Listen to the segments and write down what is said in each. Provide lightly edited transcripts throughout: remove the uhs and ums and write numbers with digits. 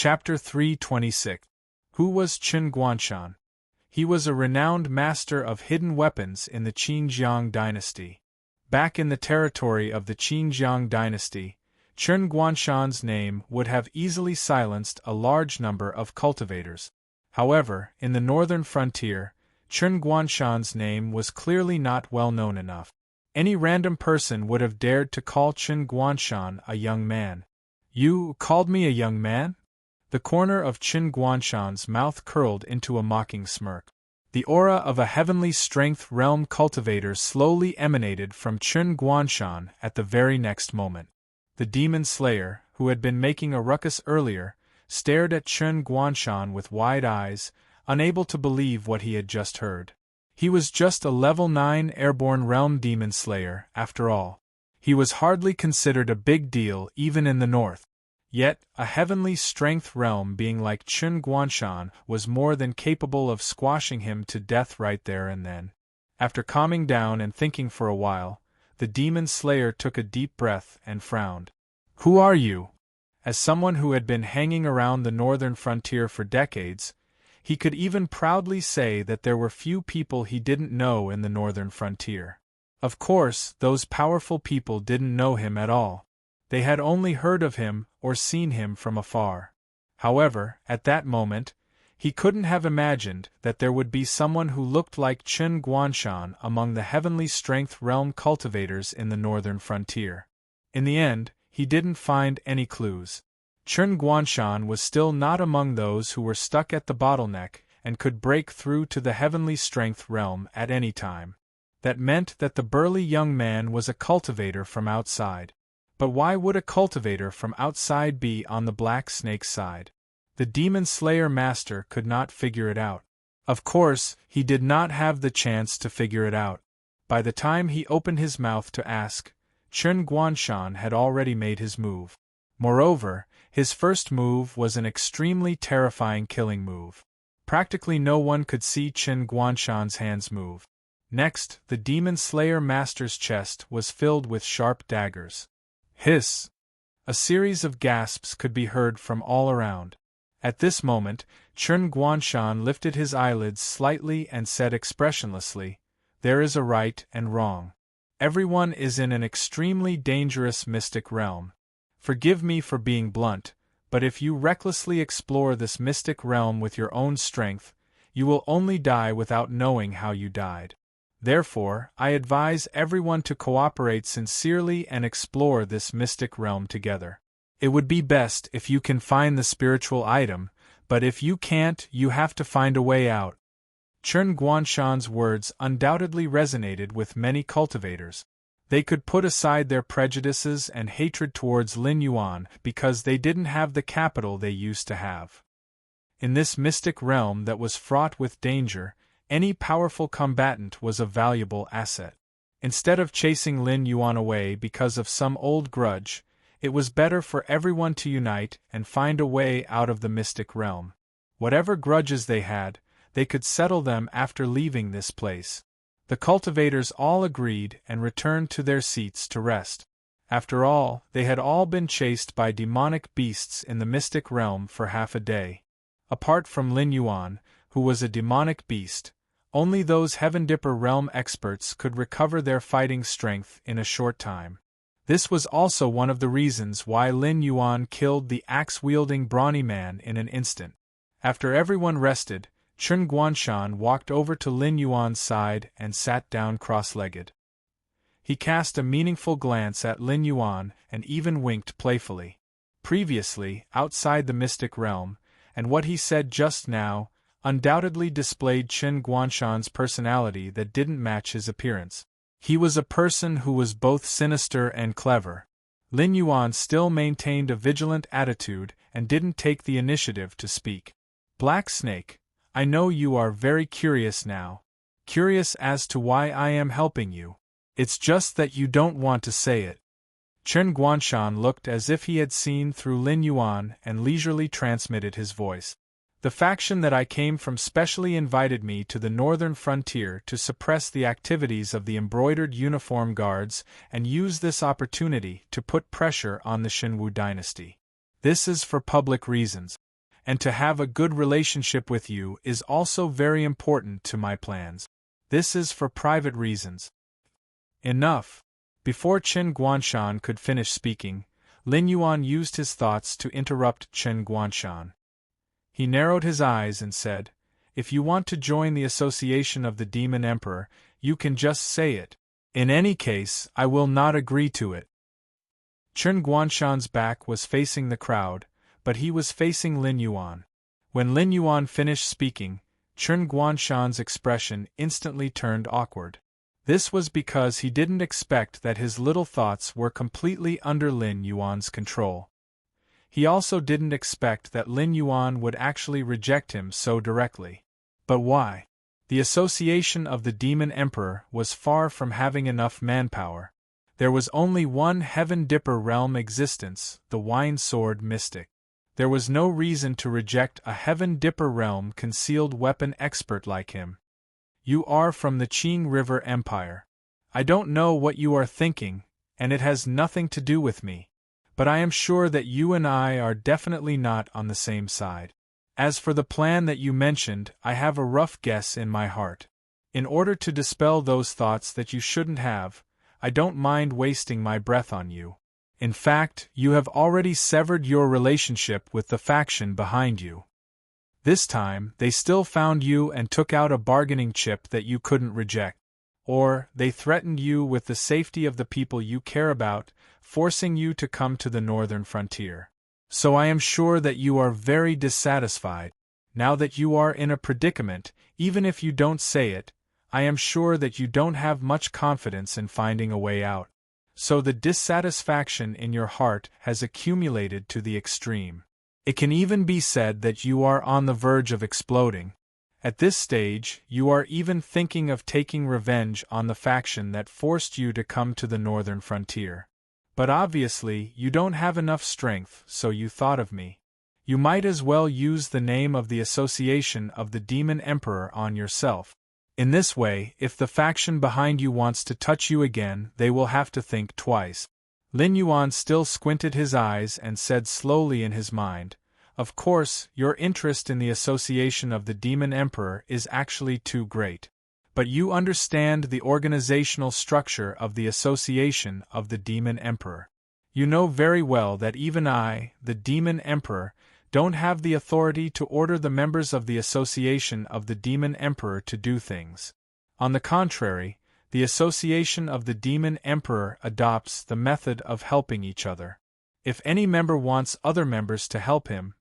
Chapter 326. Who was Qin Guanshan? He was a renowned master of hidden weapons in the Qinjiang dynasty. Back in the territory of the Qinjiang dynasty, Qin Guanshan's name would have easily silenced a large number of cultivators. However, in the northern frontier, Qin Guanshan's name was clearly not well known enough. Any random person would have dared to call Qin Guanshan a young man. "You called me a young man?" The corner of Qin Guanshan's mouth curled into a mocking smirk. The aura of a heavenly strength realm cultivator slowly emanated from Qin Guanshan at the very next moment. The demon slayer, who had been making a ruckus earlier, stared at Qin Guanshan with wide eyes, unable to believe what he had just heard. He was just a level 9 airborne realm demon slayer, after all. He was hardly considered a big deal even in the north. Yet, a heavenly strength realm being like Qin Guanshan was more than capable of squashing him to death right there and then. After calming down and thinking for a while, the demon slayer took a deep breath and frowned. "Who are you?" As someone who had been hanging around the northern frontier for decades, he could even proudly say that there were few people he didn't know in the northern frontier. Of course, those powerful people didn't know him at all. They had only heard of him or seen him from afar. However, at that moment, he couldn't have imagined that there would be someone who looked like Qin Guanshan among the heavenly strength realm cultivators in the northern frontier. In the end, he didn't find any clues. Qin Guanshan was still not among those who were stuck at the bottleneck and could break through to the heavenly strength realm at any time. That meant that the burly young man was a cultivator from outside. But why would a cultivator from outside be on the Black Snake's side? The Demon Slayer Master could not figure it out. Of course, he did not have the chance to figure it out. By the time he opened his mouth to ask, Qin Guanshan had already made his move. Moreover, his first move was an extremely terrifying killing move. Practically no one could see Qin Guanshan's hands move. Next, the Demon Slayer Master's chest was filled with sharp daggers. Hiss! A series of gasps could be heard from all around. At this moment, Qin Guanshan lifted his eyelids slightly and said expressionlessly, "There is a right and wrong. Everyone is in an extremely dangerous mystic realm. Forgive me for being blunt, but if you recklessly explore this mystic realm with your own strength, you will only die without knowing how you died. Therefore, I advise everyone to cooperate sincerely and explore this mystic realm together. It would be best if you can find the spiritual item, but if you can't, you have to find a way out." Qin Guanshan's words undoubtedly resonated with many cultivators. They could put aside their prejudices and hatred towards Lin Yuan because they didn't have the capital they used to have. In this mystic realm that was fraught with danger, any powerful combatant was a valuable asset. Instead of chasing Lin Yuan away because of some old grudge, it was better for everyone to unite and find a way out of the mystic realm. Whatever grudges they had, they could settle them after leaving this place. The cultivators all agreed and returned to their seats to rest. After all, they had all been chased by demonic beasts in the mystic realm for half a day. Apart from Lin Yuan, who was a demonic beast, only those Heaven Dipper realm experts could recover their fighting strength in a short time. This was also one of the reasons why Lin Yuan killed the axe-wielding brawny man in an instant. After everyone rested, Qin Guanshan walked over to Lin Yuan's side and sat down cross-legged. He cast a meaningful glance at Lin Yuan and even winked playfully. Previously, outside the mystic realm, and what he said just now, undoubtedly displayed Qin Guanshan's personality that didn't match his appearance. He was a person who was both sinister and clever. Lin Yuan still maintained a vigilant attitude and didn't take the initiative to speak. "Black Snake, I know you are very curious now. Curious as to why I am helping you. It's just that you don't want to say it." Qin Guanshan looked as if he had seen through Lin Yuan and leisurely transmitted his voice. "The faction that I came from specially invited me to the northern frontier to suppress the activities of the embroidered uniform guards and use this opportunity to put pressure on the Xinwu dynasty. This is for public reasons. and to have a good relationship with you is also very important to my plans. This is for private reasons. Enough. Before Qin Guanshan could finish speaking, Lin Yuan used his thoughts to interrupt Qin Guanshan. He narrowed his eyes and said, "If you want to join the association of the Demon Emperor, you can just say it. In any case, I will not agree to it." Qin Guanshan's back was facing the crowd, but he was facing Lin Yuan. When Lin Yuan finished speaking, Qin Guanshan's expression instantly turned awkward. This was because he didn't expect that his little thoughts were completely under Lin Yuan's control. He also didn't expect that Lin Yuan would actually reject him so directly. But why? The association of the Demon Emperor was far from having enough manpower. There was only one Heaven Dipper realm existence, the Wine Sword Mystic. There was no reason to reject a Heaven Dipper realm concealed weapon expert like him. You are from the Qing River Empire. I don't know what you are thinking, and it has nothing to do with me. But I am sure that you and I are definitely not on the same side. As for the plan that you mentioned, I have a rough guess in my heart. In order to dispel those thoughts that you shouldn't have, I don't mind wasting my breath on you. In fact, you have already severed your relationship with the faction behind you. This time, they still found you and took out a bargaining chip that you couldn't reject. Or, they threatened you with the safety of the people you care about, forcing you to come to the northern frontier. So I am sure that you are very dissatisfied. Now that you are in a predicament, even if you don't say it, I am sure that you don't have much confidence in finding a way out. So the dissatisfaction in your heart has accumulated to the extreme. It can even be said that you are on the verge of exploding. At this stage, you are even thinking of taking revenge on the faction that forced you to come to the northern frontier. But obviously, you don't have enough strength, so you thought of me. You might as well use the name of the association of the Demon Emperor on yourself. In this way, if the faction behind you wants to touch you again, they will have to think twice. Lin Yuan still squinted his eyes and said slowly in his mind, "Of course, your interest in the association of the Demon Emperor is actually too great. But you understand the organizational structure of the association of the Demon Emperor. You know very well that even I, the Demon Emperor, don't have the authority to order the members of the association of the Demon Emperor to do things. On the contrary, the association of the Demon Emperor adopts the method of helping each other. If any member wants other members to help him,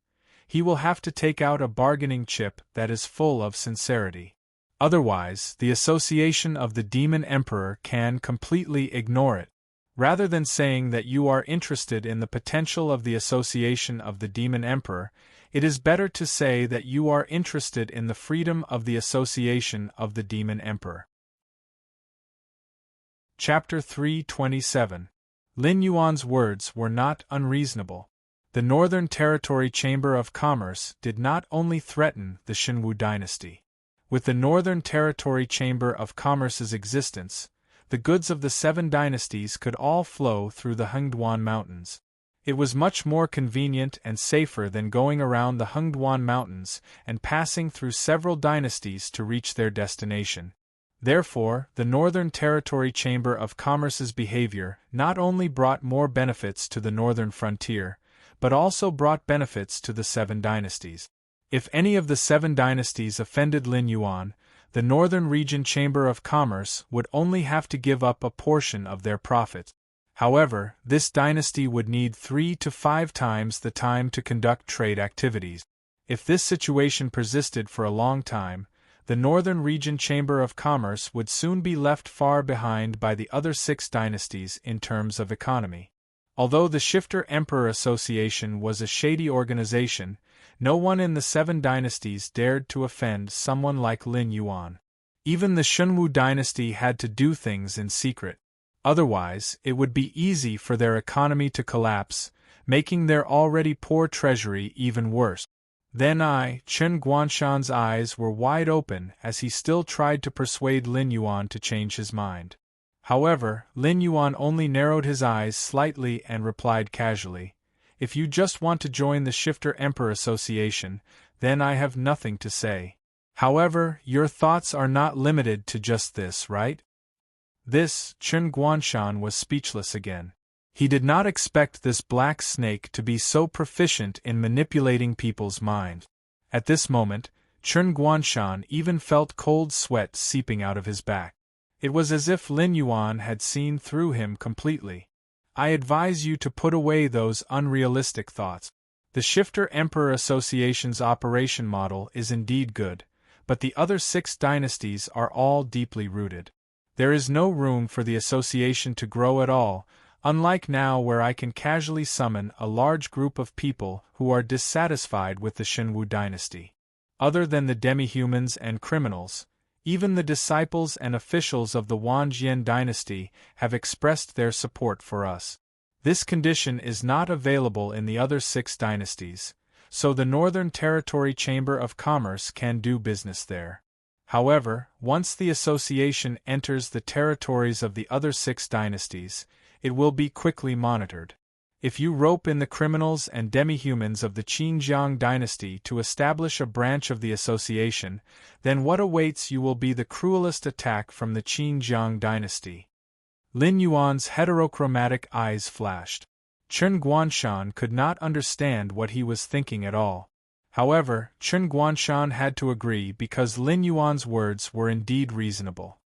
he will have to take out a bargaining chip that is full of sincerity. Otherwise, the association of the Demon Emperor can completely ignore it. Rather than saying that you are interested in the potential of the association of the Demon Emperor, it is better to say that you are interested in the freedom of the association of the Demon Emperor." Chapter 327. Lin Yuan's words were not unreasonable. The Northern Territory Chamber of Commerce did not only threaten the Xinwu dynasty. With the Northern Territory Chamber of Commerce's existence, the goods of the 7 dynasties could all flow through the Hengduan Mountains. It was much more convenient and safer than going around the Hengduan Mountains and passing through several dynasties to reach their destination. Therefore, the Northern Territory Chamber of Commerce's behavior not only brought more benefits to the northern frontier, but also brought benefits to the 7 dynasties. If any of the 7 dynasties offended Lin Yuan, the Northern Region Chamber of Commerce would only have to give up a portion of their profits. However, this dynasty would need 3 to 5 times the time to conduct trade activities. If this situation persisted for a long time, the Northern Region Chamber of Commerce would soon be left far behind by the other 6 dynasties in terms of economy. Although the Shifter Emperor Association was a shady organization, no one in the 7 dynasties dared to offend someone like Lin Yuan. Even the Xinwu dynasty had to do things in secret. Otherwise, it would be easy for their economy to collapse, making their already poor treasury even worse. Then Qin Guanshan's eyes were wide open as he still tried to persuade Lin Yuan to change his mind. However, Lin Yuan only narrowed his eyes slightly and replied casually, If you just want to join the Shifter Emperor Association, then I have nothing to say. However, your thoughts are not limited to just this, right? Chen Guanshan was speechless again. He did not expect this black snake to be so proficient in manipulating people's minds. At this moment, Chen Guanshan even felt cold sweat seeping out of his back. It was as if Lin Yuan had seen through him completely. I advise you to put away those unrealistic thoughts. The Shifter Emperor Association's operation model is indeed good, but the other 6 dynasties are all deeply rooted. There is no room for the association to grow at all, unlike now where I can casually summon a large group of people who are dissatisfied with the Shenwu dynasty. Other than the demi-humans and criminals, even the disciples and officials of the Wanjian dynasty have expressed their support for us. This condition is not available in the other 6 dynasties, so the Northern Territory Chamber of Commerce can do business there. However, once the association enters the territories of the other 6 dynasties, it will be quickly monitored. If you rope in the criminals and demi-humans of the Qinjiang dynasty to establish a branch of the association, then what awaits you will be the cruelest attack from the Qinjiang dynasty. Lin Yuan's heterochromatic eyes flashed. Chen Guanshan could not understand what he was thinking at all. However, Chen Guanshan had to agree because Lin Yuan's words were indeed reasonable.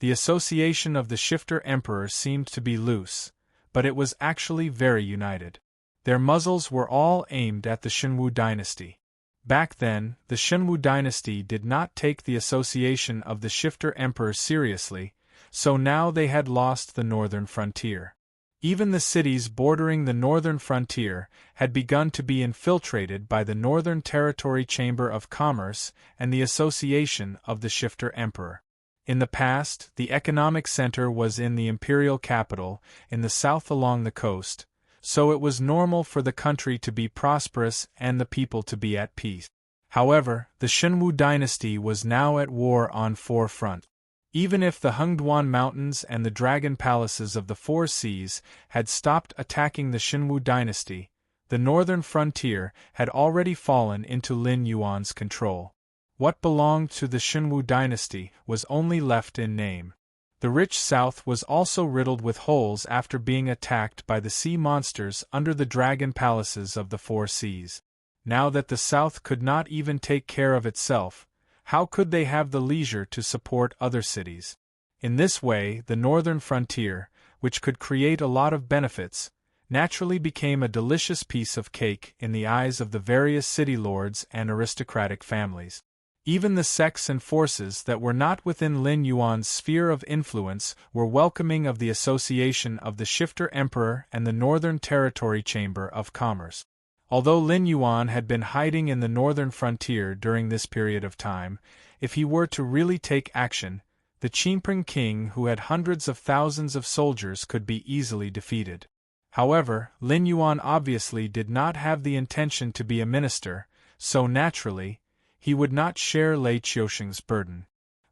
The association of the Shifter Emperor seemed to be loose, but it was actually very united. Their muzzles were all aimed at the Shenwu dynasty. Back then, the Shenwu dynasty did not take the association of the Shifter Emperor seriously, so now they had lost the northern frontier. Even the cities bordering the northern frontier had begun to be infiltrated by the Northern Territory Chamber of Commerce and the association of the Shifter Emperor. In the past, the economic center was in the imperial capital, in the south along the coast, so it was normal for the country to be prosperous and the people to be at peace. However, the Shenwu dynasty was now at war on 4 fronts. Even if the Hengduan Mountains and the Dragon Palaces of the 4 Seas had stopped attacking the Shenwu dynasty, the northern frontier had already fallen into Lin Yuan's control. What belonged to the Shenwu dynasty was only left in name. The rich south was also riddled with holes after being attacked by the sea monsters under the dragon palaces of the 4 Seas. Now that the south could not even take care of itself, how could they have the leisure to support other cities? In this way, the northern frontier, which could create a lot of benefits, naturally became a delicious piece of cake in the eyes of the various city lords and aristocratic families. Even the sects and forces that were not within Lin Yuan's sphere of influence were welcoming of the association of the Shifter Emperor and the Northern Territory Chamber of Commerce. Although Lin Yuan had been hiding in the northern frontier during this period of time, if he were to really take action, the Qingping king who had hundreds of thousands of soldiers could be easily defeated. However, Lin Yuan obviously did not have the intention to be a minister, so naturally, he would not share Lei Qiusheng's burden.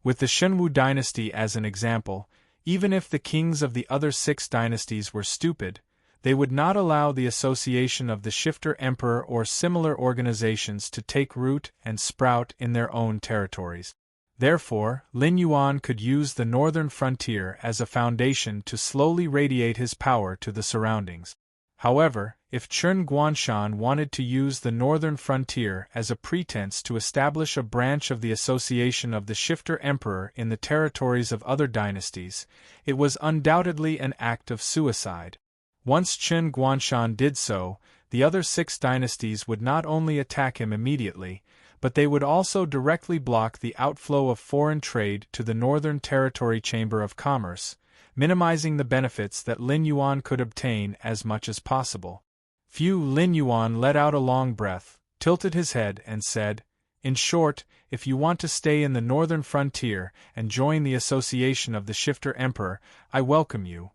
With the Shenwu dynasty as an example, even if the kings of the other 6 dynasties were stupid, they would not allow the association of the Shifter Emperor or similar organizations to take root and sprout in their own territories. Therefore, Lin Yuan could use the northern frontier as a foundation to slowly radiate his power to the surroundings. However, if Chen Guanshan wanted to use the northern frontier as a pretense to establish a branch of the association of the Shifter Emperor in the territories of other dynasties, it was undoubtedly an act of suicide. Once Chen Guanshan did so, the other 6 dynasties would not only attack him immediately, but they would also directly block the outflow of foreign trade to the Northern Territory Chamber of Commerce, minimizing the benefits that Lin Yuan could obtain as much as possible. Lin Yuan let out a long breath, tilted his head and said, "In short, if you want to stay in the northern frontier and join the association of the Shifter Emperor, I welcome you.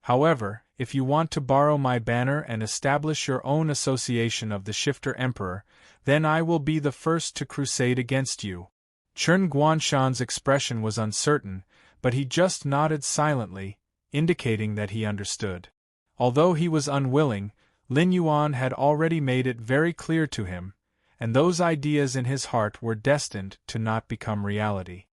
However, if you want to borrow my banner and establish your own association of the Shifter Emperor, then I will be the first to crusade against you." Chen Guanshan's expression was uncertain, but he just nodded silently, indicating that he understood. Although he was unwilling, Lin Yuan had already made it very clear to him, and those ideas in his heart were destined to not become reality.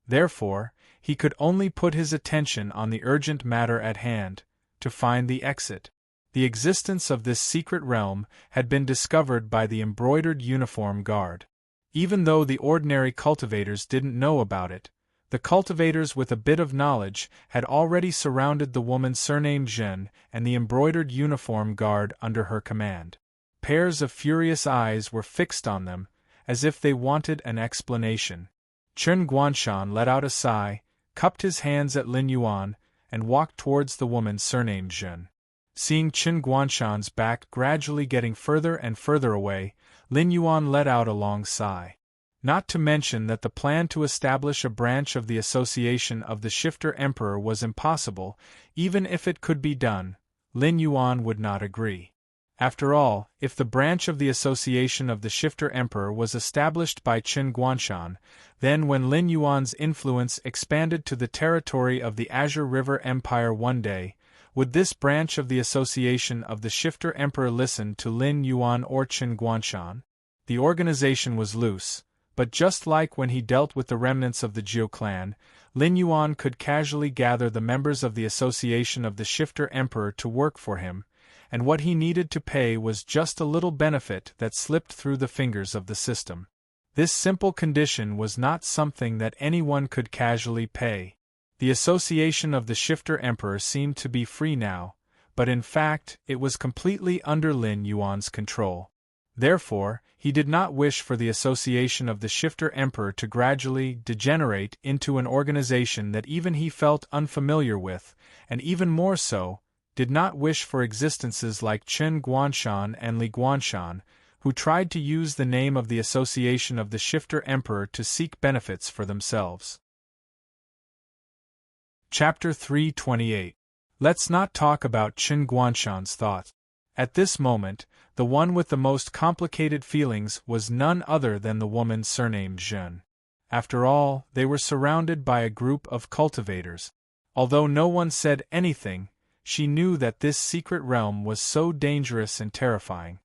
Therefore, he could only put his attention on the urgent matter at hand, to find the exit. The existence of this secret realm had been discovered by the embroidered uniform guard. Even though the ordinary cultivators didn't know about it, the cultivators with a bit of knowledge had already surrounded the woman surnamed Zhen and the embroidered uniform guard under her command. Pairs of furious eyes were fixed on them, as if they wanted an explanation. Chen Guanshan let out a sigh, cupped his hands at Lin Yuan, and walked towards the woman surnamed Zhen. Seeing Chen Guanshan's back gradually getting further and further away, Lin Yuan let out a long sigh. Not to mention that the plan to establish a branch of the Association of the Shifter Emperor was impossible. Even if it could be done, Lin Yuan would not agree. After all, if the branch of the Association of the Shifter Emperor was established by Chen Guanshan, then when Lin Yuan's influence expanded to the territory of the Azure River Empire one day, would this branch of the Association of the Shifter Emperor listen to Lin Yuan or Chen Guanshan? The organization was loose, but just like when he dealt with the remnants of the Jiu clan, Lin Yuan could casually gather the members of the Association of the Shifter Emperor to work for him, and what he needed to pay was just a little benefit that slipped through the fingers of the system. This simple condition was not something that anyone could casually pay. The Association of the Shifter Emperor seemed to be free now, but in fact it was completely under Lin Yuan's control. Therefore, he did not wish for the Association of the Shifter Emperor to gradually degenerate into an organization that even he felt unfamiliar with, and even more so, did not wish for existences like Chen Guanshan and Li Guanshan, who tried to use the name of the Association of the Shifter Emperor to seek benefits for themselves. Chapter 328. Let's not talk about Chen Guanshan's thoughts. At this moment, the one with the most complicated feelings was none other than the woman surnamed Zhen. After all, they were surrounded by a group of cultivators. Although no one said anything, she knew that this secret realm was so dangerous and terrifying.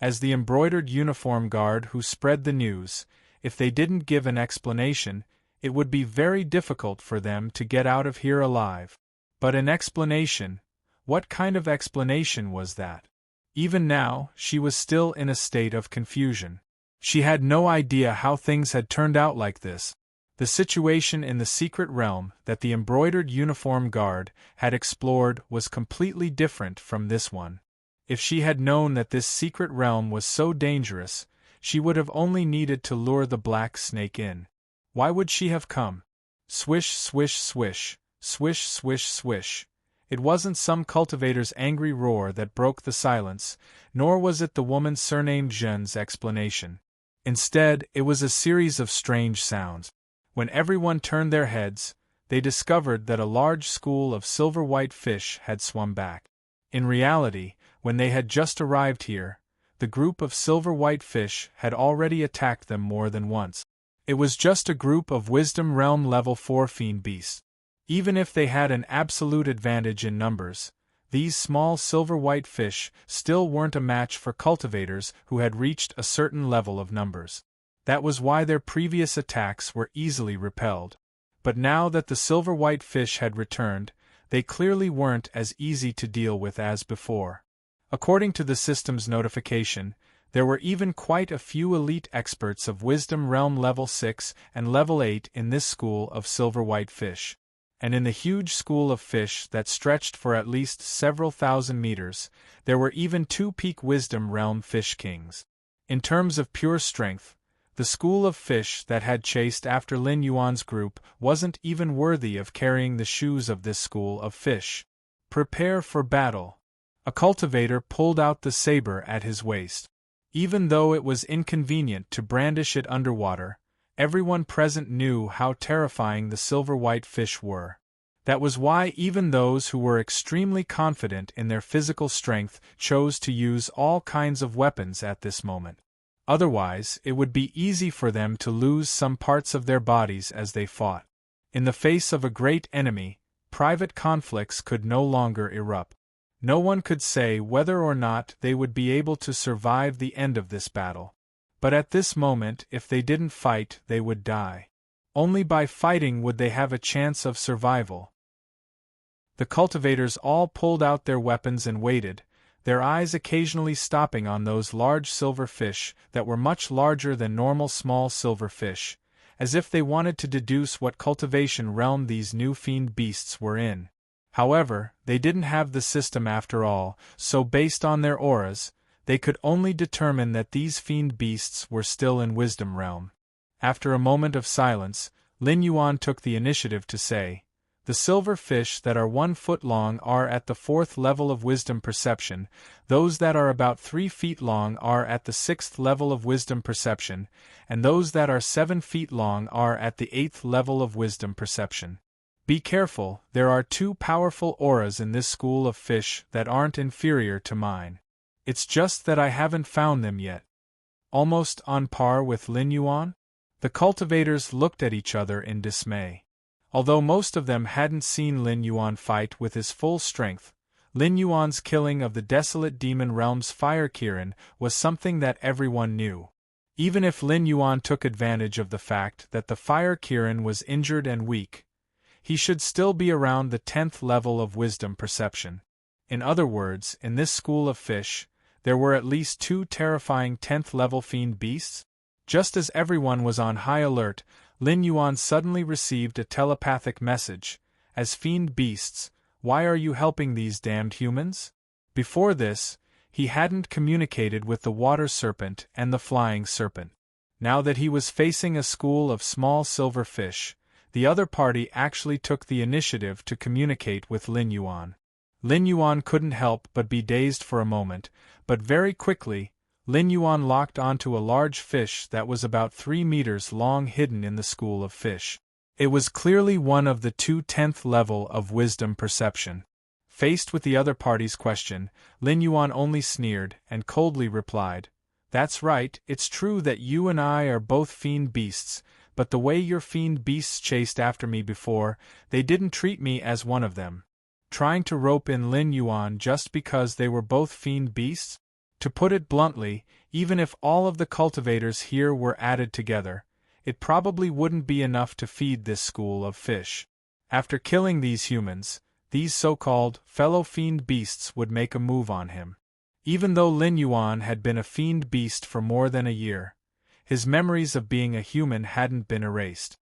As the embroidered uniform guard who spread the news, if they didn't give an explanation, it would be very difficult for them to get out of here alive. But an explanation? What kind of explanation was that? Even now, she was still in a state of confusion. She had no idea how things had turned out like this. The situation in the secret realm that the embroidered uniform guard had explored was completely different from this one. If she had known that this secret realm was so dangerous, she would have only needed to lure the black snake in. Why would she have come? Swish, swish, swish, swish, swish, swish. It wasn't some cultivator's angry roar that broke the silence, nor was it the woman surnamed Zhen's explanation. Instead, it was a series of strange sounds. When everyone turned their heads, they discovered that a large school of silver-white fish had swum back. In reality, when they had just arrived here, the group of silver-white fish had already attacked them more than once. It was just a group of Wisdom Realm Level 4 fiend beasts. Even if they had an absolute advantage in numbers, these small silver-white fish still weren't a match for cultivators who had reached a certain level of numbers. That was why their previous attacks were easily repelled. But now that the silver-white fish had returned, they clearly weren't as easy to deal with as before. According to the system's notification, there were even quite a few elite experts of Wisdom Realm Level 6 and Level 8 in this school of silver-white fish. And in the huge school of fish that stretched for at least several thousand meters, there were even 2 peak Wisdom Realm Fish Kings. In terms of pure strength, the school of fish that had chased after Lin Yuan's group wasn't even worthy of carrying the shoes of this school of fish. Prepare for battle. A cultivator pulled out the saber at his waist. Even though it was inconvenient to brandish it underwater, everyone present knew how terrifying the silver-white fish were. That was why even those who were extremely confident in their physical strength chose to use all kinds of weapons at this moment. Otherwise, it would be easy for them to lose some parts of their bodies as they fought. In the face of a great enemy, private conflicts could no longer erupt. No one could say whether or not they would be able to survive the end of this battle. But at this moment, if they didn't fight, they would die. Only by fighting would they have a chance of survival. The cultivators all pulled out their weapons and waited, their eyes occasionally stopping on those large silver fish that were much larger than normal small silver fish, as if they wanted to deduce what cultivation realm these new fiend beasts were in. However, they didn't have the system after all, so based on their auras, they could only determine that these fiend beasts were still in wisdom realm. After a moment of silence, Lin Yuan took the initiative to say, "The silver fish that are 1 foot long are at the 4th level of wisdom perception, those that are about 3 feet long are at the 6th level of wisdom perception, and those that are 7 feet long are at the 8th level of wisdom perception. Be careful, there are 2 powerful auras in this school of fish that aren't inferior to mine. It's just that I haven't found them yet." Almost on par with Lin Yuan? The cultivators looked at each other in dismay. Although most of them hadn't seen Lin Yuan fight with his full strength, Lin Yuan's killing of the desolate demon realm's fire Kirin was something that everyone knew. Even if Lin Yuan took advantage of the fact that the fire Kirin was injured and weak, he should still be around the 10th level of wisdom perception. In other words, in this school of fish, there were at least 2 terrifying 10th level fiend beasts? Just as everyone was on high alert, Lin Yuan suddenly received a telepathic message. "As fiend beasts, why are you helping these damned humans?" Before this, he hadn't communicated with the water serpent and the flying serpent. Now that he was facing a school of small silver fish, the other party actually took the initiative to communicate with Lin Yuan. Lin Yuan couldn't help but be dazed for a moment, but very quickly, Lin Yuan locked onto a large fish that was about 3 meters long hidden in the school of fish. It was clearly one of the 2 10th level of wisdom perception. Faced with the other party's question, Lin Yuan only sneered and coldly replied, "That's right, it's true that you and I are both fiend beasts, but the way your fiend beasts chased after me before, they didn't treat me as one of them." Trying to rope in Lin Yuan just because they were both fiend beasts? To put it bluntly, even if all of the cultivators here were added together, it probably wouldn't be enough to feed this school of fish. After killing these humans, these so-called fellow fiend beasts would make a move on him. Even though Lin Yuan had been a fiend beast for more than a year, his memories of being a human hadn't been erased.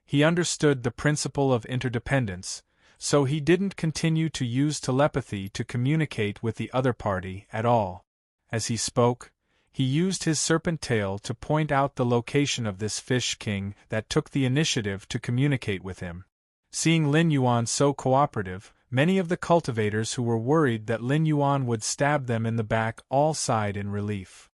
He understood the principle of interdependence, so he didn't continue to use telepathy to communicate with the other party at all. As he spoke, he used his serpent tail to point out the location of this fish king that took the initiative to communicate with him. Seeing Lin Yuan so cooperative, many of the cultivators who were worried that Lin Yuan would stab them in the back all sighed in relief.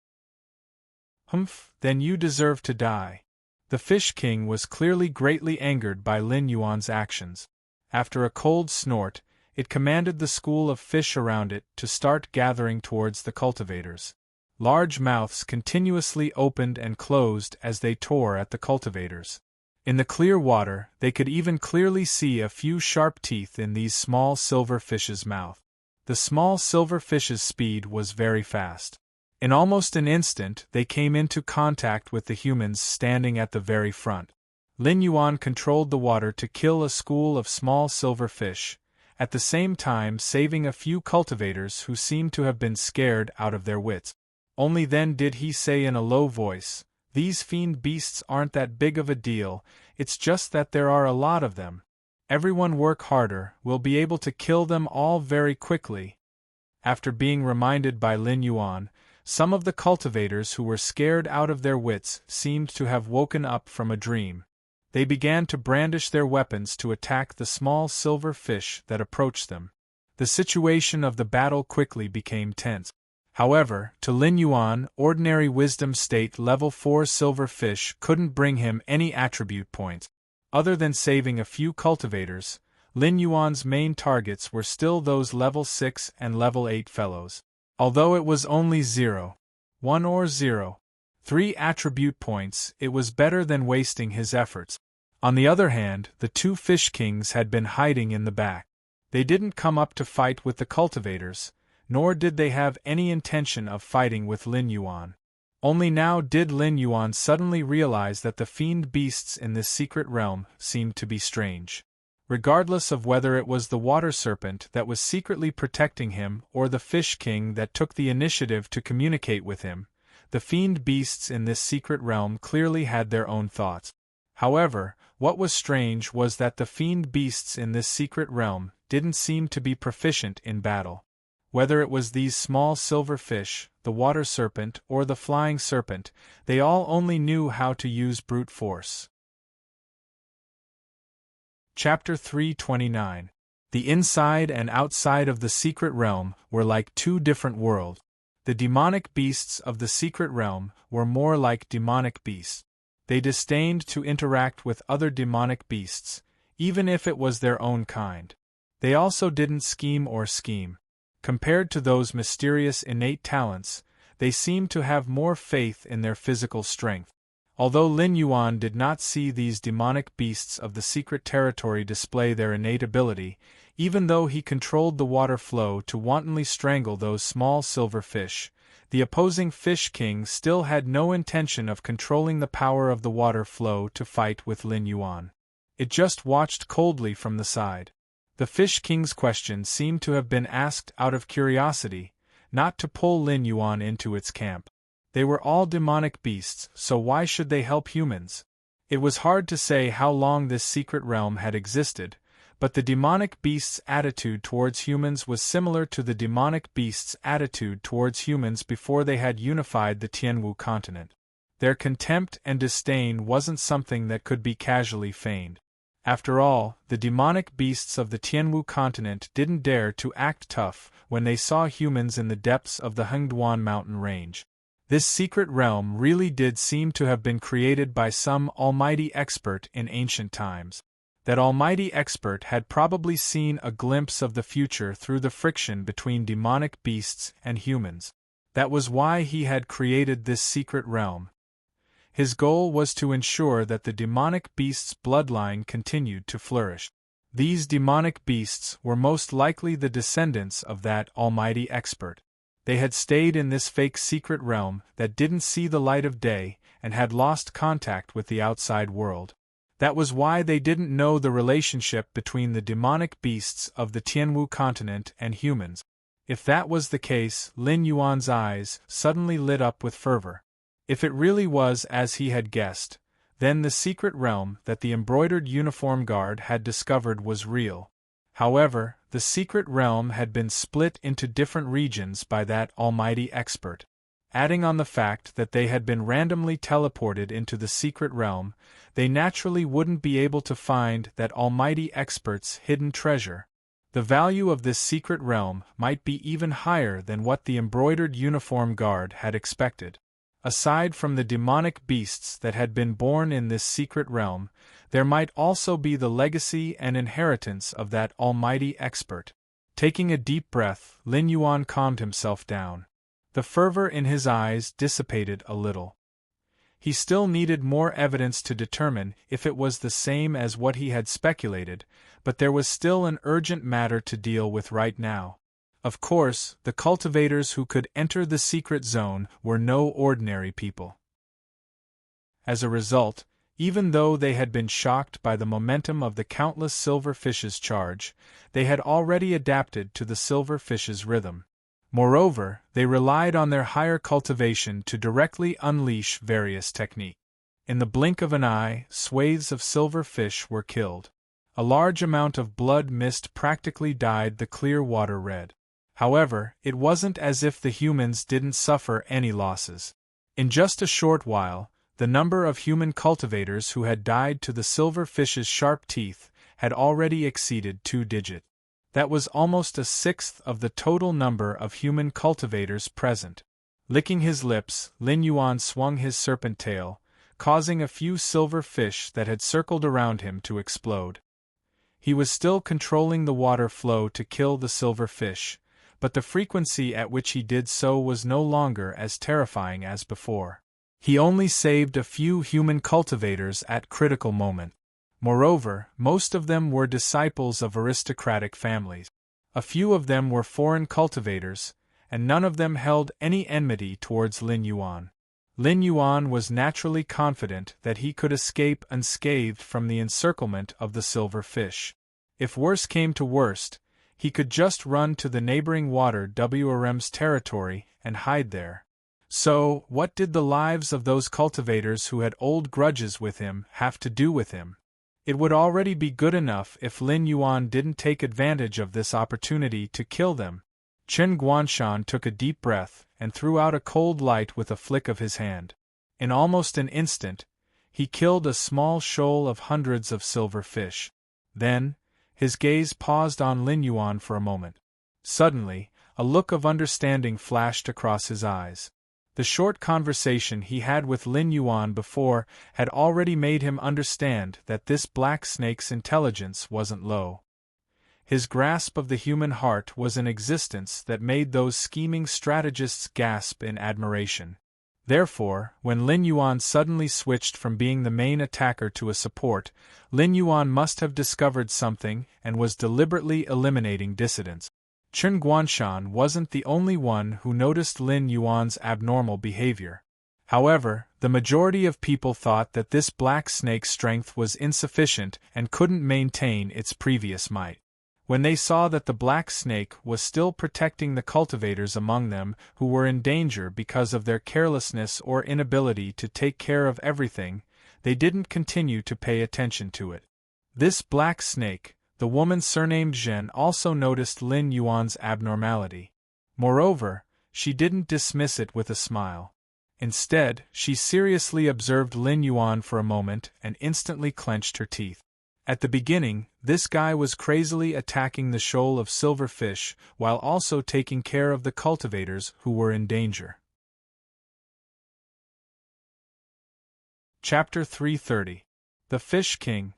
"Humph, then you deserve to die." The fish king was clearly greatly angered by Lin Yuan's actions. After a cold snort, it commanded the school of fish around it to start gathering towards the cultivators. Large mouths continuously opened and closed as they tore at the cultivators. In the clear water, they could even clearly see a few sharp teeth in these small silver fish's mouth. The small silver fish's speed was very fast. In almost an instant, they came into contact with the humans standing at the very front. Lin Yuan controlled the water to kill a school of small silver fish, at the same time saving a few cultivators who seemed to have been scared out of their wits. Only then did he say in a low voice, "These fiend beasts aren't that big of a deal, it's just that there are a lot of them. Everyone work harder, we'll be able to kill them all very quickly." After being reminded by Lin Yuan, some of the cultivators who were scared out of their wits seemed to have woken up from a dream. They began to brandish their weapons to attack the small silver fish that approached them. The situation of the battle quickly became tense. However, to Lin Yuan, ordinary wisdom state level 4 silver fish couldn't bring him any attribute points. Other than saving a few cultivators, Lin Yuan's main targets were still those level 6 and level 8 fellows. Although it was only 1 or 3 attribute points, it was better than wasting his efforts. On the other hand, the 2 fish kings had been hiding in the back. They didn't come up to fight with the cultivators, nor did they have any intention of fighting with Lin Yuan. Only now did Lin Yuan suddenly realize that the fiend beasts in this secret realm seemed to be strange. Regardless of whether it was the water serpent that was secretly protecting him or the fish king that took the initiative to communicate with him, the fiend beasts in this secret realm clearly had their own thoughts. However, what was strange was that the fiend beasts in this secret realm didn't seem to be proficient in battle. Whether it was these small silver fish, the water serpent, or the flying serpent, they all only knew how to use brute force. Chapter 329. The inside and outside of the secret realm were like two different worlds. The demonic beasts of the secret realm were more like demonic beasts. They disdained to interact with other demonic beasts, even if it was their own kind. They also didn't scheme or scheme. Compared to those mysterious innate talents, they seemed to have more faith in their physical strength. Although Lin Yuan did not see these demonic beasts of the secret territory display their innate ability, even though he controlled the water flow to wantonly strangle those small silver fish, the opposing fish king still had no intention of controlling the power of the water flow to fight with Lin Yuan. It just watched coldly from the side. The fish king's question seemed to have been asked out of curiosity, not to pull Lin Yuan into its camp. They were all demonic beasts, so why should they help humans? It was hard to say how long this secret realm had existed, but the demonic beasts' attitude towards humans was similar to the demonic beasts' attitude towards humans before they had unified the Tianwu continent. Their contempt and disdain wasn't something that could be casually feigned. After all, the demonic beasts of the Tianwu continent didn't dare to act tough when they saw humans in the depths of the Hengduan mountain range. This secret realm really did seem to have been created by some almighty expert in ancient times. That almighty expert had probably seen a glimpse of the future through the friction between demonic beasts and humans. That was why he had created this secret realm. His goal was to ensure that the demonic beast's bloodline continued to flourish. These demonic beasts were most likely the descendants of that almighty expert. They had stayed in this fake secret realm that didn't see the light of day and had lost contact with the outside world. That was why they didn't know the relationship between the demonic beasts of the Tianwu continent and humans. If that was the case, Lin Yuan's eyes suddenly lit up with fervor. If it really was as he had guessed, then the secret realm that the embroidered uniform guard had discovered was real. However, the secret realm had been split into different regions by that almighty expert. Adding on the fact that they had been randomly teleported into the secret realm, they naturally wouldn't be able to find that almighty expert's hidden treasure. The value of this secret realm might be even higher than what the embroidered uniform guard had expected. Aside from the demonic beasts that had been born in this secret realm, there might also be the legacy and inheritance of that almighty expert. Taking a deep breath, Lin Yuan calmed himself down. The fervor in his eyes dissipated a little. He still needed more evidence to determine if it was the same as what he had speculated, but there was still an urgent matter to deal with right now. Of course, the cultivators who could enter the secret zone were no ordinary people. As a result, even though they had been shocked by the momentum of the countless silver fishes' charge, they had already adapted to the silver fishes' rhythm. Moreover, they relied on their higher cultivation to directly unleash various techniques. In the blink of an eye, swathes of silver fish were killed. A large amount of blood mist practically dyed the clear water red. However, it wasn't as if the humans didn't suffer any losses. In just a short while, the number of human cultivators who had died to the silver fish's sharp teeth had already exceeded 2 digits. That was almost a sixth of the total number of human cultivators present. Licking his lips, Lin Yuan swung his serpent tail, causing a few silver fish that had circled around him to explode. He was still controlling the water flow to kill the silver fish, but the frequency at which he did so was no longer as terrifying as before. He only saved a few human cultivators at critical moments. Moreover, most of them were disciples of aristocratic families. A few of them were foreign cultivators, and none of them held any enmity towards Lin Yuan. Lin Yuan was naturally confident that he could escape unscathed from the encirclement of the silver fish. If worse came to worst, he could just run to the neighboring water WRM's territory and hide there. So, what did the lives of those cultivators who had old grudges with him have to do with him? It would already be good enough if Lin Yuan didn't take advantage of this opportunity to kill them. Chen Guanshan took a deep breath and threw out a cold light with a flick of his hand. In almost an instant, he killed a small shoal of hundreds of silver fish. Then, his gaze paused on Lin Yuan for a moment. Suddenly, a look of understanding flashed across his eyes. The short conversation he had with Lin Yuan before had already made him understand that this black snake's intelligence wasn't low. His grasp of the human heart was an existence that made those scheming strategists gasp in admiration. Therefore, when Lin Yuan suddenly switched from being the main attacker to a support, Lin Yuan must have discovered something and was deliberately eliminating dissidents. Chen Guanshan wasn't the only one who noticed Lin Yuan's abnormal behavior. However, the majority of people thought that this black snake's strength was insufficient and couldn't maintain its previous might. When they saw that the black snake was still protecting the cultivators among them who were in danger because of their carelessness or inability to take care of everything, they didn't continue to pay attention to it. This black snake, the woman surnamed Zhen, also noticed Lin Yuan's abnormality. Moreover, she didn't dismiss it with a smile. Instead, she seriously observed Lin Yuan for a moment and instantly clenched her teeth. At the beginning, this guy was crazily attacking the shoal of silver fish while also taking care of the cultivators who were in danger. Chapter 330. The Fish King.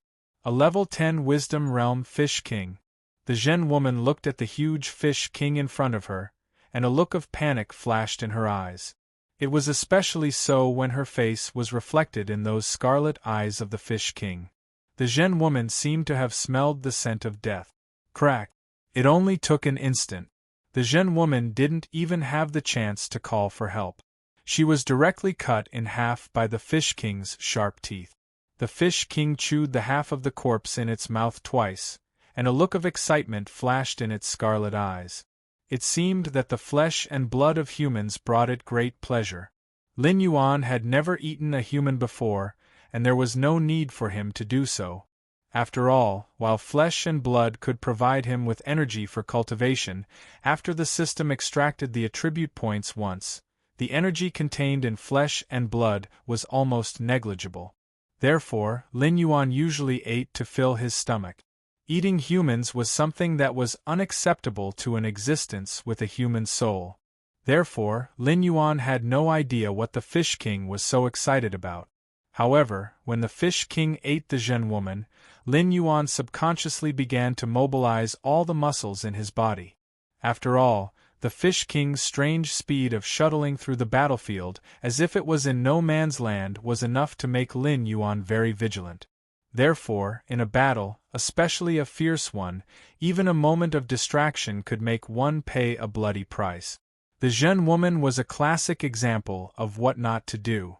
A Level 10 Wisdom Realm Fish King. The Zhen woman looked at the huge Fish King in front of her, and a look of panic flashed in her eyes. It was especially so when her face was reflected in those scarlet eyes of the Fish King. The Zhen woman seemed to have smelled the scent of death. Crack! It only took an instant. The Zhen woman didn't even have the chance to call for help. She was directly cut in half by the Fish King's sharp teeth. The Fish King chewed the half of the corpse in its mouth twice, and a look of excitement flashed in its scarlet eyes. It seemed that the flesh and blood of humans brought it great pleasure. Lin Yuan had never eaten a human before, and there was no need for him to do so. After all, while flesh and blood could provide him with energy for cultivation, after the system extracted the attribute points once, the energy contained in flesh and blood was almost negligible. Therefore, Lin Yuan usually ate to fill his stomach. Eating humans was something that was unacceptable to an existence with a human soul. Therefore, Lin Yuan had no idea what the Fish King was so excited about. However, when the Fish King ate the Zhen woman, Lin Yuan subconsciously began to mobilize all the muscles in his body. After all, the Fish King's strange speed of shuttling through the battlefield as if it was in no man's land was enough to make Lin Yuan very vigilant. Therefore, in a battle, especially a fierce one, even a moment of distraction could make one pay a bloody price. The Zhen woman was a classic example of what not to do.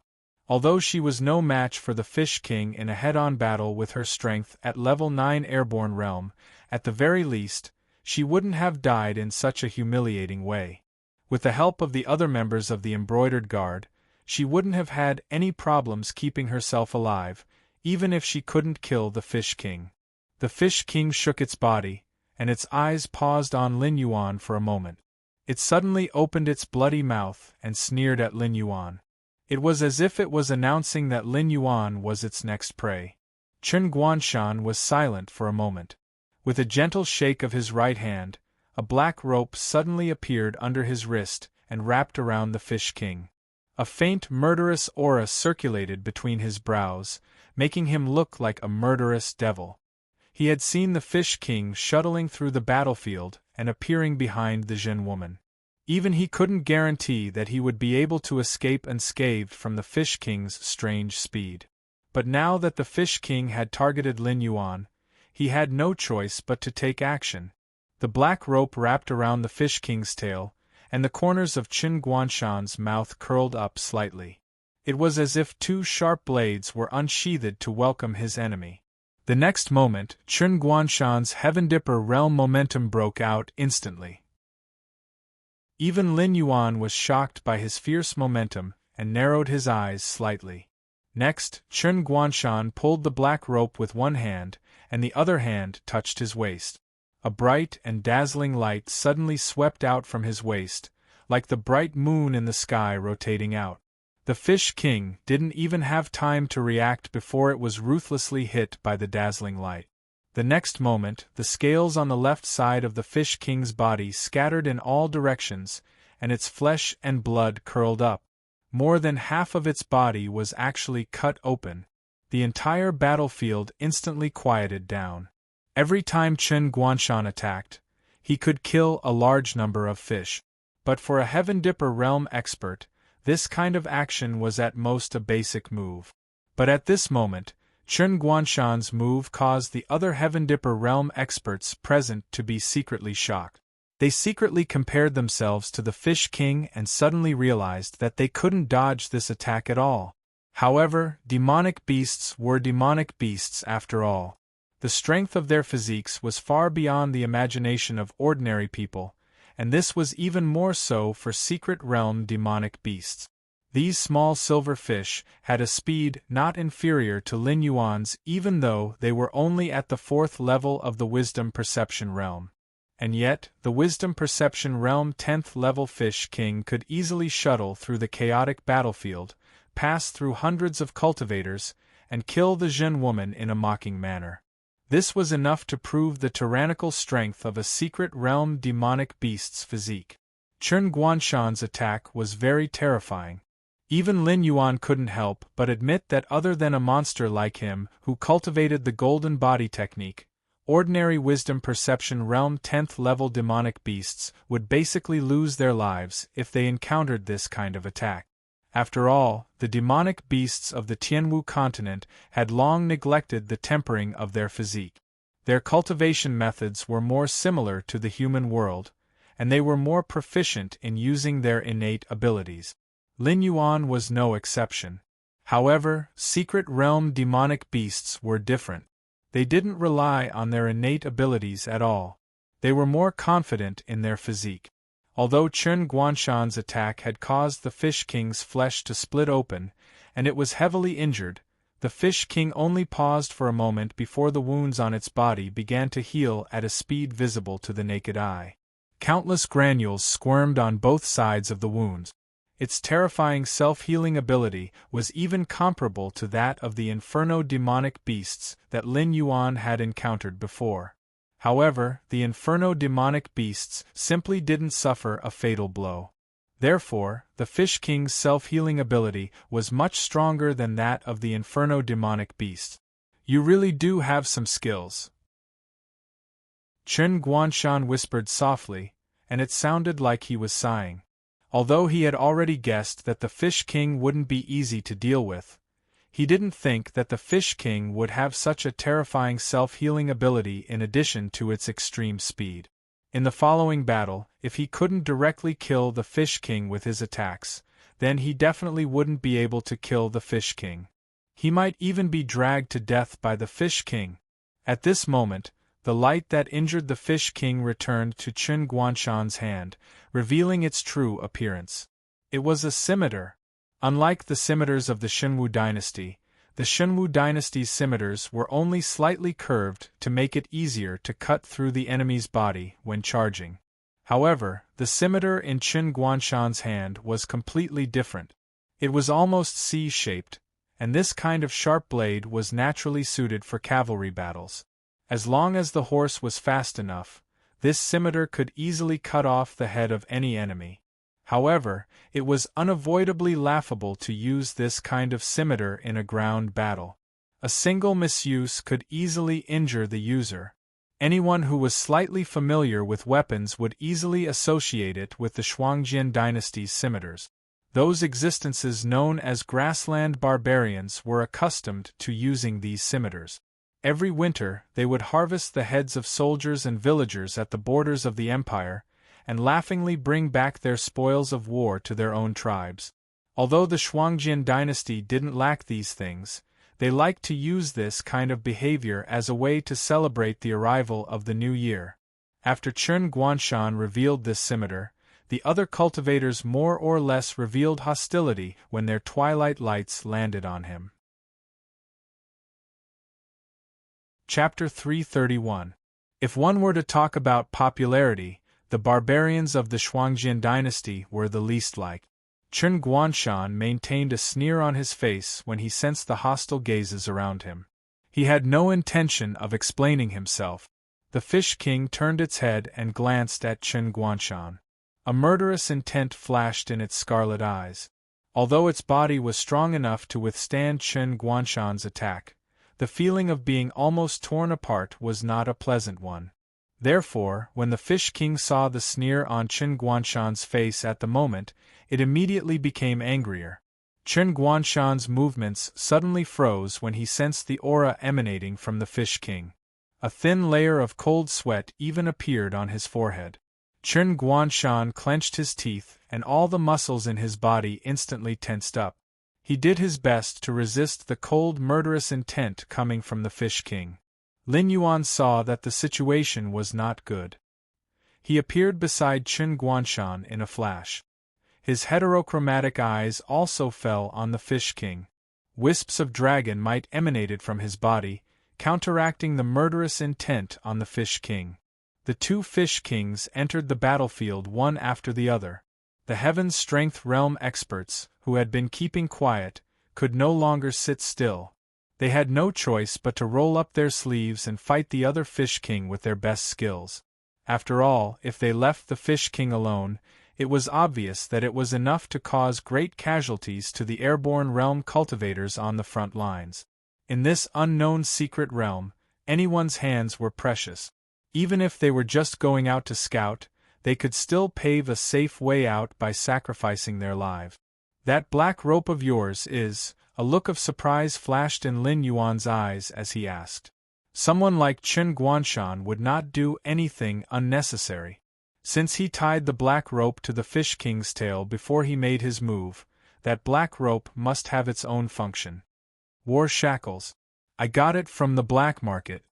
Although she was no match for the Fish King in a head-on battle with her strength at level 9 airborne realm, at the very least, she wouldn't have died in such a humiliating way. With the help of the other members of the Embroidered Guard, she wouldn't have had any problems keeping herself alive, even if she couldn't kill the Fish King. The Fish King shook its body, and its eyes paused on Lin Yuan for a moment. It suddenly opened its bloody mouth and sneered at Lin Yuan. It was as if it was announcing that Lin Yuan was its next prey. Chen Guanshan was silent for a moment. With a gentle shake of his right hand, a black rope suddenly appeared under his wrist and wrapped around the Fish King. A faint murderous aura circulated between his brows, making him look like a murderous devil. He had seen the Fish King shuttling through the battlefield and appearing behind the Zhen woman. Even he couldn't guarantee that he would be able to escape unscathed from the Fish King's strange speed. But now that the Fish King had targeted Lin Yuan, he had no choice but to take action. The black rope wrapped around the Fish King's tail, and the corners of Qin Guanshan's mouth curled up slightly. It was as if two sharp blades were unsheathed to welcome his enemy. The next moment, Qin Guanshan's Heaven Dipper realm momentum broke out instantly. Even Lin Yuan was shocked by his fierce momentum and narrowed his eyes slightly. Next, Qin Guanshan pulled the black rope with one hand, and the other hand touched his waist. A bright and dazzling light suddenly swept out from his waist, like the bright moon in the sky rotating out. The Fish King didn't even have time to react before it was ruthlessly hit by the dazzling light. The next moment, the scales on the left side of the Fish King's body scattered in all directions, and its flesh and blood curled up. More than half of its body was actually cut open. The entire battlefield instantly quieted down. Every time Qin Guanshan attacked, he could kill a large number of fish. But for a Heaven Dipper realm expert, this kind of action was at most a basic move. But at this moment, Qin Guanshan's move caused the other Heaven Dipper realm experts present to be secretly shocked. They secretly compared themselves to the Fish King and suddenly realized that they couldn't dodge this attack at all. However, demonic beasts were demonic beasts after all. The strength of their physiques was far beyond the imagination of ordinary people, and this was even more so for secret realm demonic beasts. These small silver fish had a speed not inferior to Lin Yuan's, even though they were only at the 4th level of the Wisdom Perception realm. And yet, the Wisdom Perception realm 10th level Fish King could easily shuttle through the chaotic battlefield, pass through hundreds of cultivators, and kill the Zhen woman in a mocking manner. This was enough to prove the tyrannical strength of a secret realm demonic beast's physique. Qin Guanshan's attack was very terrifying. Even Lin Yuan couldn't help but admit that other than a monster like him who cultivated the golden body technique, ordinary Wisdom Perception realm 10th level demonic beasts would basically lose their lives if they encountered this kind of attack. After all, the demonic beasts of the Tianwu continent had long neglected the tempering of their physique. Their cultivation methods were more similar to the human world, and they were more proficient in using their innate abilities. Lin Yuan was no exception. However, secret realm demonic beasts were different. They didn't rely on their innate abilities at all. They were more confident in their physique. Although Qin Guanshan's attack had caused the Fish King's flesh to split open, and it was heavily injured, the Fish King only paused for a moment before the wounds on its body began to heal at a speed visible to the naked eye. Countless granules squirmed on both sides of the wounds. Its terrifying self-healing ability was even comparable to that of the Inferno demonic beasts that Lin Yuan had encountered before. However, the Inferno demonic beasts simply didn't suffer a fatal blow. Therefore, the Fish King's self-healing ability was much stronger than that of the Inferno demonic beasts. You really do have some skills. Qin Guanshan whispered softly, and it sounded like he was sighing. Although he had already guessed that the Fish King wouldn't be easy to deal with, he didn't think that the Fish King would have such a terrifying self-healing ability in addition to its extreme speed. In the following battle, if he couldn't directly kill the Fish King with his attacks, then he definitely wouldn't be able to kill the Fish King. He might even be dragged to death by the Fish King. At this moment, the light that injured the Fish King returned to Qin Guanshan's hand, revealing its true appearance. It was a scimitar. Unlike the scimitars of the Shenwu dynasty, the Shenwu dynasty's scimitars were only slightly curved to make it easier to cut through the enemy's body when charging. However, the scimitar in Qin Guanshan's hand was completely different. It was almost C-shaped, and this kind of sharp blade was naturally suited for cavalry battles. As long as the horse was fast enough, this scimitar could easily cut off the head of any enemy. However, it was unavoidably laughable to use this kind of scimitar in a ground battle. A single misuse could easily injure the user. Anyone who was slightly familiar with weapons would easily associate it with the Shuangjian dynasty's scimitars. Those existences known as grassland barbarians were accustomed to using these scimitars. Every winter, they would harvest the heads of soldiers and villagers at the borders of the empire, and laughingly bring back their spoils of war to their own tribes. Although the Shuangjian dynasty didn't lack these things, they liked to use this kind of behavior as a way to celebrate the arrival of the new year. After Chen Guanshan revealed this scimitar, the other cultivators more or less revealed hostility when their twilight lights landed on him. Chapter 331. If one were to talk about popularity, the barbarians of the Shuangjian dynasty were the least liked. Chen Guanshan maintained a sneer on his face when he sensed the hostile gazes around him. He had no intention of explaining himself. The Fish King turned its head and glanced at Chen Guanshan. A murderous intent flashed in its scarlet eyes. Although its body was strong enough to withstand Chen Guanshan's attack, the feeling of being almost torn apart was not a pleasant one. Therefore, when the Fish King saw the sneer on Chen Guanshan's face at the moment, it immediately became angrier. Chen Guanshan's movements suddenly froze when he sensed the aura emanating from the Fish King. A thin layer of cold sweat even appeared on his forehead. Chen Guanshan clenched his teeth, and all the muscles in his body instantly tensed up. He did his best to resist the cold, murderous intent coming from the Fish King. Lin Yuan saw that the situation was not good. He appeared beside Chen Guanshan in a flash. His heterochromatic eyes also fell on the Fish King. Wisps of dragon might emanated from his body, counteracting the murderous intent on the Fish King. The two Fish Kings entered the battlefield one after the other. The Heaven's Strength Realm experts, who had been keeping quiet, could no longer sit still. They had no choice but to roll up their sleeves and fight the other Fish King with their best skills. After all, if they left the Fish King alone, it was obvious that it was enough to cause great casualties to the airborne realm cultivators on the front lines. In this unknown secret realm, anyone's hands were precious. Even if they were just going out to scout, they could still pave a safe way out by sacrificing their lives. "That black rope of yours is..." A look of surprise flashed in Lin Yuan's eyes as he asked. Someone like Chen Guanshan would not do anything unnecessary. Since he tied the black rope to the Fish King's tail before he made his move, that black rope must have its own function. War shackles. I got it from the black market,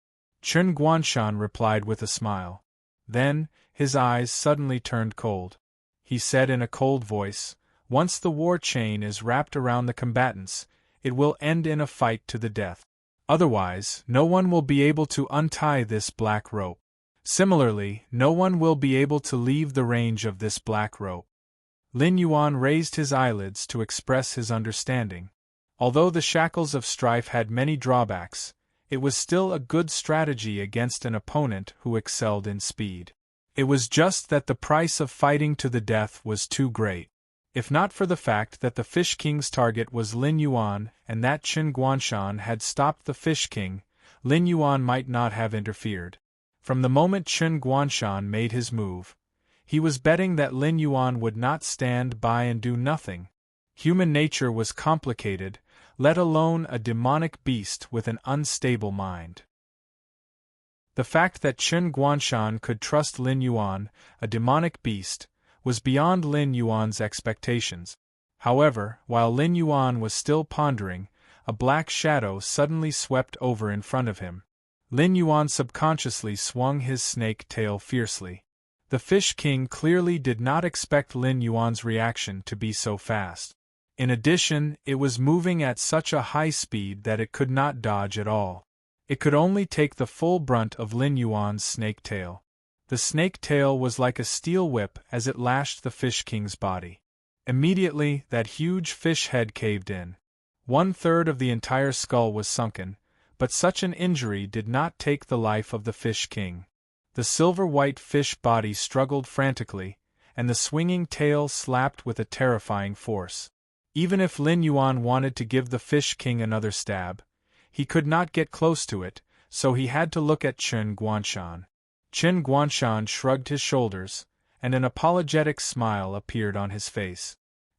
Chen Guanshan replied with a smile. Then, his eyes suddenly turned cold. He said in a cold voice, "Once the war chain is wrapped around the combatants, it will end in a fight to the death. Otherwise, no one will be able to untie this black rope. Similarly, no one will be able to leave the range of this black rope." Lin Yuan raised his eyelids to express his understanding. Although the shackles of strife had many drawbacks, it was still a good strategy against an opponent who excelled in speed. It was just that the price of fighting to the death was too great. If not for the fact that the Fish King's target was Lin Yuan and that Chen Guanshan had stopped the Fish King, Lin Yuan might not have interfered. From the moment Chen Guanshan made his move, he was betting that Lin Yuan would not stand by and do nothing. Human nature was complicated, let alone a demonic beast with an unstable mind. The fact that Chen Guanshan could trust Lin Yuan, a demonic beast, was beyond Lin Yuan's expectations. However, while Lin Yuan was still pondering, a black shadow suddenly swept over in front of him. Lin Yuan subconsciously swung his snake tail fiercely. The Fish King clearly did not expect Lin Yuan's reaction to be so fast. In addition, it was moving at such a high speed that it could not dodge at all. It could only take the full brunt of Lin Yuan's snake tail. The snake tail was like a steel whip as it lashed the Fish King's body. Immediately, that huge fish head caved in. 1/3 of the entire skull was sunken, but such an injury did not take the life of the Fish King. The silver-white fish body struggled frantically, and the swinging tail slapped with a terrifying force. Even if Lin Yuan wanted to give the Fish King another stab, he could not get close to it, so he had to look at Chen Guanshan. Chen Guanshan shrugged his shoulders, and an apologetic smile appeared on his face.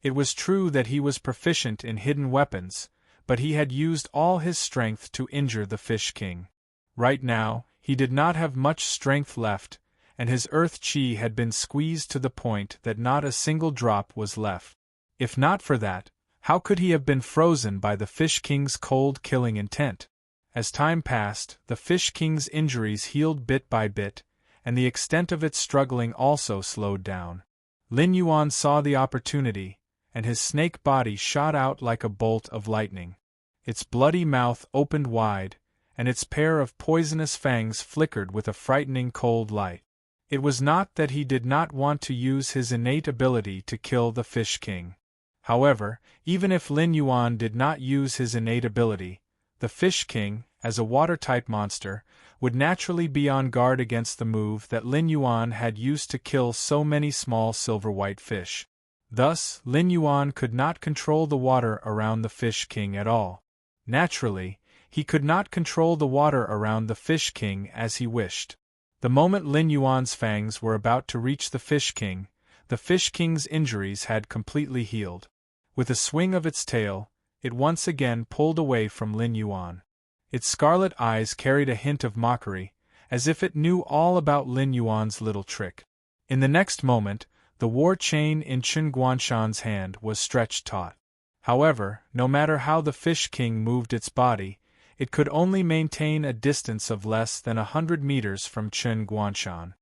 It was true that he was proficient in hidden weapons, but he had used all his strength to injure the Fish King. Right now, he did not have much strength left, and his earth chi had been squeezed to the point that not a single drop was left. If not for that, how could he have been frozen by the Fish King's cold killing intent? As time passed, the Fish King's injuries healed bit by bit, and the extent of its struggling also slowed down. Lin Yuan saw the opportunity, and his snake body shot out like a bolt of lightning. Its bloody mouth opened wide, and its pair of poisonous fangs flickered with a frightening cold light. It was not that he did not want to use his innate ability to kill the Fish King. However, even if Lin Yuan did not use his innate ability, the Fish King, as a water-type monster, would naturally be on guard against the move that Lin Yuan had used to kill so many small silver-white fish. Thus, Lin Yuan could not control the water around the Fish King at all. Naturally, he could not control the water around the Fish King as he wished. The moment Lin Yuan's fangs were about to reach the Fish King's injuries had completely healed. With a swing of its tail, it once again pulled away from Lin Yuan. Its scarlet eyes carried a hint of mockery, as if it knew all about Lin Yuan's little trick. In the next moment, the war chain in Chen Guanshan's hand was stretched taut. However, no matter how the Fish King moved its body, it could only maintain a distance of less than 100 meters from Chen Guanshan.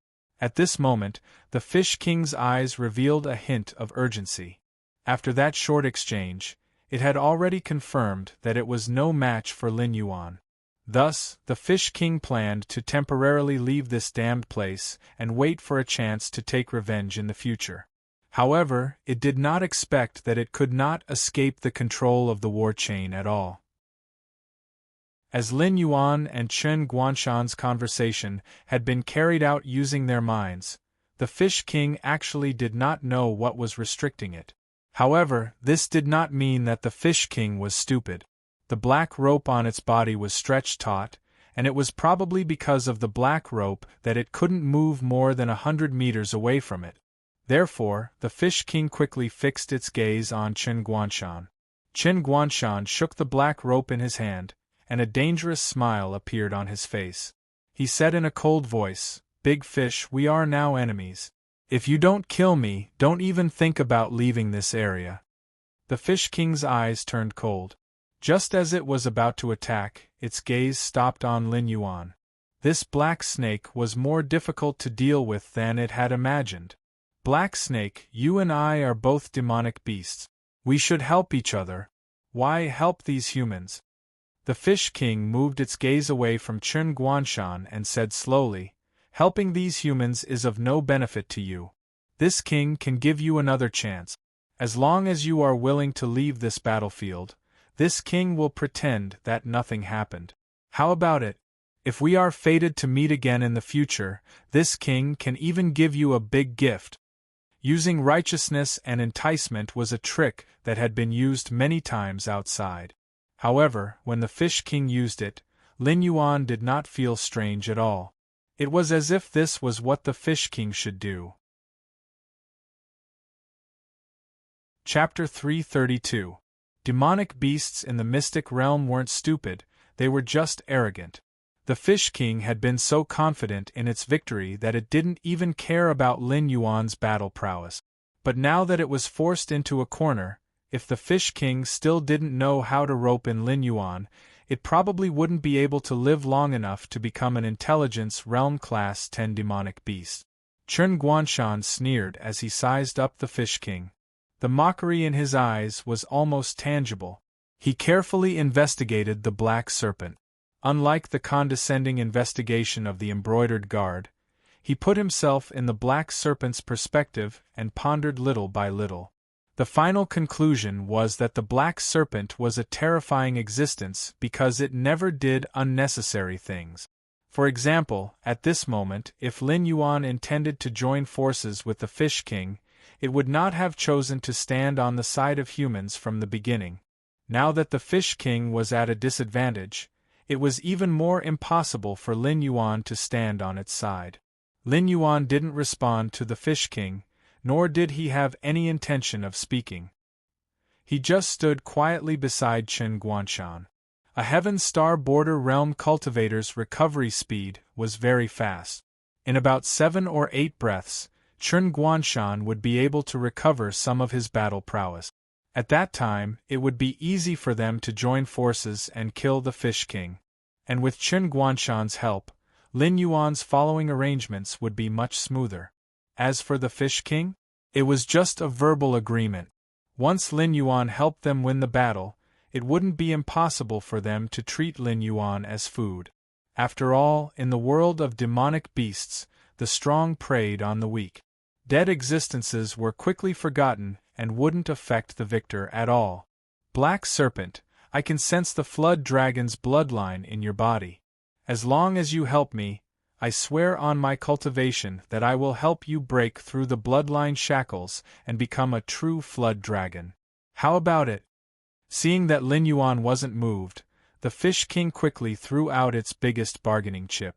At this moment, the Fish King's eyes revealed a hint of urgency. After that short exchange, it had already confirmed that it was no match for Lin Yuan. Thus, the Fish King planned to temporarily leave this damned place and wait for a chance to take revenge in the future. However, it did not expect that it could not escape the control of the war chain at all. As Lin Yuan and Chen Guanshan's conversation had been carried out using their minds, the Fish King actually did not know what was restricting it. However, this did not mean that the Fish King was stupid. The black rope on its body was stretched taut, and it was probably because of the black rope that it couldn't move more than 100 meters away from it. Therefore, the Fish King quickly fixed its gaze on Chen Guanshan. Chen Guanshan shook the black rope in his hand, and a dangerous smile appeared on his face. He said in a cold voice, "Big Fish, we are now enemies. If you don't kill me, don't even think about leaving this area." The Fish King's eyes turned cold. Just as it was about to attack, its gaze stopped on Lin Yuan. This black snake was more difficult to deal with than it had imagined. "Black Snake, you and I are both demonic beasts. We should help each other. Why help these humans?" The Fish King moved its gaze away from Chen Guanshan and said slowly, "Helping these humans is of no benefit to you. This king can give you another chance. As long as you are willing to leave this battlefield, this king will pretend that nothing happened. How about it? If we are fated to meet again in the future, this king can even give you a big gift." Using righteousness and enticement was a trick that had been used many times outside. However, when the Fish King used it, Lin Yuan did not feel strange at all. It was as if this was what the Fish King should do. Chapter 332. Demonic beasts in the mystic realm weren't stupid, they were just arrogant. The Fish King had been so confident in its victory that it didn't even care about Lin Yuan's battle prowess. But now that it was forced into a corner, if the Fish King still didn't know how to rope in Lin Yuan, it probably wouldn't be able to live long enough to become an intelligence realm class 10 demonic beast. Chen Guanshan sneered as he sized up the Fish King. The mockery in his eyes was almost tangible. He carefully investigated the black serpent. Unlike the condescending investigation of the embroidered guard, he put himself in the black serpent's perspective and pondered little by little. The final conclusion was that the black serpent was a terrifying existence because it never did unnecessary things. For example, at this moment, if Lin Yuan intended to join forces with the Fish King, it would not have chosen to stand on the side of humans from the beginning. Now that the Fish King was at a disadvantage, it was even more impossible for Lin Yuan to stand on its side. Lin Yuan didn't respond to the Fish King, nor did he have any intention of speaking. He just stood quietly beside Chen Guanshan. A Heaven Star Border Realm cultivator's recovery speed was very fast. In about 7 or 8 breaths, Chen Guanshan would be able to recover some of his battle prowess. At that time, it would be easy for them to join forces and kill the Fish King. And with Chen Guanshan's help, Lin Yuan's following arrangements would be much smoother. As for the Fish King, it was just a verbal agreement. Once Lin Yuan helped them win the battle, it wouldn't be impossible for them to treat Lin Yuan as food. After all, in the world of demonic beasts, the strong preyed on the weak. Dead existences were quickly forgotten and wouldn't affect the victor at all. Black Serpent, I can sense the Flood Dragon's bloodline in your body. As long as you help me, I swear on my cultivation that I will help you break through the bloodline shackles and become a true Flood Dragon. How about it? Seeing that Lin Yuan wasn't moved, the Fish King quickly threw out its biggest bargaining chip.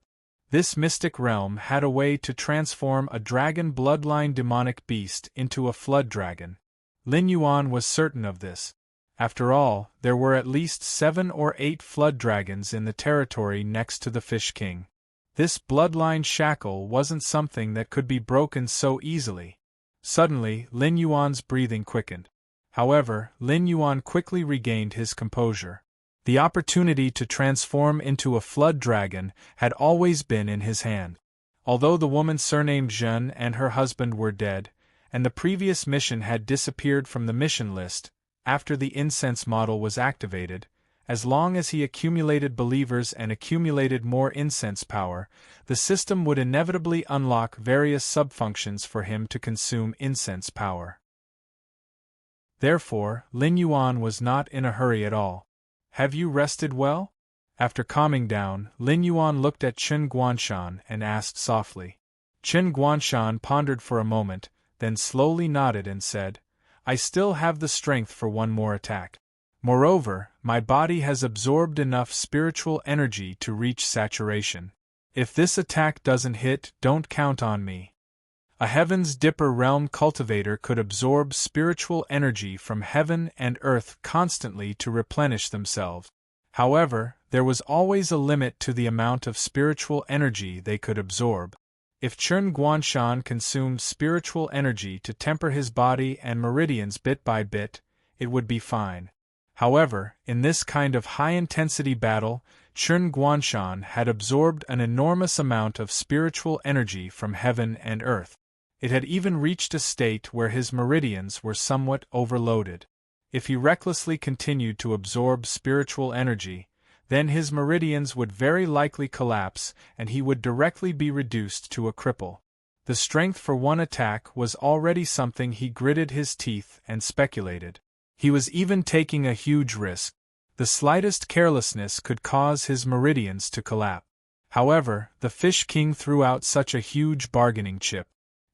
This mystic realm had a way to transform a dragon bloodline demonic beast into a flood dragon. Lin Yuan was certain of this. After all, there were at least 7 or 8 flood dragons in the territory next to the Fish King. This bloodline shackle wasn't something that could be broken so easily. Suddenly, Lin Yuan's breathing quickened. However, Lin Yuan quickly regained his composure. The opportunity to transform into a flood dragon had always been in his hand. Although the woman surnamed Zhen and her husband were dead, and the previous mission had disappeared from the mission list after the incense model was activated, as long as he accumulated believers and accumulated more incense power, the system would inevitably unlock various subfunctions for him to consume incense power. Therefore, Lin Yuan was not in a hurry at all. Have you rested well? After calming down, Lin Yuan looked at Chen Guanshan and asked softly. Chen Guanshan pondered for a moment, then slowly nodded and said, I still have the strength for one more attack. Moreover, my body has absorbed enough spiritual energy to reach saturation. If this attack doesn't hit, don't count on me. A Heaven's Dipper Realm cultivator could absorb spiritual energy from heaven and earth constantly to replenish themselves. However, there was always a limit to the amount of spiritual energy they could absorb. If Chen Guanshan consumed spiritual energy to temper his body and meridians bit by bit, it would be fine. However, in this kind of high-intensity battle, Chen Guanshan had absorbed an enormous amount of spiritual energy from heaven and earth. It had even reached a state where his meridians were somewhat overloaded. If he recklessly continued to absorb spiritual energy, then his meridians would very likely collapse and he would directly be reduced to a cripple. The strength for one attack was already something he gritted his teeth and speculated. He was even taking a huge risk. The slightest carelessness could cause his meridians to collapse. However, the Fish King threw out such a huge bargaining chip.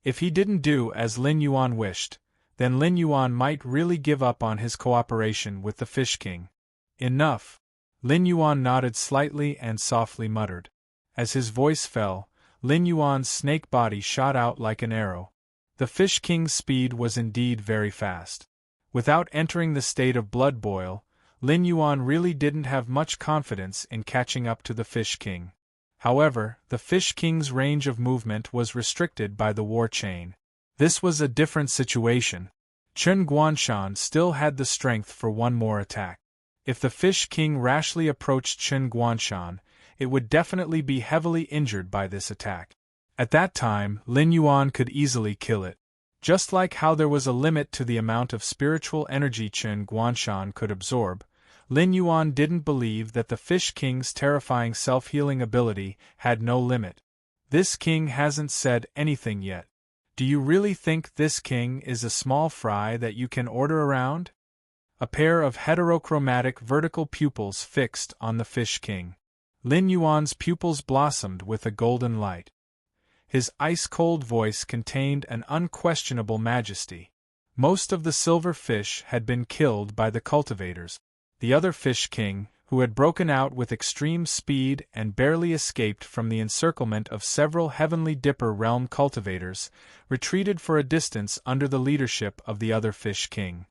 If he didn't do as Lin Yuan wished, then Lin Yuan might really give up on his cooperation with the Fish King. Enough. Lin Yuan nodded slightly and softly muttered. As his voice fell, Lin Yuan's snake body shot out like an arrow. The Fish King's speed was indeed very fast. Without entering the state of blood boil, Lin Yuan really didn't have much confidence in catching up to the Fish King. However, the Fish King's range of movement was restricted by the war chain. This was a different situation. Chen Guanshan still had the strength for one more attack. If the Fish King rashly approached Chen Guanshan, it would definitely be heavily injured by this attack. At that time, Lin Yuan could easily kill it. Just like how there was a limit to the amount of spiritual energy Chen Guanshan could absorb, Lin Yuan didn't believe that the Fish King's terrifying self-healing ability had no limit. This king hasn't said anything yet. Do you really think this king is a small fry that you can order around? A pair of heterochromatic vertical pupils fixed on the Fish King. Lin Yuan's pupils blossomed with a golden light. His ice-cold voice contained an unquestionable majesty. Most of the silver fish had been killed by the cultivators. The other Fish King, who had broken out with extreme speed and barely escaped from the encirclement of several Heavenly Dipper Realm cultivators, retreated for a distance under the leadership of the other Fish King.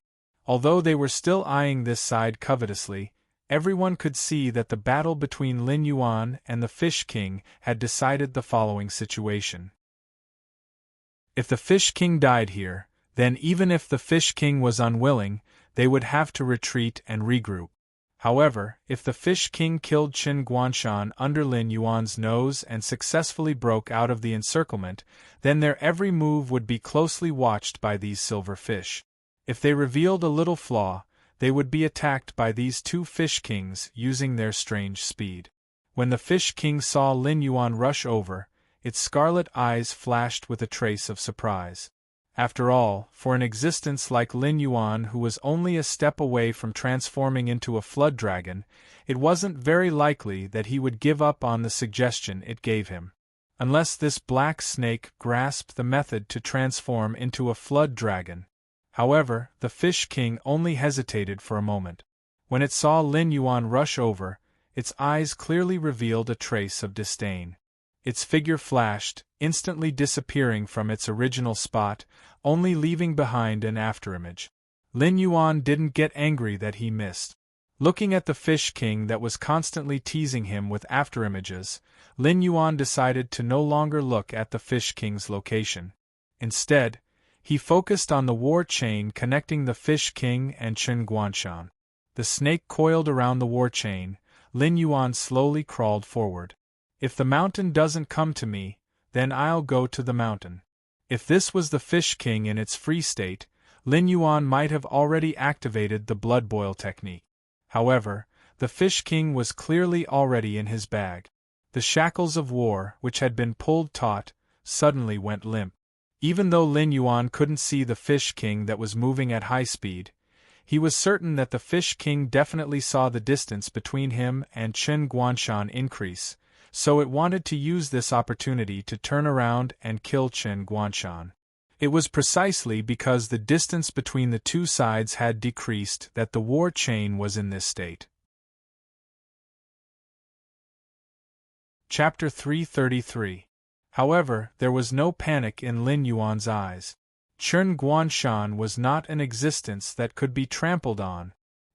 Although they were still eyeing this side covetously, everyone could see that the battle between Lin Yuan and the Fish King had decided the following situation. If the Fish King died here, then even if the Fish King was unwilling, they would have to retreat and regroup. However, if the Fish King killed Qin Guanshan under Lin Yuan's nose and successfully broke out of the encirclement, then their every move would be closely watched by these silver fish. If they revealed a little flaw, they would be attacked by these two Fish Kings using their strange speed. When the Fish King saw Lin Yuan rush over, its scarlet eyes flashed with a trace of surprise. After all, for an existence like Lin Yuan, who was only a step away from transforming into a flood dragon, it wasn't very likely that he would give up on the suggestion it gave him. Unless this black snake grasped the method to transform into a flood dragon. However, the Fish King only hesitated for a moment. When it saw Lin Yuan rush over, its eyes clearly revealed a trace of disdain. Its figure flashed, instantly disappearing from its original spot, only leaving behind an afterimage. Lin Yuan didn't get angry that he missed. Looking at the Fish King that was constantly teasing him with afterimages, Lin Yuan decided to no longer look at the Fish King's location. Instead, he focused on the war chain connecting the Fish King and Qin Guanshan. The snake coiled around the war chain. Lin Yuan slowly crawled forward. If the mountain doesn't come to me, then I'll go to the mountain. If this was the Fish King in its free state, Lin Yuan might have already activated the blood boil technique. However, the Fish King was clearly already in his bag. The shackles of war, which had been pulled taut, suddenly went limp. Even though Lin Yuan couldn't see the Fish King that was moving at high speed, he was certain that the Fish King definitely saw the distance between him and Qin Guanshan increase, so it wanted to use this opportunity to turn around and kill Qin Guanshan. It was precisely because the distance between the two sides had decreased that the war chain was in this state. Chapter 333. However, there was no panic in Lin Yuan's eyes. Qin Guanshan was not an existence that could be trampled on.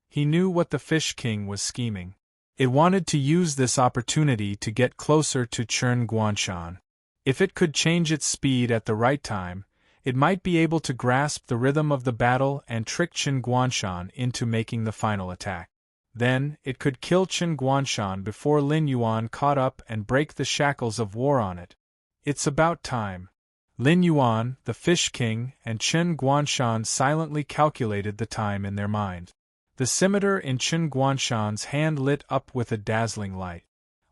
He knew what the Fish King was scheming. It wanted to use this opportunity to get closer to Qin Guanshan. If it could change its speed at the right time, it might be able to grasp the rhythm of the battle and trick Qin Guanshan into making the final attack. Then, it could kill Qin Guanshan before Lin Yuan caught up and break the shackles of war on it. It's about time. Lin Yuan, the Fish King, and Qin Guanshan silently calculated the time in their mind. The scimitar in Qin Guanshan's hand lit up with a dazzling light.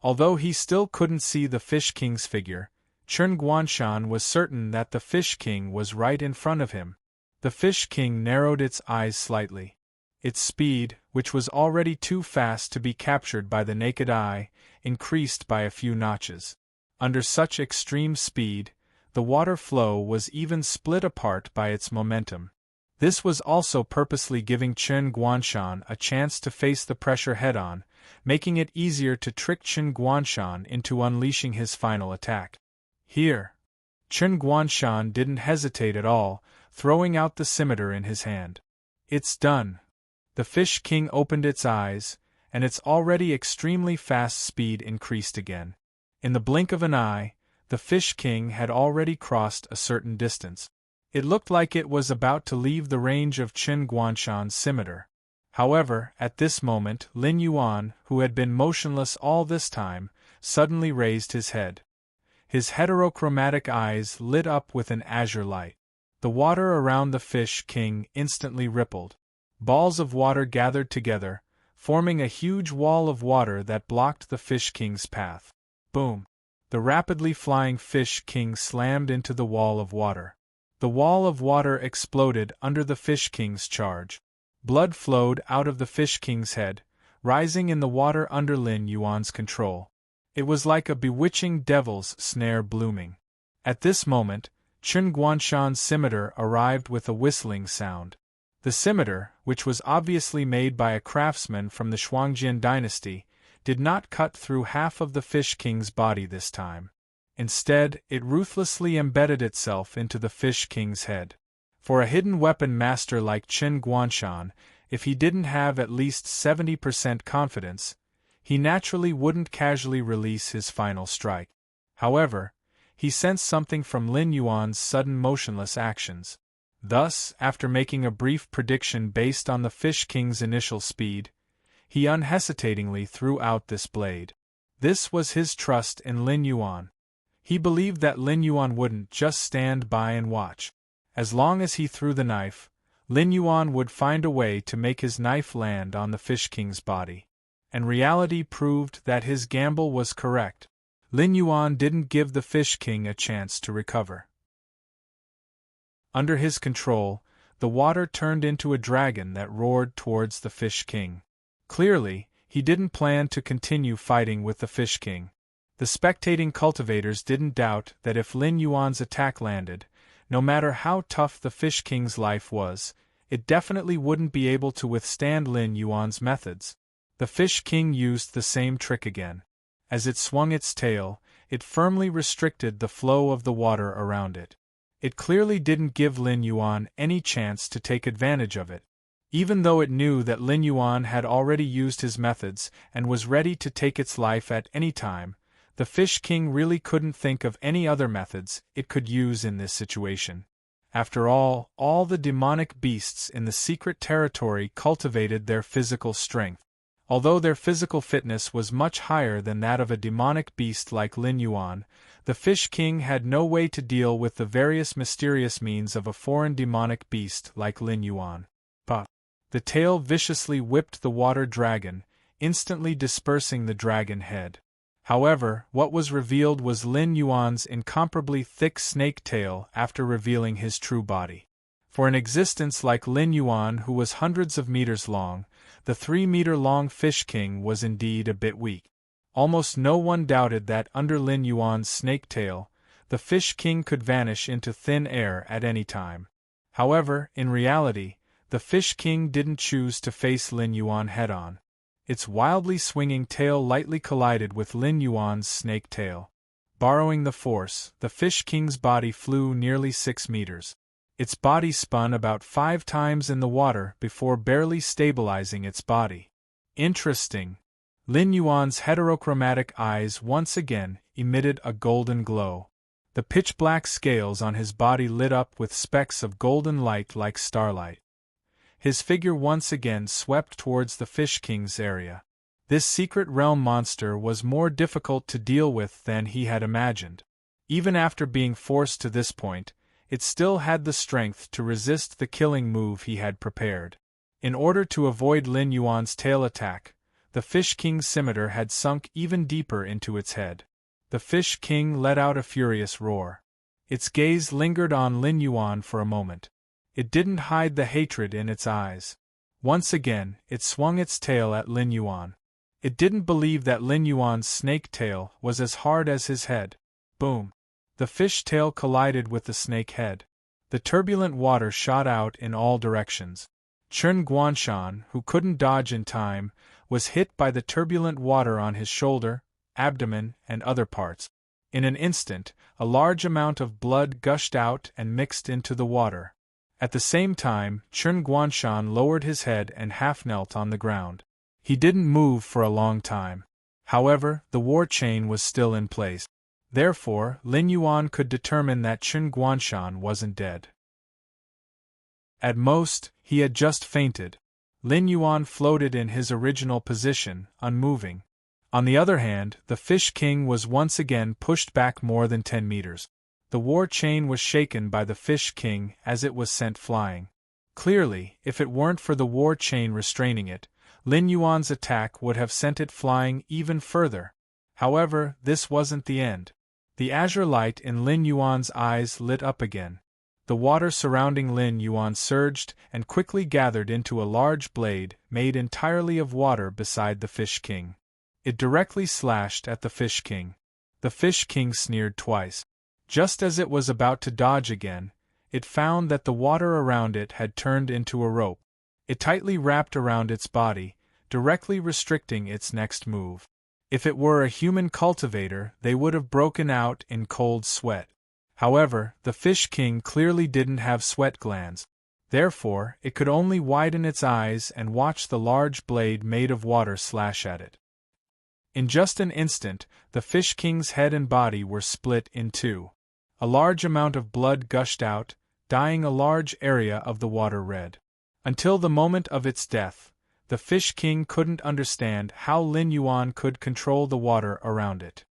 Although he still couldn't see the Fish King's figure, Qin Guanshan was certain that the Fish King was right in front of him. The Fish King narrowed its eyes slightly. Its speed, which was already too fast to be captured by the naked eye, increased by a few notches. Under such extreme speed, the water flow was even split apart by its momentum. This was also purposely giving Qin Guanshan a chance to face the pressure head-on, making it easier to trick Qin Guanshan into unleashing his final attack. Here! Qin Guanshan didn't hesitate at all, throwing out the scimitar in his hand. It's done! The Fish King opened its eyes, and its already extremely fast speed increased again. In the blink of an eye, the Fish King had already crossed a certain distance. It looked like it was about to leave the range of Qin Guanshan's scimitar. However, at this moment, Lin Yuan, who had been motionless all this time, suddenly raised his head. His heterochromatic eyes lit up with an azure light. The water around the Fish King instantly rippled. Balls of water gathered together, forming a huge wall of water that blocked the Fish King's path. Boom! The rapidly flying Fish King slammed into the wall of water. The wall of water exploded under the Fish King's charge. Blood flowed out of the Fish King's head, rising in the water under Lin Yuan's control. It was like a bewitching devil's snare blooming. At this moment, Qin Guanshan's scimitar arrived with a whistling sound. The scimitar, which was obviously made by a craftsman from the Shuangjian dynasty, did not cut through half of the Fish King's body this time. Instead, it ruthlessly embedded itself into the Fish King's head. For a hidden weapon master like Qin Guanshan, if he didn't have at least 70% confidence, he naturally wouldn't casually release his final strike. However, he sensed something from Lin Yuan's sudden motionless actions. Thus, after making a brief prediction based on the Fish King's initial speed, he unhesitatingly threw out this blade. This was his trust in Lin Yuan. He believed that Lin Yuan wouldn't just stand by and watch. As long as he threw the knife, Lin Yuan would find a way to make his knife land on the Fish King's body. And reality proved that his gamble was correct. Lin Yuan didn't give the Fish King a chance to recover. Under his control, the water turned into a dragon that roared towards the Fish King. Clearly, he didn't plan to continue fighting with the Fish King. The spectating cultivators didn't doubt that if Lin Yuan's attack landed, no matter how tough the Fish King's life was, it definitely wouldn't be able to withstand Lin Yuan's methods. The Fish King used the same trick again. As it swung its tail, it firmly restricted the flow of the water around it. It clearly didn't give Lin Yuan any chance to take advantage of it. Even though it knew that Lin Yuan had already used his methods and was ready to take its life at any time, the Fish King really couldn't think of any other methods it could use in this situation. After all the demonic beasts in the secret territory cultivated their physical strength. Although their physical fitness was much higher than that of a demonic beast like Lin Yuan, the Fish King had no way to deal with the various mysterious means of a foreign demonic beast like Lin Yuan. But the tail viciously whipped the water dragon, instantly dispersing the dragon head. However, what was revealed was Lin Yuan's incomparably thick snake tail after revealing his true body. For an existence like Lin Yuan, who was hundreds of meters long, the 3-meter-long Fish King was indeed a bit weak. Almost no one doubted that under Lin Yuan's snake tail, the Fish King could vanish into thin air at any time. However, in reality, the Fish King didn't choose to face Lin Yuan head-on. Its wildly swinging tail lightly collided with Lin Yuan's snake tail. Borrowing the force, the Fish King's body flew nearly 6 meters. Its body spun about 5 times in the water before barely stabilizing its body. Interesting. Lin Yuan's heterochromatic eyes once again emitted a golden glow. The pitch-black scales on his body lit up with specks of golden light like starlight. His figure once again swept towards the Fish King's area. This secret realm monster was more difficult to deal with than he had imagined. Even after being forced to this point, it still had the strength to resist the killing move he had prepared. In order to avoid Lin Yuan's tail attack, the Fish King's scimitar had sunk even deeper into its head. The Fish King let out a furious roar. Its gaze lingered on Lin Yuan for a moment. It didn't hide the hatred in its eyes. Once again, it swung its tail at Lin Yuan. It didn't believe that Lin Yuan's snake tail was as hard as his head. Boom! The fish tail collided with the snake head. The turbulent water shot out in all directions. Chen Guanshan, who couldn't dodge in time, was hit by the turbulent water on his shoulder, abdomen, and other parts. In an instant, a large amount of blood gushed out and mixed into the water. At the same time, Chen Guanshan lowered his head and half-knelt on the ground. He didn't move for a long time. However, the war chain was still in place. Therefore, Lin Yuan could determine that Chen Guanshan wasn't dead. At most, he had just fainted. Lin Yuan floated in his original position, unmoving. On the other hand, the Fish King was once again pushed back more than 10 meters. The war chain was shaken by the Fish King as it was sent flying. Clearly, if it weren't for the war chain restraining it, Lin Yuan's attack would have sent it flying even further. However, this wasn't the end. The azure light in Lin Yuan's eyes lit up again. The water surrounding Lin Yuan surged and quickly gathered into a large blade made entirely of water beside the Fish King. It directly slashed at the Fish King. The Fish King sneered twice. Just as it was about to dodge again, it found that the water around it had turned into a rope. It tightly wrapped around its body, directly restricting its next move. If it were a human cultivator, they would have broken out in cold sweat. However, the Fish King clearly didn't have sweat glands. Therefore, it could only widen its eyes and watch the large blade made of water slash at it. In just an instant, the Fish King's head and body were split in two. A large amount of blood gushed out, dyeing a large area of the water red. Until the moment of its death, the Fish King couldn't understand how Lin Yuan could control the water around it.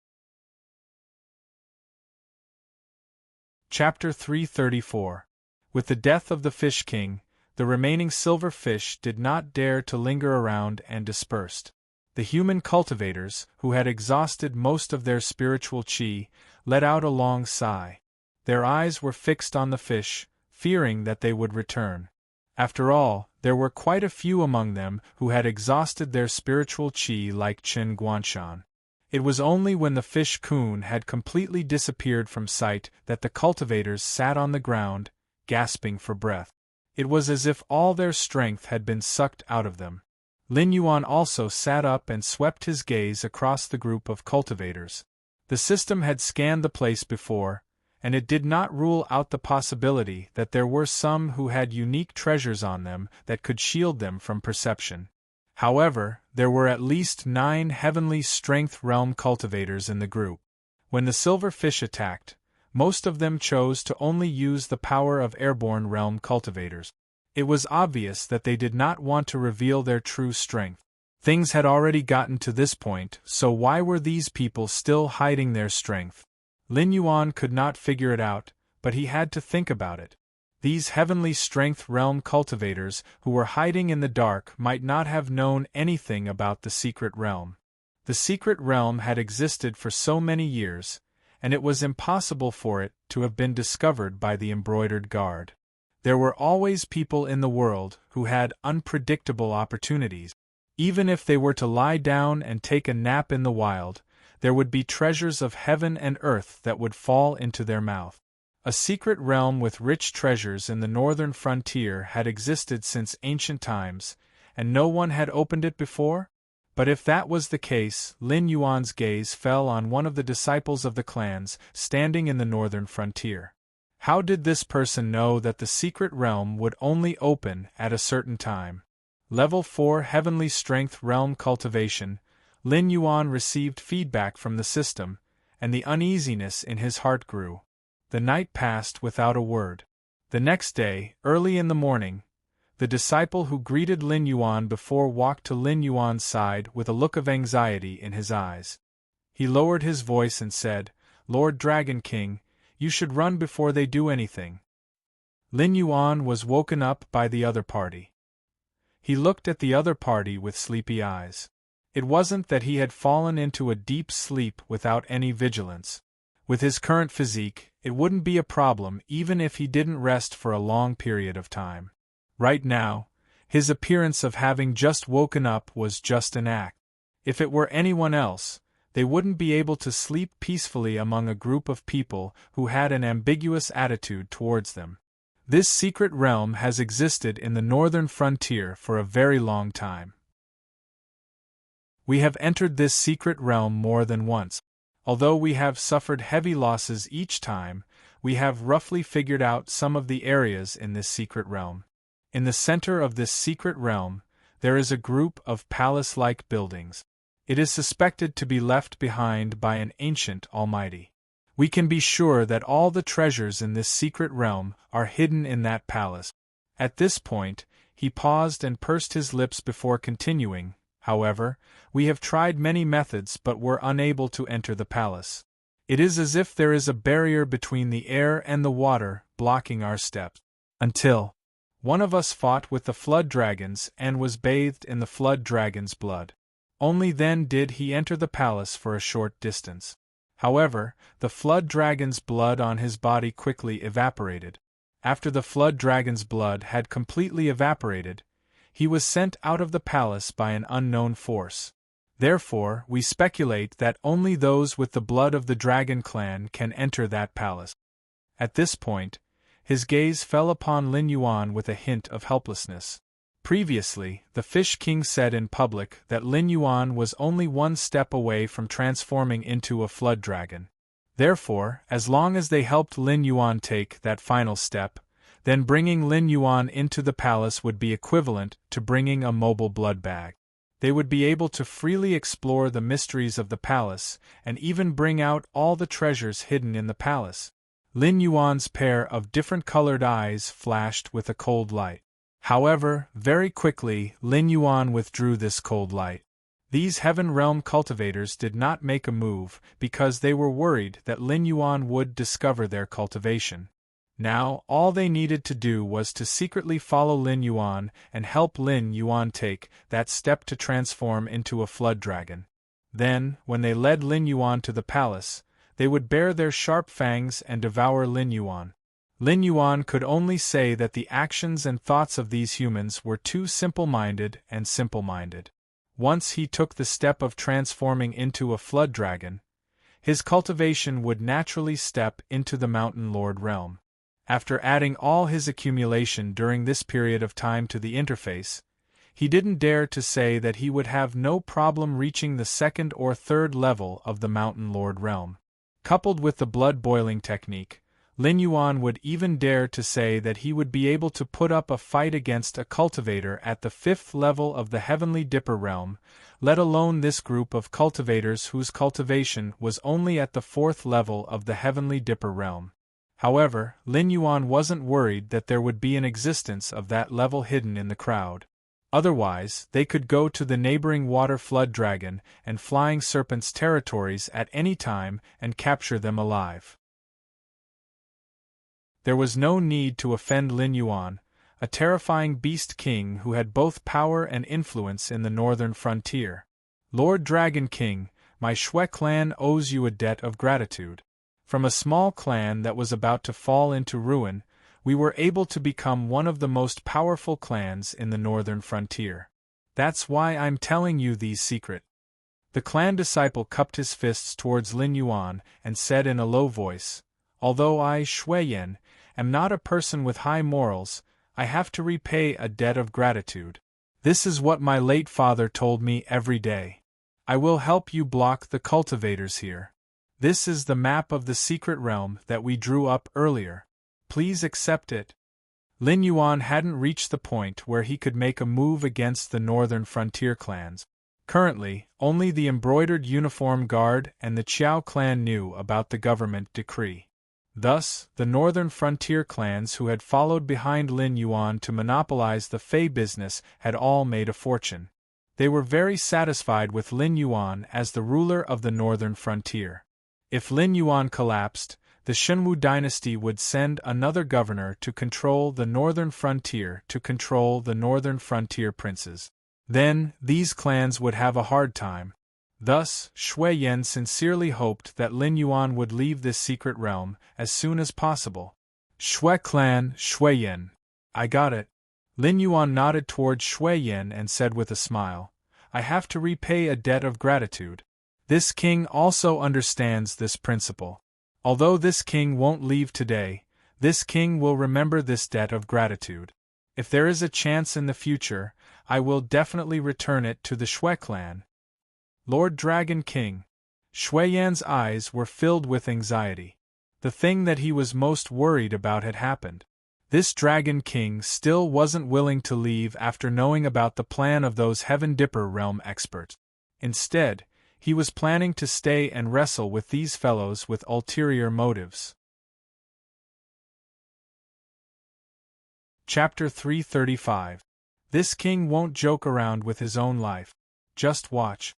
Chapter 334. With the death of the Fish King, the remaining silver fish did not dare to linger around and dispersed. The human cultivators, who had exhausted most of their spiritual qi, let out a long sigh. Their eyes were fixed on the fish, fearing that they would return. After all, there were quite a few among them who had exhausted their spiritual qi like Qin Guanshan. It was only when the fish Kun had completely disappeared from sight that the cultivators sat on the ground, gasping for breath. It was as if all their strength had been sucked out of them. Lin Yuan also sat up and swept his gaze across the group of cultivators. The system had scanned the place before, and it did not rule out the possibility that there were some who had unique treasures on them that could shield them from perception. However, there were at least 9 heavenly strength realm cultivators in the group. When the silver fish attacked, most of them chose to only use the power of airborne realm cultivators. It was obvious that they did not want to reveal their true strength. Things had already gotten to this point, so why were these people still hiding their strength? Lin Yuan could not figure it out, but he had to think about it. These heavenly strength realm cultivators who were hiding in the dark might not have known anything about the secret realm. The secret realm had existed for so many years, and it was impossible for it to have been discovered by the embroidered guard. There were always people in the world who had unpredictable opportunities. Even if they were to lie down and take a nap in the wild, there would be treasures of heaven and earth that would fall into their mouth. A secret realm with rich treasures in the northern frontier had existed since ancient times, and no one had opened it before? But if that was the case, Lin Yuan's gaze fell on one of the disciples of the clans standing in the northern frontier. How did this person know that the secret realm would only open at a certain time? Level 4 Heavenly Strength Realm Cultivation. Lin Yuan received feedback from the system, and the uneasiness in his heart grew. The night passed without a word. The next day, early in the morning, the disciple who greeted Lin Yuan before walked to Lin Yuan's side with a look of anxiety in his eyes. He lowered his voice and said, "Lord Dragon King, you should run before they do anything." Lin Yuan was woken up by the other party. He looked at the other party with sleepy eyes. It wasn't that he had fallen into a deep sleep without any vigilance. With his current physique, it wouldn't be a problem even if he didn't rest for a long period of time. Right now, his appearance of having just woken up was just an act. If it were anyone else, they wouldn't be able to sleep peacefully among a group of people who had an ambiguous attitude towards them. This secret realm has existed in the northern frontier for a very long time. We have entered this secret realm more than once. Although we have suffered heavy losses each time, we have roughly figured out some of the areas in this secret realm. In the center of this secret realm, there is a group of palace-like buildings. It is suspected to be left behind by an ancient almighty. We can be sure that all the treasures in this secret realm are hidden in that palace. At this point, he paused and pursed his lips before continuing. However, we have tried many methods but were unable to enter the palace. It is as if there is a barrier between the air and the water, blocking our steps. Until one of us fought with the flood dragons and was bathed in the flood dragon's blood. Only then did he enter the palace for a short distance. However, the flood dragon's blood on his body quickly evaporated. After the flood dragon's blood had completely evaporated, he was sent out of the palace by an unknown force. Therefore, we speculate that only those with the blood of the dragon clan can enter that palace. At this point, his gaze fell upon Lin Yuan with a hint of helplessness. Previously, the Fish King said in public that Lin Yuan was only one step away from transforming into a flood dragon. Therefore, as long as they helped Lin Yuan take that final step, then bringing Lin Yuan into the palace would be equivalent to bringing a mobile blood bag. They would be able to freely explore the mysteries of the palace, and even bring out all the treasures hidden in the palace. Lin Yuan's pair of different colored eyes flashed with a cold light. However, very quickly Lin Yuan withdrew this cold light. These Heaven Realm cultivators did not make a move because they were worried that Lin Yuan would discover their cultivation. Now, all they needed to do was to secretly follow Lin Yuan and help Lin Yuan take that step to transform into a flood dragon. Then, when they led Lin Yuan to the palace, they would bare their sharp fangs and devour Lin Yuan. Lin Yuan could only say that the actions and thoughts of these humans were too simple-minded and simple-minded. Once he took the step of transforming into a flood dragon, his cultivation would naturally step into the Mountain Lord realm. After adding all his accumulation during this period of time to the interface, he didn't dare to say that he would have no problem reaching the second or third level of the Mountain Lord realm. Coupled with the blood-boiling technique, Lin Yuan would even dare to say that he would be able to put up a fight against a cultivator at the 5th level of the Heavenly Dipper realm, let alone this group of cultivators whose cultivation was only at the 4th level of the Heavenly Dipper realm. However, Lin Yuan wasn't worried that there would be an existence of that level hidden in the crowd. Otherwise, they could go to the neighboring Water Flood Dragon and Flying Serpent's territories at any time and capture them alive. There was no need to offend Lin Yuan, a terrifying beast king who had both power and influence in the northern frontier. Lord Dragon King, my Shui clan owes you a debt of gratitude. From a small clan that was about to fall into ruin, we were able to become one of the most powerful clans in the northern frontier. That's why I'm telling you these secrets. The clan disciple cupped his fists towards Lin Yuan and said in a low voice, "Although I, Shuiyan, am not a person with high morals, I have to repay a debt of gratitude. This is what my late father told me every day. I will help you block the cultivators here. This is the map of the secret realm that we drew up earlier. Please accept it." Lin Yuan hadn't reached the point where he could make a move against the northern frontier clans. Currently, only the embroidered uniform guard and the Qiao clan knew about the government decree. Thus, the northern frontier clans who had followed behind Lin Yuan to monopolize the Fey business had all made a fortune. They were very satisfied with Lin Yuan as the ruler of the northern frontier. If Lin Yuan collapsed, the Shenwu dynasty would send another governor to control the northern frontier to control the northern frontier princes. Then, these clans would have a hard time. Thus, Shuiyan sincerely hoped that Lin Yuan would leave this secret realm as soon as possible. Shui clan, Shuiyan. I got it. Lin Yuan nodded toward Shuiyan and said with a smile, "I have to repay a debt of gratitude." This king also understands this principle. Although this king won't leave today, this king will remember this debt of gratitude. If there is a chance in the future, I will definitely return it to the Shui clan. Lord Dragon King. Shuiyan's eyes were filled with anxiety. The thing that he was most worried about had happened. This Dragon King still wasn't willing to leave after knowing about the plan of those Heaven Dipper realm experts. Instead, he was planning to stay and wrestle with these fellows with ulterior motives. Chapter 335. This king won't joke around with his own life. Just watch.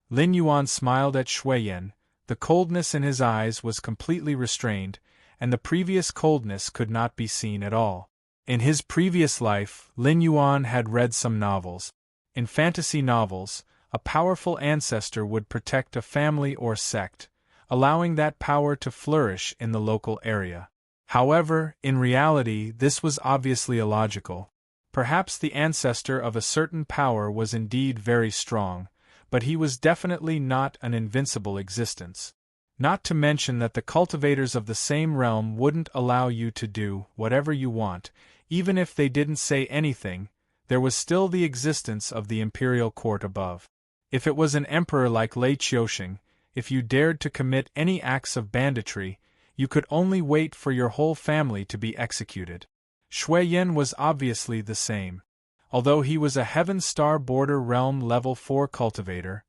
Lin Yuan smiled at Shuiyan. The coldness in his eyes was completely restrained, and the previous coldness could not be seen at all. In his previous life, Lin Yuan had read some novels. In fantasy novels, a powerful ancestor would protect a family or sect, allowing that power to flourish in the local area. However, in reality, this was obviously illogical. Perhaps the ancestor of a certain power was indeed very strong, but he was definitely not an invincible existence. Not to mention that the cultivators of the same realm wouldn't allow you to do whatever you want, even if they didn't say anything. There was still the existence of the imperial court above. If it was an emperor like Lei Qiusheng, if you dared to commit any acts of banditry, you could only wait for your whole family to be executed. Shui Yan was obviously the same. Although he was a Heaven Star Border Realm Level 4 cultivator,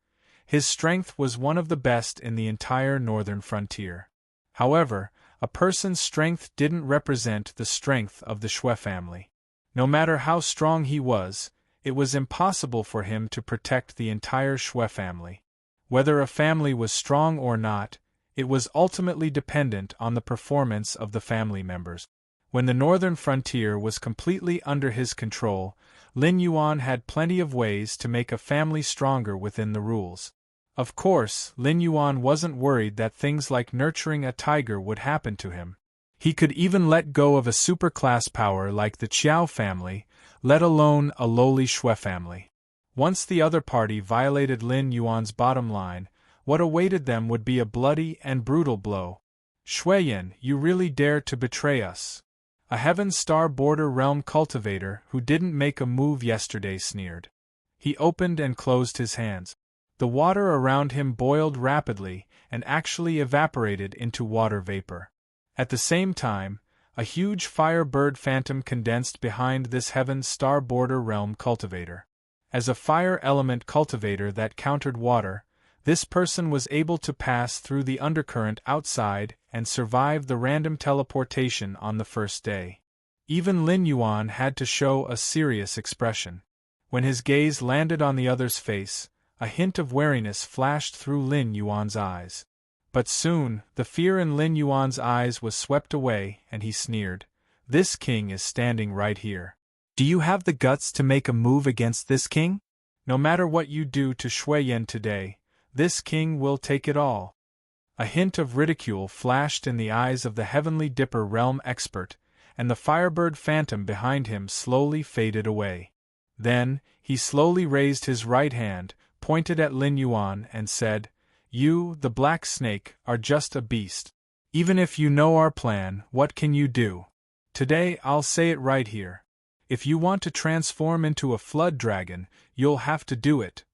his strength was one of the best in the entire northern frontier. However, a person's strength didn't represent the strength of the Shui family. No matter how strong he was, it was impossible for him to protect the entire Shui family. Whether a family was strong or not, it was ultimately dependent on the performance of the family members. When the northern frontier was completely under his control, Lin Yuan had plenty of ways to make a family stronger within the rules. Of course, Lin Yuan wasn't worried that things like nurturing a tiger would happen to him. He could even let go of a superclass power like the Qiao family, let alone a lowly Shui family. Once the other party violated Lin Yuan's bottom line, what awaited them would be a bloody and brutal blow. Shuiyan, you really dare to betray us? A Heaven Star Border Realm cultivator who didn't make a move yesterday sneered. He opened and closed his hands. The water around him boiled rapidly and actually evaporated into water vapor. At the same time, a huge firebird phantom condensed behind this Heaven Star Border Realm cultivator. As a fire element cultivator that countered water, this person was able to pass through the undercurrent outside and survive the random teleportation on the first day. Even Lin Yuan had to show a serious expression. When his gaze landed on the other's face, a hint of wariness flashed through Lin Yuan's eyes. But soon, the fear in Lin Yuan's eyes was swept away, and he sneered. This king is standing right here. Do you have the guts to make a move against this king? No matter what you do to Shuiyan today, this king will take it all. A hint of ridicule flashed in the eyes of the Heavenly Dipper realm expert, and the firebird phantom behind him slowly faded away. Then, he slowly raised his right hand, pointed at Lin Yuan, and said, You, the Black Snake, are just a beast. Even if you know our plan, what can you do? Today I'll say it right here. If you want to transform into a flood dragon, you'll have to do it.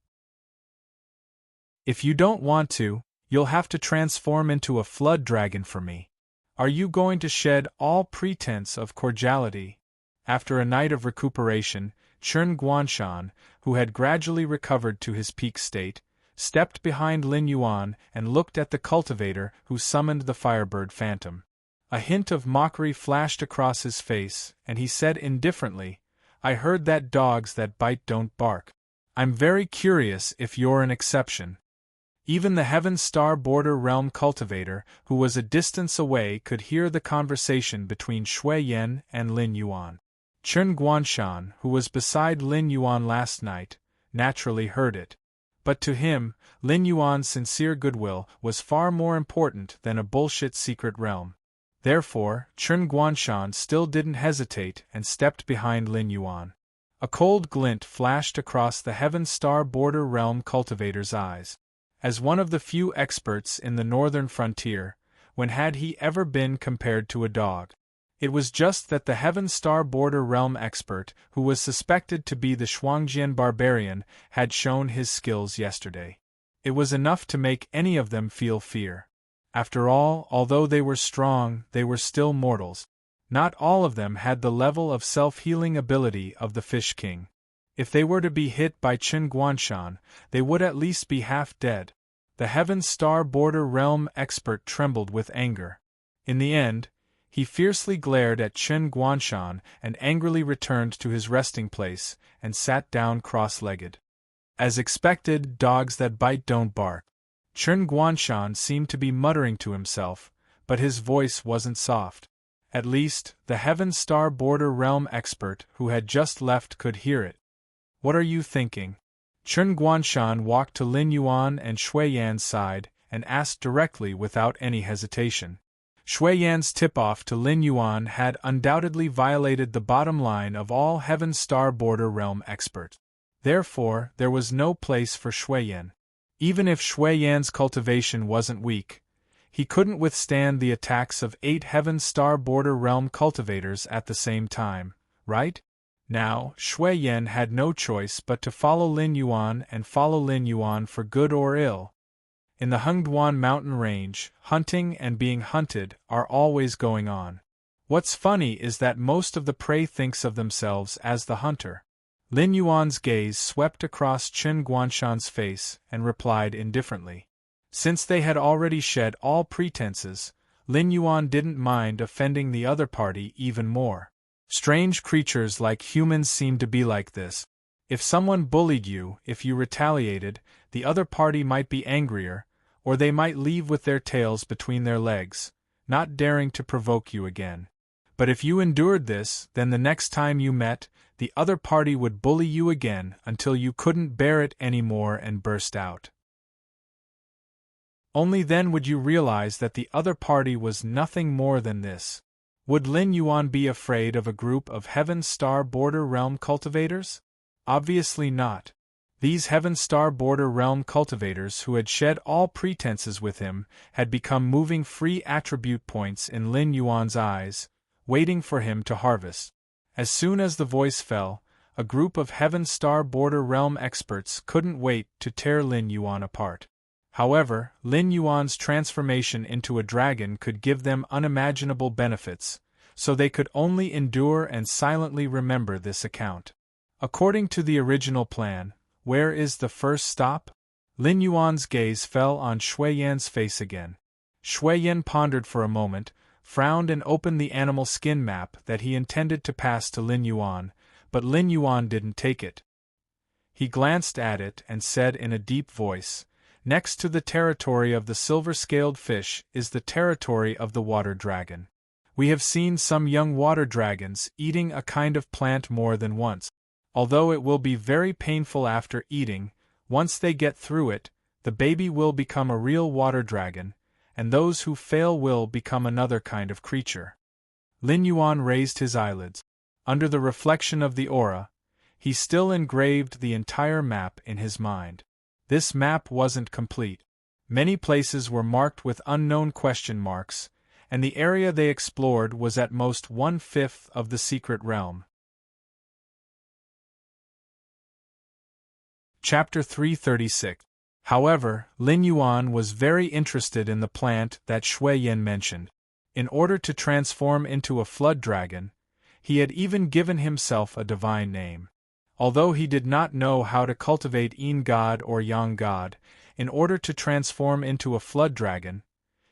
If you don't want to, you'll have to transform into a flood dragon for me. Are you going to shed all pretense of cordiality? After a night of recuperation, Chen Guanshan, who had gradually recovered to his peak state, stepped behind Lin Yuan and looked at the cultivator who summoned the firebird phantom. A hint of mockery flashed across his face, and he said indifferently, I heard that dogs that bite don't bark. I'm very curious if you're an exception. Even the Heaven Star Border Realm cultivator, who was a distance away, could hear the conversation between Shui Yan and Lin Yuan. Chen Guanshan, who was beside Lin Yuan last night, naturally heard it. But to him, Lin Yuan's sincere goodwill was far more important than a bullshit secret realm. Therefore, Chen Guanshan still didn't hesitate and stepped behind Lin Yuan. A cold glint flashed across the Heaven Star Border Realm cultivator's eyes. As one of the few experts in the northern frontier, when had he ever been compared to a dog? It was just that the Heaven Star Border Realm expert, who was suspected to be the Shuangjian barbarian, had shown his skills yesterday. It was enough to make any of them feel fear. After all, although they were strong, they were still mortals. Not all of them had the level of self-healing ability of the Fish King. If they were to be hit by Chen Guanshan, they would at least be half dead. The Heaven Star Border Realm expert trembled with anger. In the end, he fiercely glared at Chen Guanshan and angrily returned to his resting place and sat down cross-legged. As expected, dogs that bite don't bark. Chen Guanshan seemed to be muttering to himself, but his voice wasn't soft. At least, the Heaven Star Border Realm expert who had just left could hear it. What are you thinking? Chen Guanshan walked to Lin Yuan and Shui Yan's side and asked directly without any hesitation. Shui Yan's tip-off to Lin Yuan had undoubtedly violated the bottom line of all Heaven Star Border Realm experts. Therefore, there was no place for Shui Yan. Even if Shui Yan's cultivation wasn't weak, he couldn't withstand the attacks of 8 Heaven Star Border Realm cultivators at the same time, right? Now, Shui Yan had no choice but to follow Lin Yuan and follow Lin Yuan for good or ill. In the Hengduan mountain range, hunting and being hunted are always going on. What's funny is that most of the prey thinks of themselves as the hunter. Lin Yuan's gaze swept across Qin Guanshan's face and replied indifferently. Since they had already shed all pretenses, Lin Yuan didn't mind offending the other party even more. Strange creatures like humans seem to be like this. If someone bullied you, if you retaliated, the other party might be angrier, or they might leave with their tails between their legs, not daring to provoke you again. But if you endured this, then the next time you met, the other party would bully you again until you couldn't bear it anymore and burst out. Only then would you realize that the other party was nothing more than this. Would Lin Yuan be afraid of a group of Heaven Star Border Realm cultivators? Obviously not. These Heaven Star Border Realm cultivators who had shed all pretenses with him had become moving free attribute points in Lin Yuan's eyes, waiting for him to harvest. As soon as the voice fell, a group of Heaven Star Border Realm experts couldn't wait to tear Lin Yuan apart. However, Lin Yuan's transformation into a dragon could give them unimaginable benefits, so they could only endure and silently remember this account. According to the original plan, where is the first stop? Lin Yuan's gaze fell on Shui Yan's face again. Shui Yan pondered for a moment, frowned and opened the animal skin map that he intended to pass to Lin Yuan, but Lin Yuan didn't take it. He glanced at it and said in a deep voice, "Next to the territory of the silver-scaled fish is the territory of the water dragon. We have seen some young water dragons eating a kind of plant more than once. Although it will be very painful after eating, once they get through it, the baby will become a real water dragon, and those who fail will become another kind of creature." Lin Yuan raised his eyelids. Under the reflection of the aura, he still engraved the entire map in his mind. This map wasn't complete. Many places were marked with unknown question marks, and the area they explored was at most 1/5 of the secret realm. Chapter 336. However, Lin Yuan was very interested in the plant that Shui Yan mentioned. In order to transform into a flood dragon, he had even given himself a divine name. Although he did not know how to cultivate Yin God or Yang God, in order to transform into a flood dragon,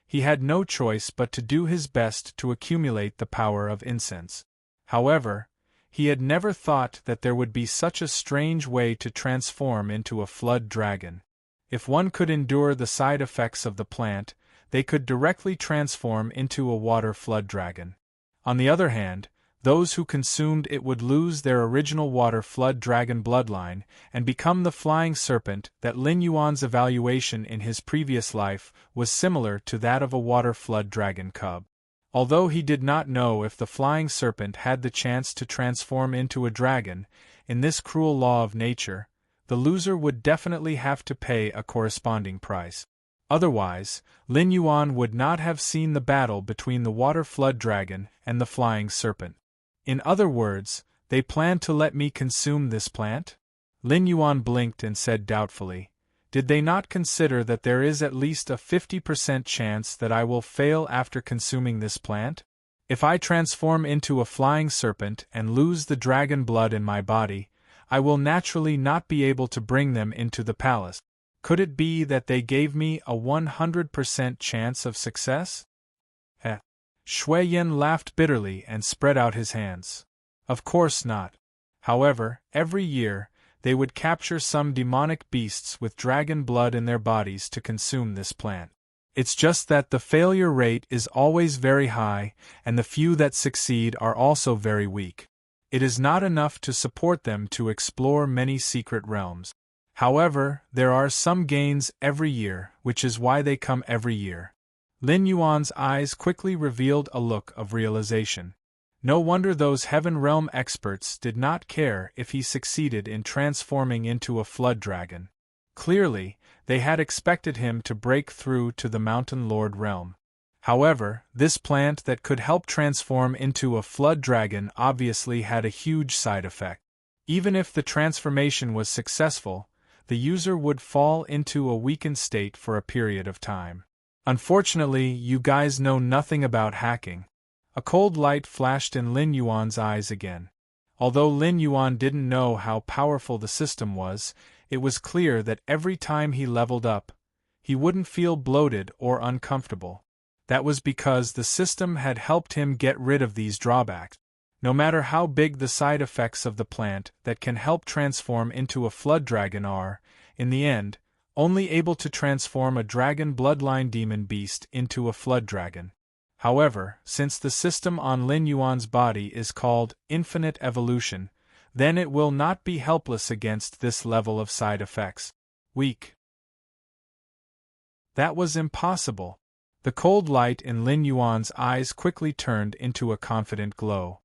he had no choice but to do his best to accumulate the power of incense. However, he had never thought that there would be such a strange way to transform into a flood dragon. If one could endure the side effects of the plant, they could directly transform into a water flood dragon. On the other hand, those who consumed it would lose their original water flood dragon bloodline and become the flying serpent that Lin Yuan's evaluation in his previous life was similar to that of a water flood dragon cub. Although he did not know if the flying serpent had the chance to transform into a dragon, in this cruel law of nature, the loser would definitely have to pay a corresponding price. Otherwise, Lin Yuan would not have seen the battle between the water flood dragon and the flying serpent. In other words, they planned to let me consume this plant? Lin Yuan blinked and said doubtfully, "Did they not consider that there is at least a 50% chance that I will fail after consuming this plant? If I transform into a flying serpent and lose the dragon blood in my body, I will naturally not be able to bring them into the palace. Could it be that they gave me a 100% chance of success?" Shui Yan laughed bitterly and spread out his hands. Of course not. However, every year, they would capture some demonic beasts with dragon blood in their bodies to consume this plant. It's just that the failure rate is always very high, and the few that succeed are also very weak. It is not enough to support them to explore many secret realms. However, there are some gains every year, which is why they come every year. Lin Yuan's eyes quickly revealed a look of realization. No wonder those Heaven Realm experts did not care if he succeeded in transforming into a flood dragon. Clearly, they had expected him to break through to the Mountain Lord realm. However, this plant that could help transform into a flood dragon obviously had a huge side effect. Even if the transformation was successful, the user would fall into a weakened state for a period of time. Unfortunately, you guys know nothing about hacking. A cold light flashed in Lin Yuan's eyes again. Although Lin Yuan didn't know how powerful the system was, it was clear that every time he leveled up, he wouldn't feel bloated or uncomfortable. That was because the system had helped him get rid of these drawbacks. No matter how big the side effects of the plant that can help transform into a flood dragon are, in the end, only able to transform a dragon bloodline demon beast into a flood dragon. However, since the system on Lin Yuan's body is called infinite evolution, then it will not be helpless against this level of side effects. Weak. That was impossible. The cold light in Lin Yuan's eyes quickly turned into a confident glow.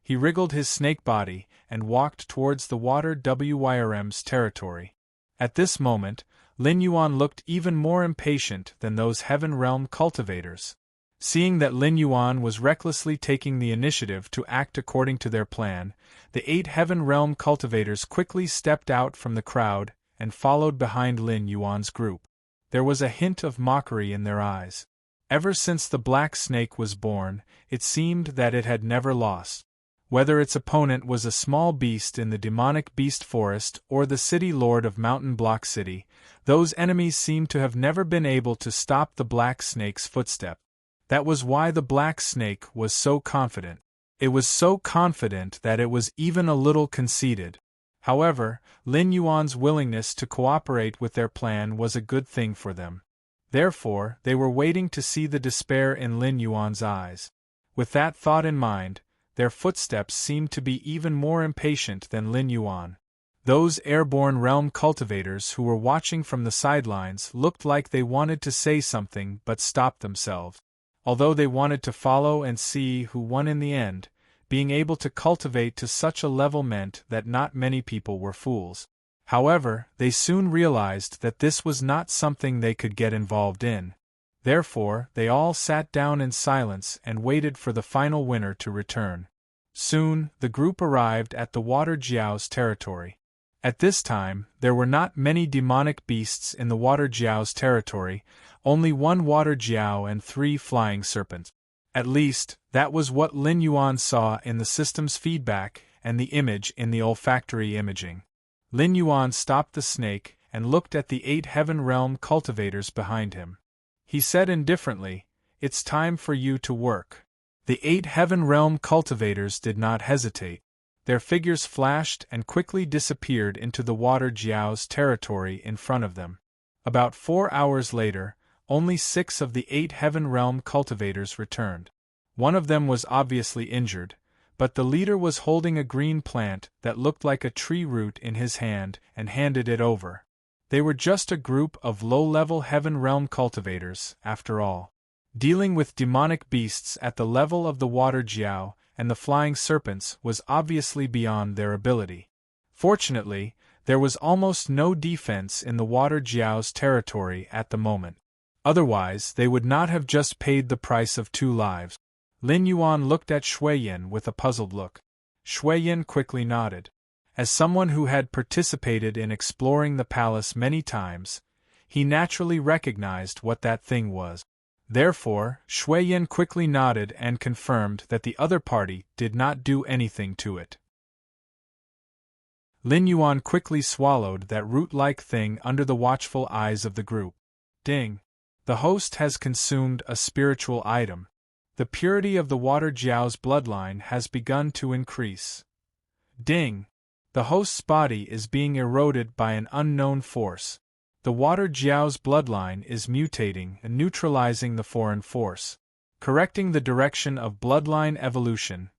He wriggled his snake body and walked towards the water WYRM's territory. At this moment, Lin Yuan looked even more impatient than those Heaven Realm cultivators. Seeing that Lin Yuan was recklessly taking the initiative to act according to their plan, the 8 Heaven Realm cultivators quickly stepped out from the crowd and followed behind Lin Yuan's group. There was a hint of mockery in their eyes. Ever since the Black Snake was born, it seemed that it had never lost. Whether its opponent was a small beast in the demonic beast forest or the city lord of Mountain Block City, those enemies seemed to have never been able to stop the Black Snake's footstep. That was why the Black Snake was so confident. It was so confident that it was even a little conceited. However, Lin Yuan's willingness to cooperate with their plan was a good thing for them. Therefore, they were waiting to see the despair in Lin Yuan's eyes. With that thought in mind, their footsteps seemed to be even more impatient than Lin Yuan. Those airborne realm cultivators who were watching from the sidelines looked like they wanted to say something but stopped themselves. Although they wanted to follow and see who won in the end, being able to cultivate to such a level meant that not many people were fools. However, they soon realized that this was not something they could get involved in. Therefore, they all sat down in silence and waited for the final winner to return. Soon, the group arrived at the Water Jiao's territory. At this time, there were not many demonic beasts in the Water Jiao's territory, only 1 Water Jiao and 3 flying serpents. At least, that was what Lin Yuan saw in the system's feedback and the image in the olfactory imaging. Lin Yuan stopped the snake and looked at the 8 Heaven Realm cultivators behind him. He said indifferently, "It's time for you to work." The 8 Heaven Realm cultivators did not hesitate. Their figures flashed and quickly disappeared into the Water Jiao's territory in front of them. About 4 hours later, only 6 of the 8 Heaven Realm cultivators returned. One of them was obviously injured, but the leader was holding a green plant that looked like a tree root in his hand and handed it over. They were just a group of low-level Heaven Realm cultivators, after all. Dealing with demonic beasts at the level of the Water Jiao and the flying serpents was obviously beyond their ability. Fortunately, there was almost no defense in the Water Jiao's territory at the moment. Otherwise, they would not have just paid the price of 2 lives. Lin Yuan looked at Shuiyin with a puzzled look. Shuiyin quickly nodded. As someone who had participated in exploring the palace many times, he naturally recognized what that thing was. Therefore, Shuiyin quickly nodded and confirmed that the other party did not do anything to it. Lin Yuan quickly swallowed that root-like thing under the watchful eyes of the group. Ding! The host has consumed a spiritual item. The purity of the Water Jiao's bloodline has begun to increase. Ding! The host's body is being eroded by an unknown force. The Water Jiao's bloodline is mutating and neutralizing the foreign force. Correcting the direction of bloodline evolution,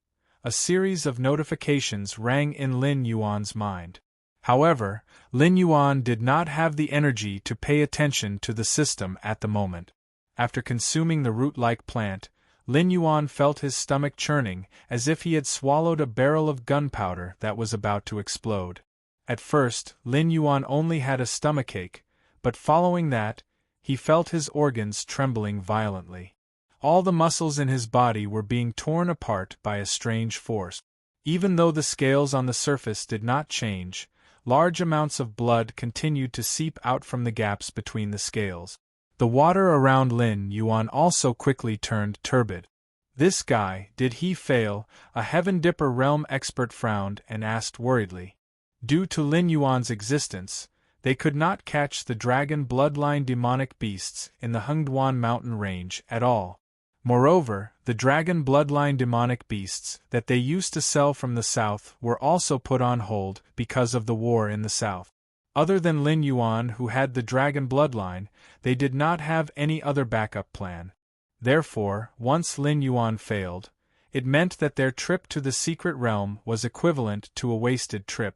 a series of notifications rang in Lin Yuan's mind. However, Lin Yuan did not have the energy to pay attention to the system at the moment. After consuming the root-like plant, Lin Yuan felt his stomach churning as if he had swallowed a barrel of gunpowder that was about to explode. At first, Lin Yuan only had a stomachache, but following that, he felt his organs trembling violently. All the muscles in his body were being torn apart by a strange force. Even though the scales on the surface did not change, large amounts of blood continued to seep out from the gaps between the scales. The water around Lin Yuan also quickly turned turbid. This guy, did he fail? A Heaven Dipper realm expert frowned and asked worriedly. Due to Lin Yuan's existence, they could not catch the dragon bloodline demonic beasts in the Hengduan mountain range at all. Moreover, the dragon bloodline demonic beasts that they used to sell from the south were also put on hold because of the war in the south. Other than Lin Yuan, who had the dragon bloodline, they did not have any other backup plan. Therefore, once Lin Yuan failed, it meant that their trip to the secret realm was equivalent to a wasted trip.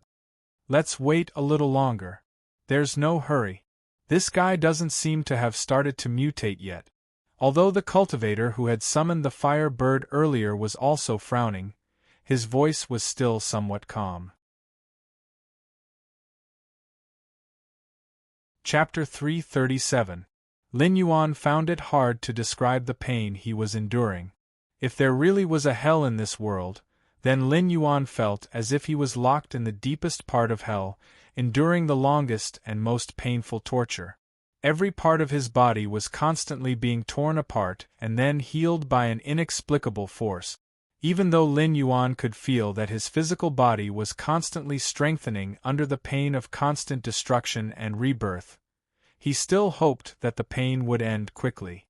Let's wait a little longer. There's no hurry. This guy doesn't seem to have started to mutate yet. Although the cultivator who had summoned the fire bird earlier was also frowning, his voice was still somewhat calm. Chapter 337. Lin Yuan found it hard to describe the pain he was enduring. If there really was a hell in this world, then Lin Yuan felt as if he was locked in the deepest part of hell, enduring the longest and most painful torture. Every part of his body was constantly being torn apart and then healed by an inexplicable force. Even though Lin Yuan could feel that his physical body was constantly strengthening under the pain of constant destruction and rebirth, he still hoped that the pain would end quickly.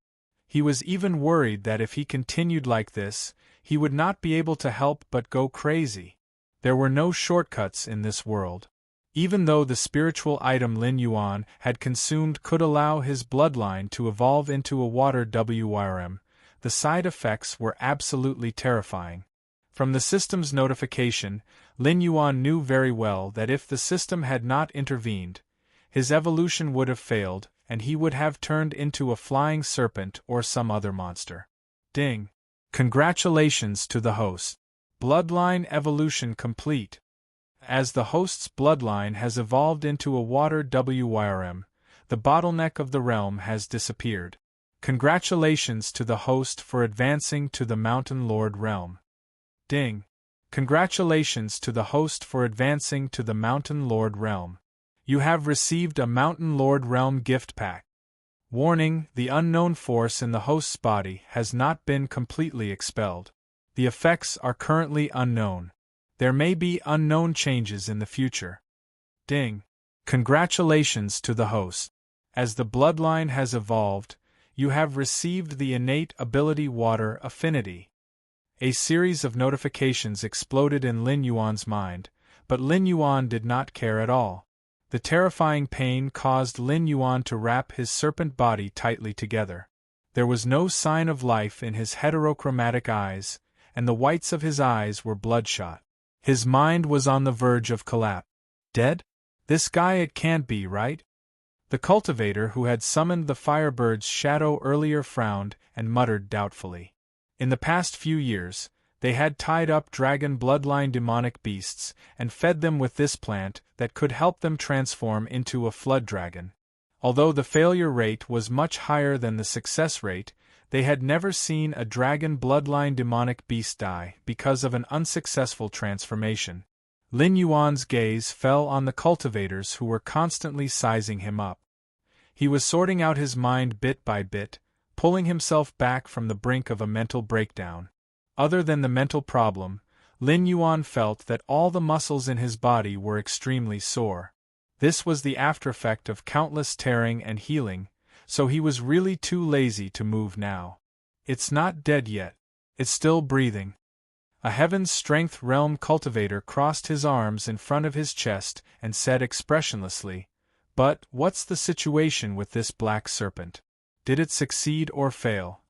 He was even worried that if he continued like this, he would not be able to help but go crazy. There were no shortcuts in this world. Even though the spiritual item Lin Yuan had consumed could allow his bloodline to evolve into a water WRM, the side effects were absolutely terrifying. From the system's notification, Lin Yuan knew very well that if the system had not intervened, his evolution would have failed, and he would have turned into a flying serpent or some other monster. Ding! Congratulations to the host. Bloodline evolution complete. As the host's bloodline has evolved into a water WRM, the bottleneck of the realm has disappeared. Congratulations to the host for advancing to the Mountain Lord realm. Ding! Congratulations to the host for advancing to the Mountain Lord realm. You have received a Mountain Lord realm gift pack. Warning: the unknown force in the host's body has not been completely expelled. The effects are currently unknown. There may be unknown changes in the future. Ding! Congratulations to the host. As the bloodline has evolved, you have received the innate ability Water Affinity. A series of notifications exploded in Lin Yuan's mind, but Lin Yuan did not care at all. The terrifying pain caused Lin Yuan to wrap his serpent body tightly together. There was no sign of life in his heterochromatic eyes, and the whites of his eyes were bloodshot. His mind was on the verge of collapse. Dead? This guy it can't be, right? The cultivator who had summoned the firebird's shadow earlier frowned and muttered doubtfully. In the past few years, they had tied up dragon bloodline demonic beasts and fed them with this plant that could help them transform into a flood dragon. Although the failure rate was much higher than the success rate, they had never seen a dragon bloodline demonic beast die because of an unsuccessful transformation. Lin Yuan's gaze fell on the cultivators who were constantly sizing him up. He was sorting out his mind bit by bit, pulling himself back from the brink of a mental breakdown. Other than the mental problem, Lin Yuan felt that all the muscles in his body were extremely sore. This was the aftereffect of countless tearing and healing, so he was really too lazy to move now. It's not dead yet. It's still breathing. A Heaven's Strength Realm cultivator crossed his arms in front of his chest and said expressionlessly, "But what's the situation with this black serpent? Did it succeed or fail?"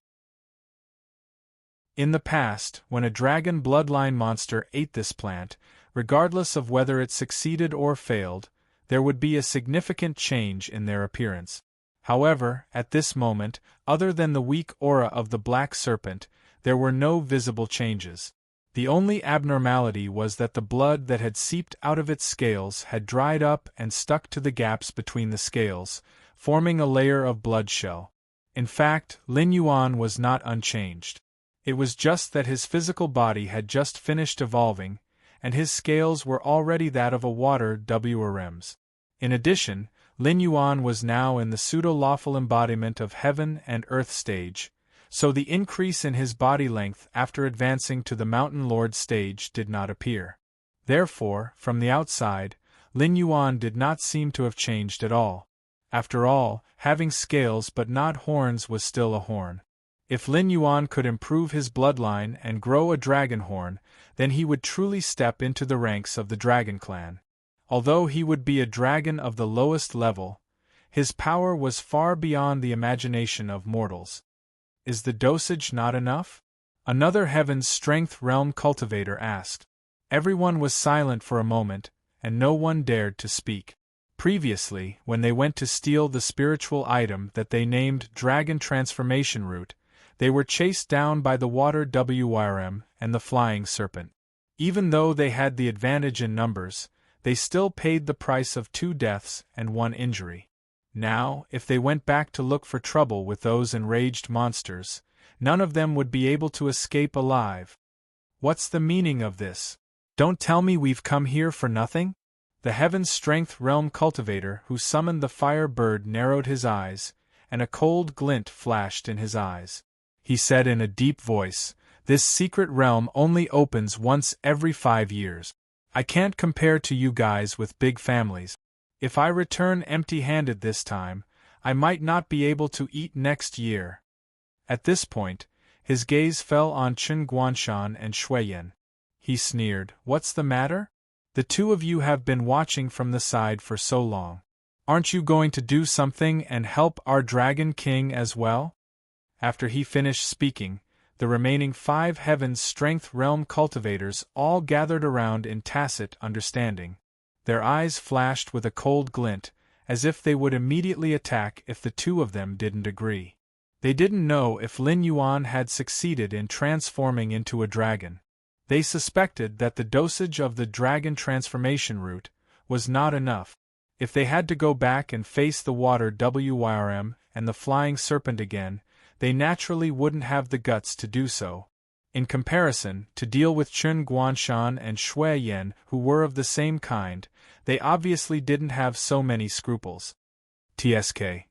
In the past, when a dragon bloodline monster ate this plant, regardless of whether it succeeded or failed, there would be a significant change in their appearance. However, at this moment, other than the weak aura of the black serpent, there were no visible changes. The only abnormality was that the blood that had seeped out of its scales had dried up and stuck to the gaps between the scales, forming a layer of blood shell. In fact, Lin Yuan was not unchanged. It was just that his physical body had just finished evolving, and his scales were already that of a water WRM's. In addition, Lin Yuan was now in the pseudo-lawful embodiment of heaven and earth stage, so the increase in his body length after advancing to the Mountain Lord stage did not appear. Therefore, from the outside, Lin Yuan did not seem to have changed at all. After all, having scales but not horns was still a horn. If Lin Yuan could improve his bloodline and grow a dragon horn, then he would truly step into the ranks of the dragon clan. Although he would be a dragon of the lowest level, his power was far beyond the imagination of mortals. Is the dosage not enough? Another Heaven's Strength Realm cultivator asked. Everyone was silent for a moment, and no one dared to speak. Previously, when they went to steal the spiritual item that they named Dragon Transformation Root, they were chased down by the Water WRM and the Flying Serpent. Even though they had the advantage in numbers, they still paid the price of 2 deaths and 1 injury. Now, if they went back to look for trouble with those enraged monsters, none of them would be able to escape alive. What's the meaning of this? Don't tell me we've come here for nothing? The Heaven's Strength Realm cultivator who summoned the fire bird narrowed his eyes, and a cold glint flashed in his eyes. He said in a deep voice, "This secret realm only opens once every 5 years. I can't compare to you guys with big families. If I return empty-handed this time, I might not be able to eat next year." At this point, his gaze fell on Chen Guanshan and Shui Yan. He sneered, "What's the matter? The two of you have been watching from the side for so long. Aren't you going to do something and help our Dragon King as well?" After he finished speaking, the remaining 5 Heaven's Strength Realm cultivators all gathered around in tacit understanding. Their eyes flashed with a cold glint, as if they would immediately attack if the two of them didn't agree. They didn't know if Lin Yuan had succeeded in transforming into a dragon. They suspected that the dosage of the Dragon Transformation Root was not enough. If they had to go back and face the Water WRM and the Flying Serpent again, they naturally wouldn't have the guts to do so. In comparison, to deal with Chen Guanshan and Shui Yan, who were of the same kind, they obviously didn't have so many scruples. TSK.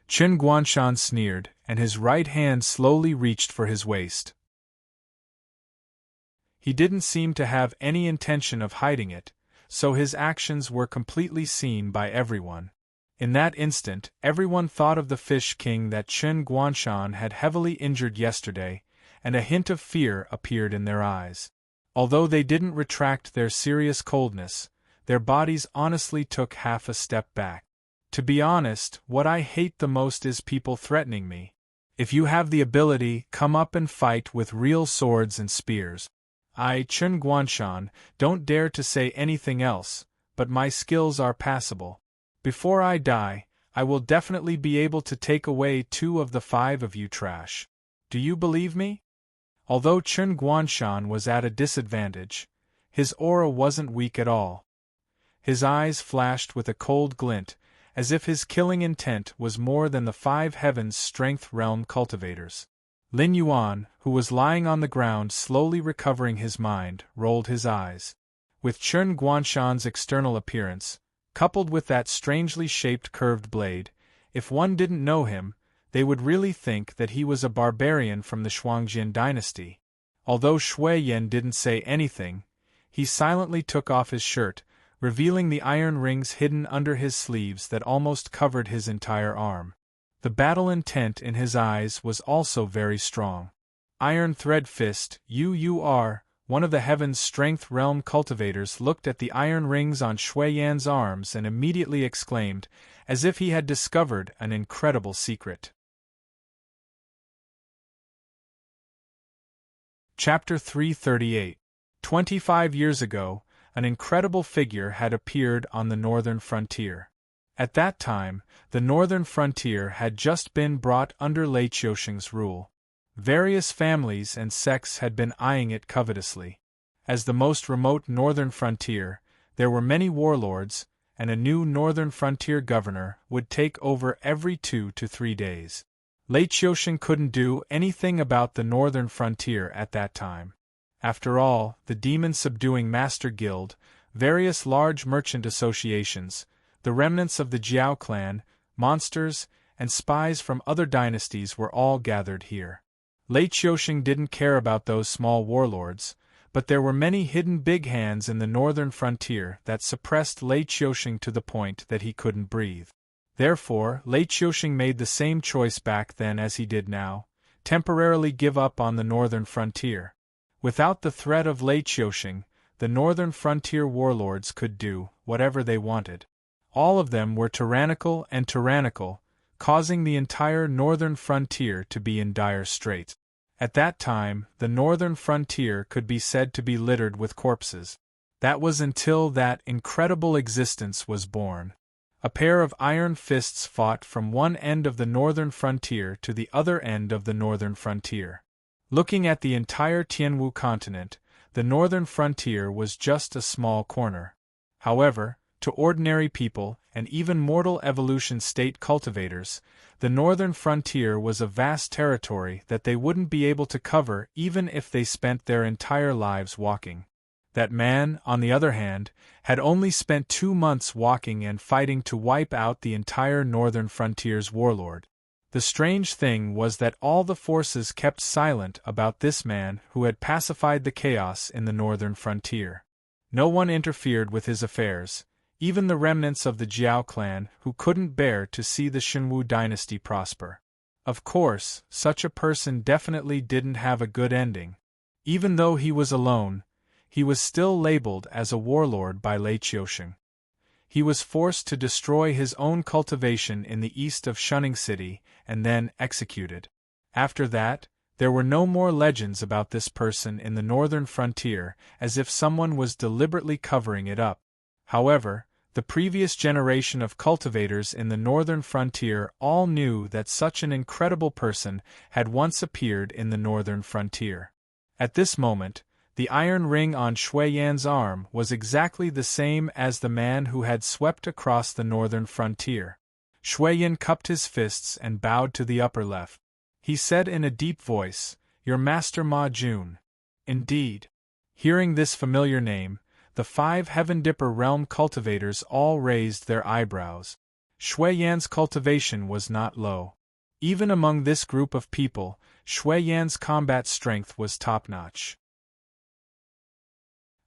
Chen Guanshan sneered, and his right hand slowly reached for his waist. He didn't seem to have any intention of hiding it, so his actions were completely seen by everyone. In that instant, everyone thought of the Fish King that Chen Guanshan had heavily injured yesterday, and a hint of fear appeared in their eyes. Although they didn't retract their serious coldness, their bodies honestly took half a step back. To be honest, what I hate the most is people threatening me. If you have the ability, come up and fight with real swords and spears. I, Chen Guanshan, don't dare to say anything else, but my skills are passable. Before I die, I will definitely be able to take away 2 of the 5 of you trash. Do you believe me? Although Chen Guanshan was at a disadvantage, his aura wasn't weak at all. His eyes flashed with a cold glint, as if his killing intent was more than the 5 Heaven's Strength Realm cultivators. Lin Yuan, who was lying on the ground slowly recovering his mind, rolled his eyes. With Chen Guanshan's external appearance, coupled with that strangely shaped curved blade, if one didn't know him, they would really think that he was a barbarian from the Shuangjin dynasty. Although Shui Yan didn't say anything, he silently took off his shirt, revealing the iron rings hidden under his sleeves that almost covered his entire arm. The battle intent in his eyes was also very strong. Iron Thread Fist, UUR, one of the Heaven's Strength Realm cultivators, looked at the iron rings on Shui Yan's arms and immediately exclaimed, as if he had discovered an incredible secret. Chapter 338. 25 years ago, an incredible figure had appeared on the northern frontier. At that time, the northern frontier had just been brought under Lei Qiusheng's rule. Various families and sects had been eyeing it covetously. As the most remote northern frontier, there were many warlords, and a new northern frontier governor would take over every 2 to 3 days. Lei Qiusheng couldn't do anything about the northern frontier at that time. After all, the demon-subduing Master Guild, various large merchant associations, the remnants of the Jiao clan, monsters, and spies from other dynasties were all gathered here. Lei Qiusheng didn't care about those small warlords, but there were many hidden big hands in the northern frontier that suppressed Lei Qiusheng to the point that he couldn't breathe. Therefore, Lei Qiusheng made the same choice back then as he did now, temporarily give up on the northern frontier. Without the threat of Lei Qiusheng, the northern frontier warlords could do whatever they wanted. All of them were tyrannical, causing the entire northern frontier to be in dire straits. At that time, the northern frontier could be said to be littered with corpses. That was until that incredible existence was born. A pair of iron fists fought from one end of the northern frontier to the other end of the northern frontier. Looking at the entire Tianwu continent, the northern frontier was just a small corner. However, to ordinary people, and even mortal evolution state cultivators, the northern frontier was a vast territory that they wouldn't be able to cover even if they spent their entire lives walking. That man, on the other hand, had only spent 2 months walking and fighting to wipe out the entire northern frontier's warlord. The strange thing was that all the forces kept silent about this man who had pacified the chaos in the northern frontier. No one interfered with his affairs, even the remnants of the Jiao clan who couldn't bear to see the Shenwu dynasty prosper. Of course, such a person definitely didn't have a good ending. Even though he was alone, he was still labeled as a warlord by Lei Qiusheng. He was forced to destroy his own cultivation in the east of Shunning City and then executed. After that, there were no more legends about this person in the northern frontier, as if someone was deliberately covering it up. However, the previous generation of cultivators in the northern frontier all knew that such an incredible person had once appeared in the northern frontier. At this moment, the iron ring on Shui Yan's arm was exactly the same as the man who had swept across the northern frontier. Shui Yan cupped his fists and bowed to the upper left. He said in a deep voice, "Your master Ma Jun." Indeed. Hearing this familiar name, the 5 Heaven Dipper realm cultivators all raised their eyebrows. Shui Yan's cultivation was not low. Even among this group of people, Shui Yan's combat strength was top-notch.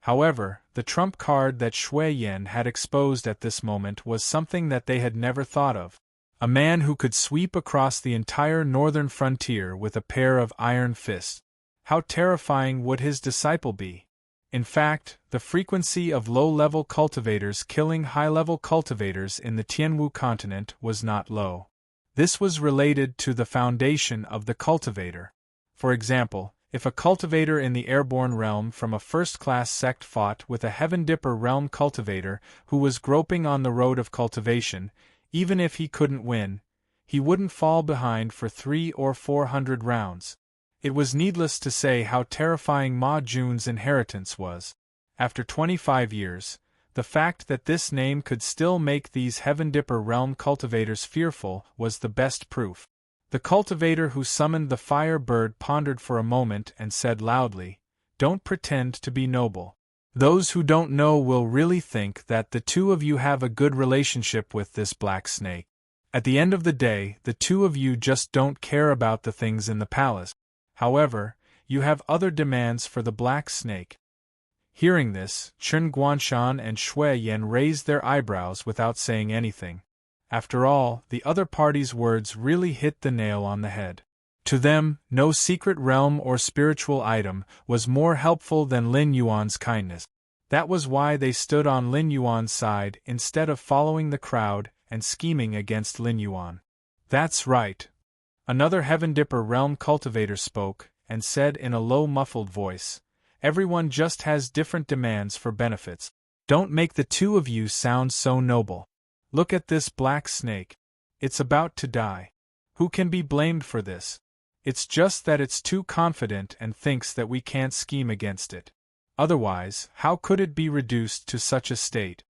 However, the trump card that Shui Yan had exposed at this moment was something that they had never thought of. A man who could sweep across the entire northern frontier with a pair of iron fists. How terrifying would his disciple be? In fact, the frequency of low-level cultivators killing high-level cultivators in the Tianwu continent was not low. This was related to the foundation of the cultivator. For example, if a cultivator in the airborne realm from a first-class sect fought with a Heaven Dipper realm cultivator who was groping on the road of cultivation, even if he couldn't win, he wouldn't fall behind for 300 or 400 rounds. It was needless to say how terrifying Ma Jun's inheritance was. After 25 years, the fact that this name could still make these Heaven Dipper realm cultivators fearful was the best proof. The cultivator who summoned the fire bird pondered for a moment and said loudly, "Don't pretend to be noble. Those who don't know will really think that the two of you have a good relationship with this black snake. At the end of the day, the two of you just don't care about the things in the palace. However, you have other demands for the black snake." Hearing this, Chen Guanshan and Shui Yan raised their eyebrows without saying anything. After all, the other party's words really hit the nail on the head. To them, no secret realm or spiritual item was more helpful than Lin Yuan's kindness. That was why they stood on Lin Yuan's side instead of following the crowd and scheming against Lin Yuan. "That's right." Another Heaven Dipper realm cultivator spoke and said in a low muffled voice, "Everyone just has different demands for benefits. Don't make the two of you sound so noble. Look at this black snake. It's about to die. Who can be blamed for this? It's just that it's too confident and thinks that we can't scheme against it. Otherwise, how could it be reduced to such a state?"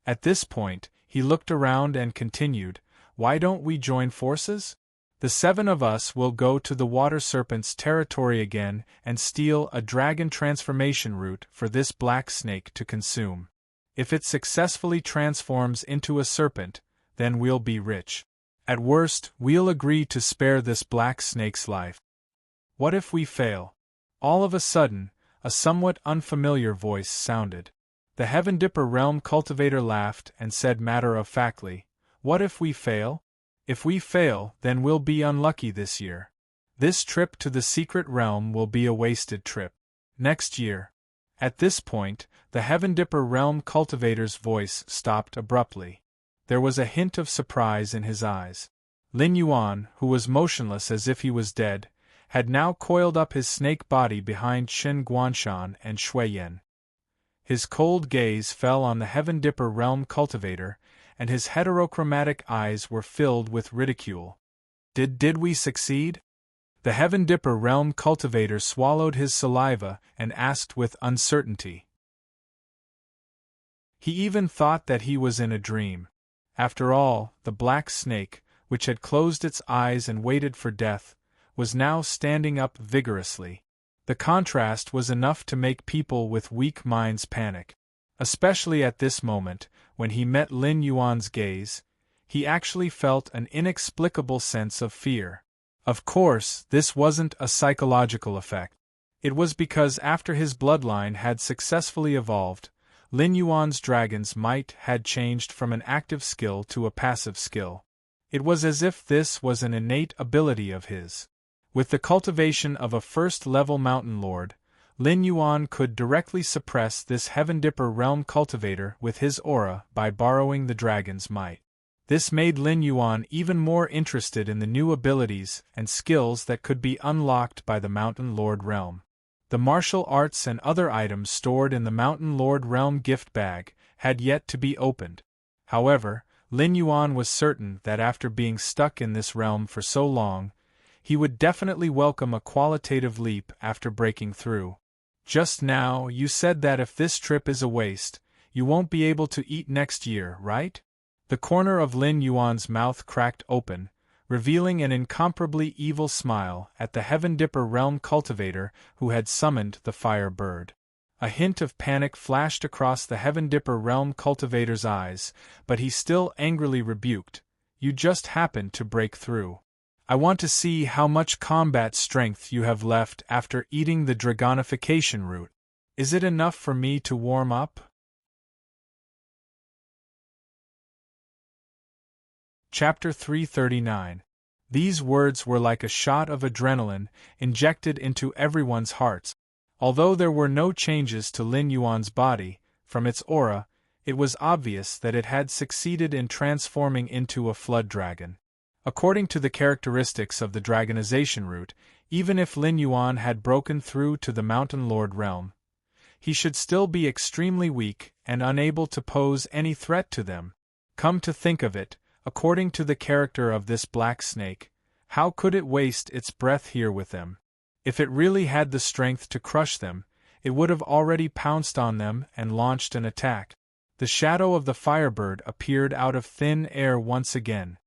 At this point, he looked around and continued, "Why don't we join forces? The 7 of us will go to the water serpent's territory again and steal a dragon transformation root for this black snake to consume. If it successfully transforms into a serpent, then we'll be rich. At worst, we'll agree to spare this black snake's life. What if we fail? All of a sudden, a somewhat unfamiliar voice sounded. The Heaven Dipper Realm Cultivator laughed and said matter-of-factly, "What if we fail? If we fail, then we'll be unlucky this year. This trip to the secret realm will be a wasted trip. Next year." At this point, the Heaven Dipper Realm Cultivator's voice stopped abruptly. There was a hint of surprise in his eyes. Lin Yuan, who was motionless as if he was dead, had now coiled up his snake body behind Qin Guanshan and Shui Yan. His cold gaze fell on the Heaven Dipper Realm Cultivator, and his heterochromatic eyes were filled with ridicule. Did we succeed? The Heaven Dipper Realm Cultivator swallowed his saliva and asked with uncertainty. He even thought that he was in a dream. After all, the black snake, which had closed its eyes and waited for death, was now standing up vigorously. The contrast was enough to make people with weak minds panic. Especially at this moment, when he met Lin Yuan's gaze, he actually felt an inexplicable sense of fear. Of course, this wasn't a psychological effect. It was because after his bloodline had successfully evolved, Lin Yuan's dragon's might had changed from an active skill to a passive skill. It was as if this was an innate ability of his. With the cultivation of a first-level mountain lord, Lin Yuan could directly suppress this Heaven Dipper Realm Cultivator with his aura by borrowing the dragon's might. This made Lin Yuan even more interested in the new abilities and skills that could be unlocked by the Mountain Lord realm. The martial arts and other items stored in the Mountain Lord realm gift bag had yet to be opened. However, Lin Yuan was certain that after being stuck in this realm for so long, he would definitely welcome a qualitative leap after breaking through. Just now, you said that if this trip is a waste, you won't be able to eat next year, right? The corner of Lin Yuan's mouth cracked open, revealing an incomparably evil smile at the Heaven Dipper Realm Cultivator who had summoned the Fire Bird. A hint of panic flashed across the Heaven Dipper Realm Cultivator's eyes, but he still angrily rebuked, "You just happened to break through. I want to see how much combat strength you have left after eating the dragonification root. Is it enough for me to warm up?" Chapter 339. These words were like a shot of adrenaline injected into everyone's hearts. Although there were no changes to Lin Yuan's body, from its aura, it was obvious that it had succeeded in transforming into a flood dragon. According to the characteristics of the dragonization root, even if Lin Yuan had broken through to the Mountain Lord realm, he should still be extremely weak and unable to pose any threat to them. Come to think of it, according to the character of this black snake, how could it waste its breath here with them? If it really had the strength to crush them, it would have already pounced on them and launched an attack. The shadow of the Firebird appeared out of thin air once again.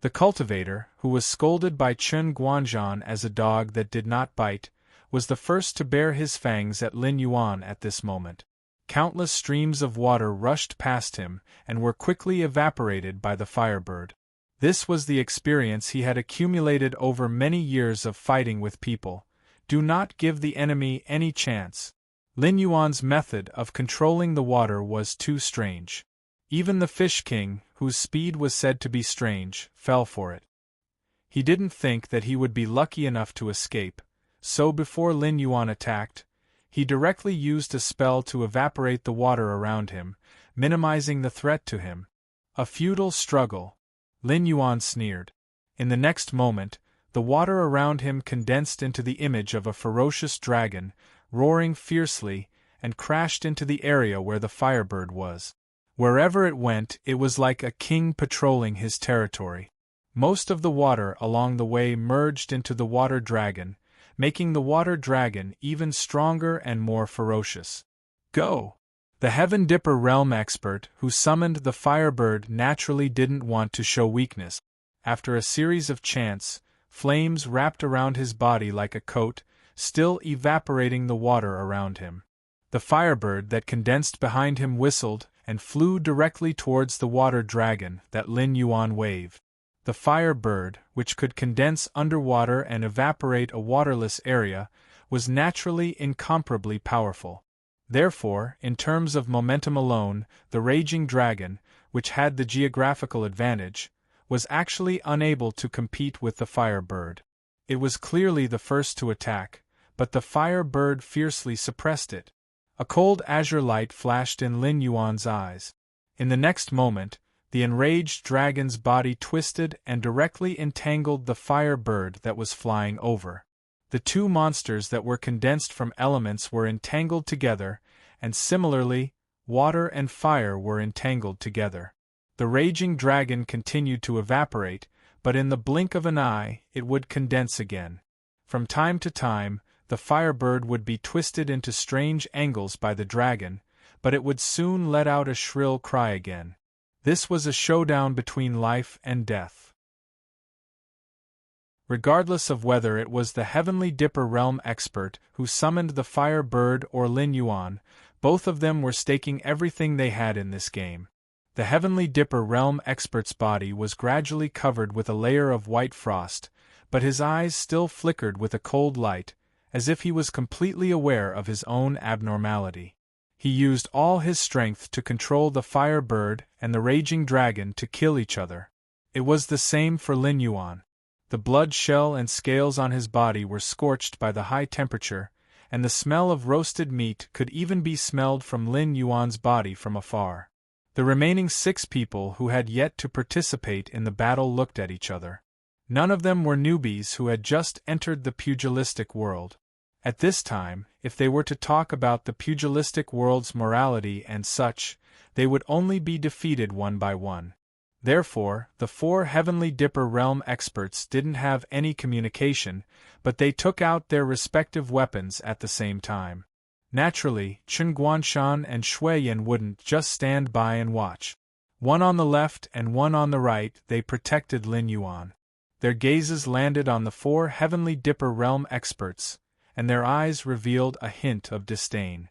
The cultivator, who was scolded by Qin Guanzhan as a dog that did not bite, was the first to bare his fangs at Lin Yuan at this moment. Countless streams of water rushed past him and were quickly evaporated by the Firebird. This was the experience he had accumulated over many years of fighting with people. Do not give the enemy any chance. Lin Yuan's method of controlling the water was too strange. Even the Fish King, whose speed was said to be strange, fell for it. He didn't think that he would be lucky enough to escape, so before Lin Yuan attacked, he directly used a spell to evaporate the water around him, minimizing the threat to him. A futile struggle. Lin Yuan sneered. In the next moment, the water around him condensed into the image of a ferocious dragon, roaring fiercely, and crashed into the area where the Firebird was. Wherever it went, it was like a king patrolling his territory. Most of the water along the way merged into the water dragon, making the water dragon even stronger and more ferocious. Go! The Heaven Dipper realm expert who summoned the Firebird naturally didn't want to show weakness. After a series of chants, flames wrapped around his body like a coat, still evaporating the water around him. The firebird that condensed behind him whistled and flew directly towards the water dragon that Lin Yuan waved. The firebird, which could condense underwater and evaporate a waterless area, was naturally incomparably powerful. Therefore, in terms of momentum alone, the raging dragon, which had the geographical advantage, was actually unable to compete with the firebird. It was clearly the first to attack, but the firebird fiercely suppressed it. A cold azure light flashed in Lin Yuan's eyes. In the next moment, the enraged dragon's body twisted and directly entangled the firebird that was flying over. The two monsters that were condensed from elements were entangled together, and similarly, water and fire were entangled together. The raging dragon continued to evaporate, but in the blink of an eye, it would condense again. From time to time, the firebird would be twisted into strange angles by the dragon, but it would soon let out a shrill cry again. This was a showdown between life and death. Regardless of whether it was the Heavenly Dipper realm expert who summoned the firebird or Lin Yuan, both of them were staking everything they had in this game. The Heavenly Dipper realm expert's body was gradually covered with a layer of white frost, but his eyes still flickered with a cold light, as if he was completely aware of his own abnormality. He used all his strength to control the firebird and the raging dragon to kill each other. It was the same for Lin Yuan. The blood shell and scales on his body were scorched by the high temperature, and the smell of roasted meat could even be smelled from Lin Yuan's body from afar. The remaining 6 people who had yet to participate in the battle looked at each other. None of them were newbies who had just entered the pugilistic world. At this time, if they were to talk about the pugilistic world's morality and such, they would only be defeated one by one. Therefore, the 4 Heavenly Dipper realm experts didn't have any communication, but they took out their respective weapons at the same time. Naturally, Chen Guanshan and Shui Yan wouldn't just stand by and watch. One on the left and one on the right, they protected Lin Yuan. Their gazes landed on the 4 Heavenly Dipper realm experts, and their eyes revealed a hint of disdain.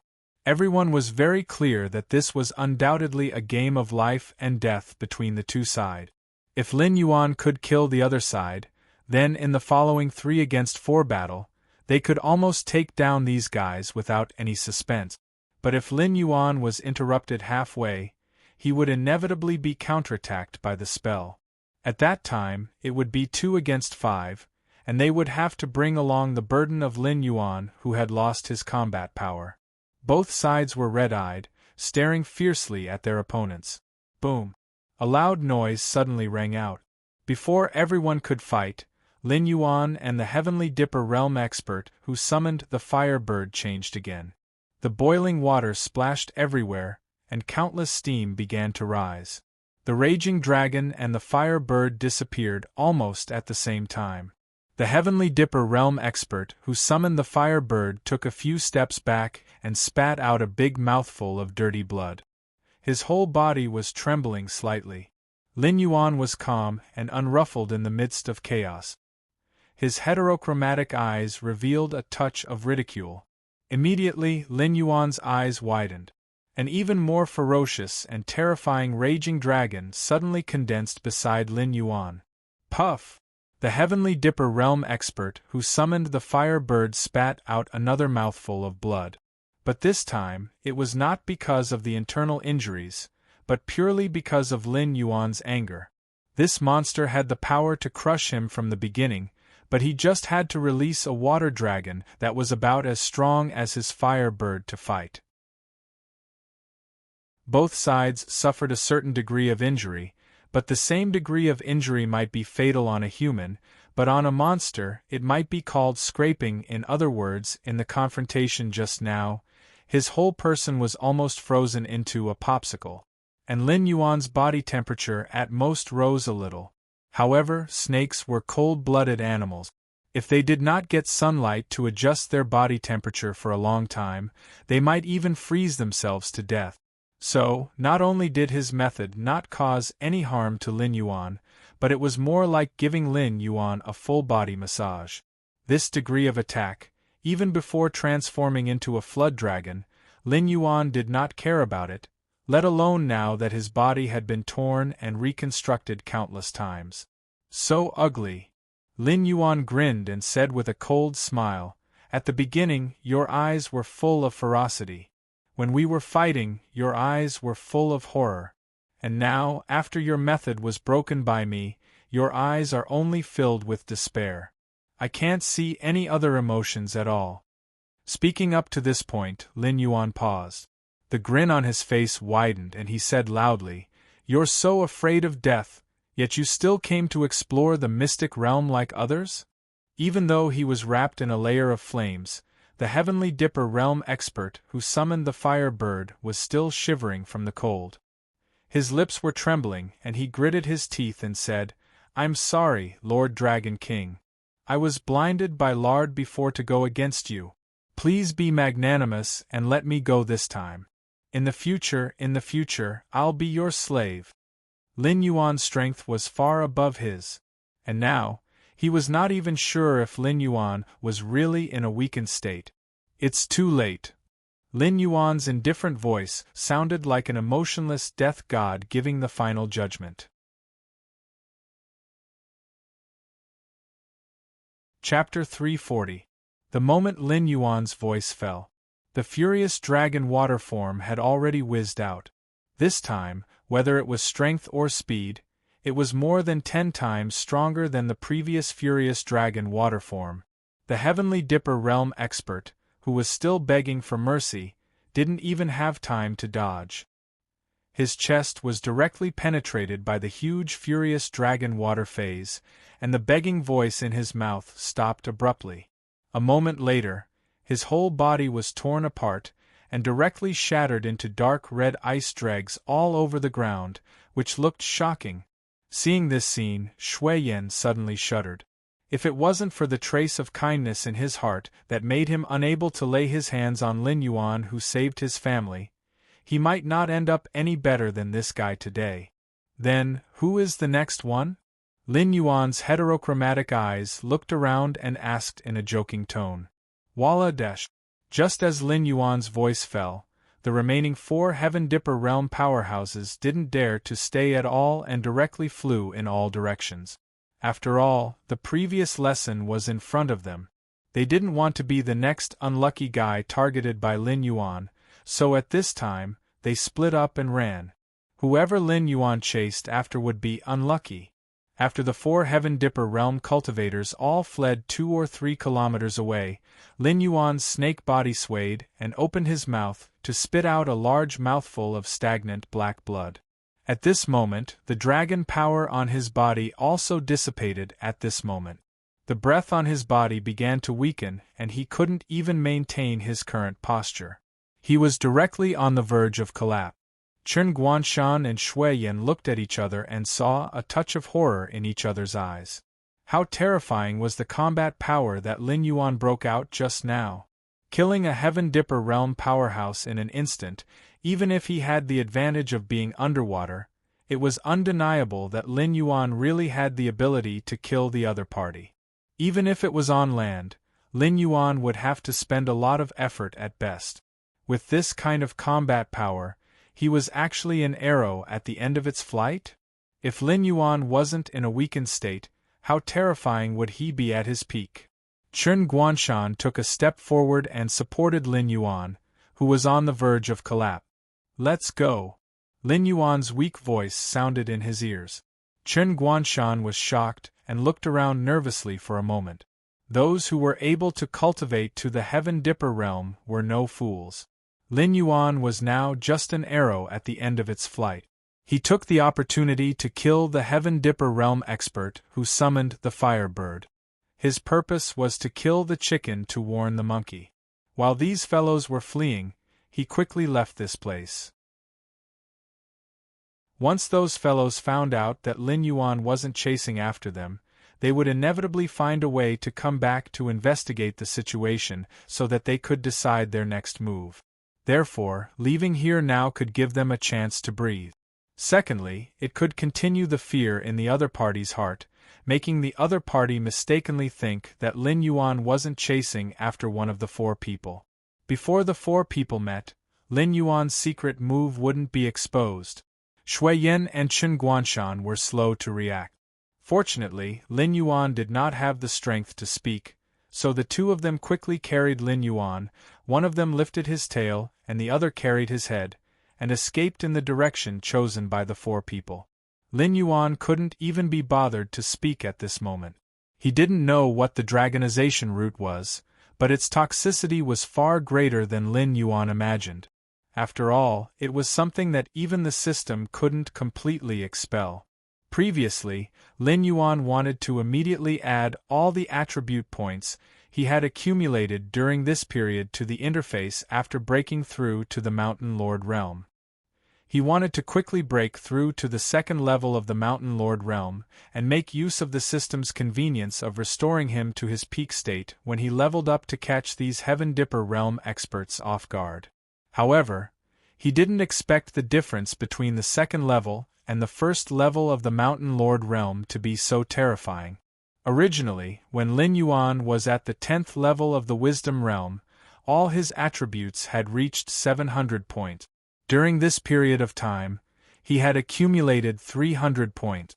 Everyone was very clear that this was undoubtedly a game of life and death between the two sides. If Lin Yuan could kill the other side, then in the following 3 against 4 battle, they could almost take down these guys without any suspense. But if Lin Yuan was interrupted halfway, he would inevitably be counterattacked by the spell. At that time, it would be 2 against 5, and they would have to bring along the burden of Lin Yuan, who had lost his combat power. Both sides were red-eyed, staring fiercely at their opponents. Boom! A loud noise suddenly rang out. Before everyone could fight, Lin Yuan and the Heavenly Dipper realm expert who summoned the firebird changed again. The boiling water splashed everywhere, and countless steam began to rise. The raging dragon and the firebird disappeared almost at the same time. The Heavenly Dipper realm expert who summoned the firebird took a few steps back and spat out a big mouthful of dirty blood. His whole body was trembling slightly. Lin Yuan was calm and unruffled in the midst of chaos. His heterochromatic eyes revealed a touch of ridicule. Immediately, Lin Yuan's eyes widened. An even more ferocious and terrifying raging dragon suddenly condensed beside Lin Yuan. Puff! The Heavenly Dipper realm expert who summoned the firebird spat out another mouthful of blood. But this time, it was not because of the internal injuries, but purely because of Lin Yuan's anger. This monster had the power to crush him from the beginning, but he just had to release a water dragon that was about as strong as his firebird to fight. Both sides suffered a certain degree of injury, but the same degree of injury might be fatal on a human, but on a monster it might be called scraping. In other words, in the confrontation just now, his whole person was almost frozen into a popsicle, and Lin Yuan's body temperature at most rose a little. However, snakes were cold-blooded animals. If they did not get sunlight to adjust their body temperature for a long time, they might even freeze themselves to death. So, not only did his method not cause any harm to Lin Yuan, but it was more like giving Lin Yuan a full-body massage. This degree of attack, even before transforming into a flood dragon, Lin Yuan did not care about it, let alone now that his body had been torn and reconstructed countless times. So ugly. Lin Yuan grinned and said with a cold smile, "At the beginning, your eyes were full of ferocity. When we were fighting, your eyes were full of horror. And now, after your method was broken by me, your eyes are only filled with despair. I can't see any other emotions at all." Speaking up to this point, Lin Yuan paused. The grin on his face widened and he said loudly, "You're so afraid of death, yet you still came to explore the mystic realm like others?" Even though he was wrapped in a layer of flames, the Heavenly Dipper realm expert who summoned the fire bird was still shivering from the cold. His lips were trembling and he gritted his teeth and said, "I'm sorry, Lord Dragon King. I was blinded by lard before to go against you. Please be magnanimous and let me go this time. In the future, I'll be your slave." Lin Yuan's strength was far above his. And now, he was not even sure if Lin Yuan was really in a weakened state. "It's too late." Lin Yuan's indifferent voice sounded like an emotionless death god giving the final judgment. Chapter 340. The moment Lin Yuan's voice fell, the furious dragon water form had already whizzed out. This time, whether it was strength or speed, it was more than 10 times stronger than the previous furious dragon water form. The Heavenly Dipper realm expert, who was still begging for mercy, didn't even have time to dodge. His chest was directly penetrated by the huge furious dragon water phase, and the begging voice in his mouth stopped abruptly. A moment later, his whole body was torn apart, and directly shattered into dark red ice dregs all over the ground, which looked shocking. Seeing this scene, Shui Yan suddenly shuddered. If it wasn't for the trace of kindness in his heart that made him unable to lay his hands on Lin Yuan who saved his family, he might not end up any better than this guy today. Then, who is the next one? Lin Yuan's heterochromatic eyes looked around and asked in a joking tone. Walla Desh. Just as Lin Yuan's voice fell, the remaining 4 Heaven Dipper realm powerhouses didn't dare to stay at all and directly flew in all directions. After all, the previous lesson was in front of them. They didn't want to be the next unlucky guy targeted by Lin Yuan, so at this time, they split up and ran. Whoever Lin Yuan chased after would be unlucky. After the 4 Heaven Dipper realm cultivators all fled 2 or 3 kilometers away, Lin Yuan's snake body swayed and opened his mouth to spit out a large mouthful of stagnant black blood. At this moment, the dragon power on his body also dissipated at this moment. The breath on his body began to weaken and he couldn't even maintain his current posture. He was directly on the verge of collapse. Chen Guanshan and Shui Yan looked at each other and saw a touch of horror in each other's eyes. How terrifying was the combat power that Lin Yuan broke out just now. Killing a Heaven Dipper realm powerhouse in an instant, even if he had the advantage of being underwater, it was undeniable that Lin Yuan really had the ability to kill the other party. Even if it was on land, Lin Yuan would have to spend a lot of effort at best. With this kind of combat power, he was actually an arrow at the end of its flight? If Lin Yuan wasn't in a weakened state, how terrifying would he be at his peak? Chen Guanshan took a step forward and supported Lin Yuan, who was on the verge of collapse. Let's go. Lin Yuan's weak voice sounded in his ears. Chen Guanshan was shocked and looked around nervously for a moment. Those who were able to cultivate to the Heaven Dipper realm were no fools. Lin Yuan was now just an arrow at the end of its flight. He took the opportunity to kill the Heaven Dipper realm expert who summoned the fire bird. His purpose was to kill the chicken to warn the monkey. While these fellows were fleeing, he quickly left this place. Once those fellows found out that Lin Yuan wasn't chasing after them, they would inevitably find a way to come back to investigate the situation so that they could decide their next move. Therefore, leaving here now could give them a chance to breathe. Secondly, it could continue the fear in the other party's heart, making the other party mistakenly think that Lin Yuan wasn't chasing after one of the four people. Before the four people met, Lin Yuan's secret move wouldn't be exposed. Shui Yin and Chen Guanshan were slow to react. Fortunately, Lin Yuan did not have the strength to speak, so the two of them quickly carried Lin Yuan, one of them lifted his tail and the other carried his head, and escaped in the direction chosen by the four people. Lin Yuan couldn't even be bothered to speak at this moment. He didn't know what the dragonization root was, but its toxicity was far greater than Lin Yuan imagined. After all, it was something that even the system couldn't completely expel. Previously, Lin Yuan wanted to immediately add all the attribute points he had accumulated during this period to the interface after breaking through to the Mountain Lord realm. He wanted to quickly break through to the second level of the Mountain Lord realm and make use of the system's convenience of restoring him to his peak state when he leveled up to catch these Heaven Dipper realm experts off guard. However, he didn't expect the difference between the second level and the first level of the Mountain Lord realm to be so terrifying. Originally, when Lin Yuan was at the 10th level of the Wisdom realm, all his attributes had reached 700 points. During this period of time, he had accumulated 300 points.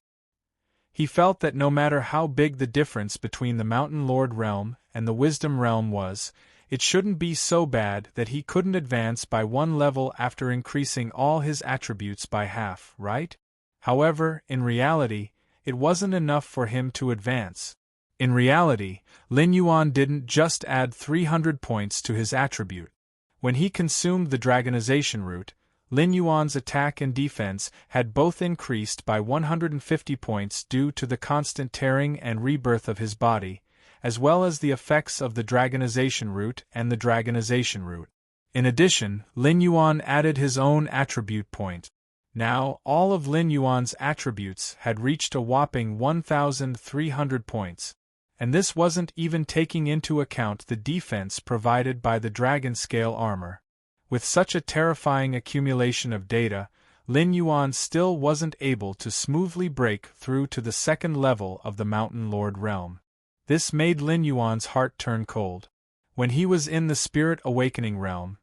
He felt that no matter how big the difference between the Mountain Lord realm and the Wisdom realm was, it shouldn't be so bad that he couldn't advance by one level after increasing all his attributes by half, right? However, in reality, it wasn't enough for him to advance. In reality, Lin Yuan didn't just add 300 points to his attribute. When he consumed the dragonization root, Lin Yuan's attack and defense had both increased by 150 points due to the constant tearing and rebirth of his body, as well as the effects of the dragonization root and the dragonization root. In addition, Lin Yuan added his own attribute point. Now, all of Lin Yuan's attributes had reached a whopping 1,300 points, and this wasn't even taking into account the defense provided by the dragon scale armor. With such a terrifying accumulation of data, Lin Yuan still wasn't able to smoothly break through to the second level of the Mountain Lord realm. This made Lin Yuan's heart turn cold. When he was in the Spirit Awakening realm,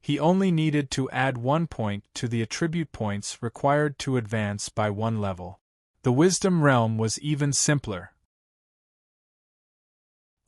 he only needed to add 1 point to the attribute points required to advance by one level. The Wisdom realm was even simpler.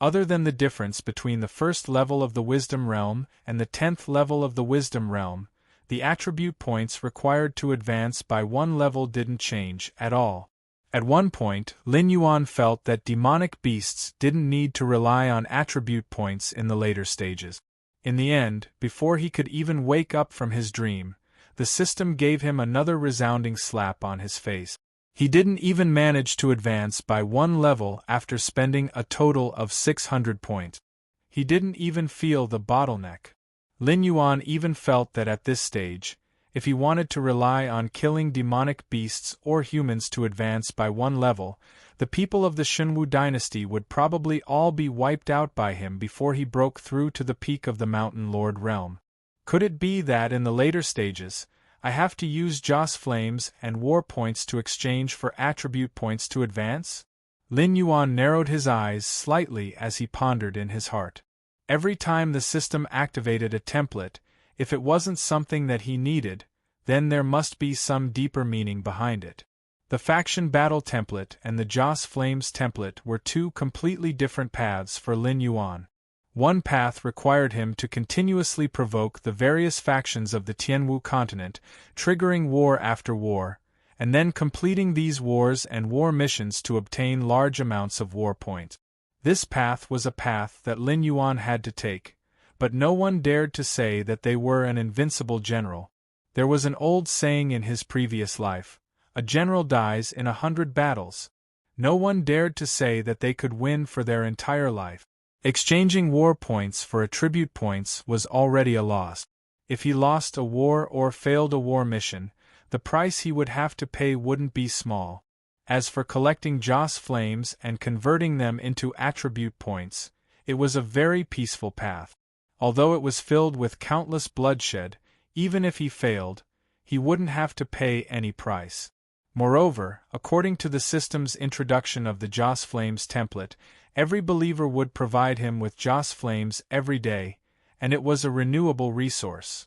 Other than the difference between the first level of the Wisdom realm and the 10th level of the Wisdom realm, the attribute points required to advance by one level didn't change at all. At one point, Lin Yuan felt that demonic beasts didn't need to rely on attribute points in the later stages. In the end, before he could even wake up from his dream, the system gave him another resounding slap on his face. He didn't even manage to advance by one level after spending a total of 600 points. He didn't even feel the bottleneck. Lin Yuan even felt that at this stage, if he wanted to rely on killing demonic beasts or humans to advance by one level, the people of the Shenwu dynasty would probably all be wiped out by him before he broke through to the peak of the Mountain Lord realm. Could it be that in the later stages, I have to use Joss Flames and War Points to exchange for attribute points to advance? Lin Yuan narrowed his eyes slightly as he pondered in his heart. Every time the system activated a template, if it wasn't something that he needed, then there must be some deeper meaning behind it. The Faction Battle template and the Joss Flames template were two completely different paths for Lin Yuan. One path required him to continuously provoke the various factions of the Tianwu continent, triggering war after war, and then completing these wars and war missions to obtain large amounts of war points. This path was a path that Lin Yuan had to take, but no one dared to say that they were an invincible general. There was an old saying in his previous life, "A general dies in 100 battles." No one dared to say that they could win for their entire life. Exchanging war points for attribute points was already a loss. If he lost a war or failed a war mission, the price he would have to pay wouldn't be small. As for collecting Joss Flames and converting them into attribute points, it was a very peaceful path. Although it was filled with countless bloodshed, even if he failed, he wouldn't have to pay any price. Moreover, according to the system's introduction of the Joss Flames template, every believer would provide him with Joss Flames every day, and it was a renewable resource.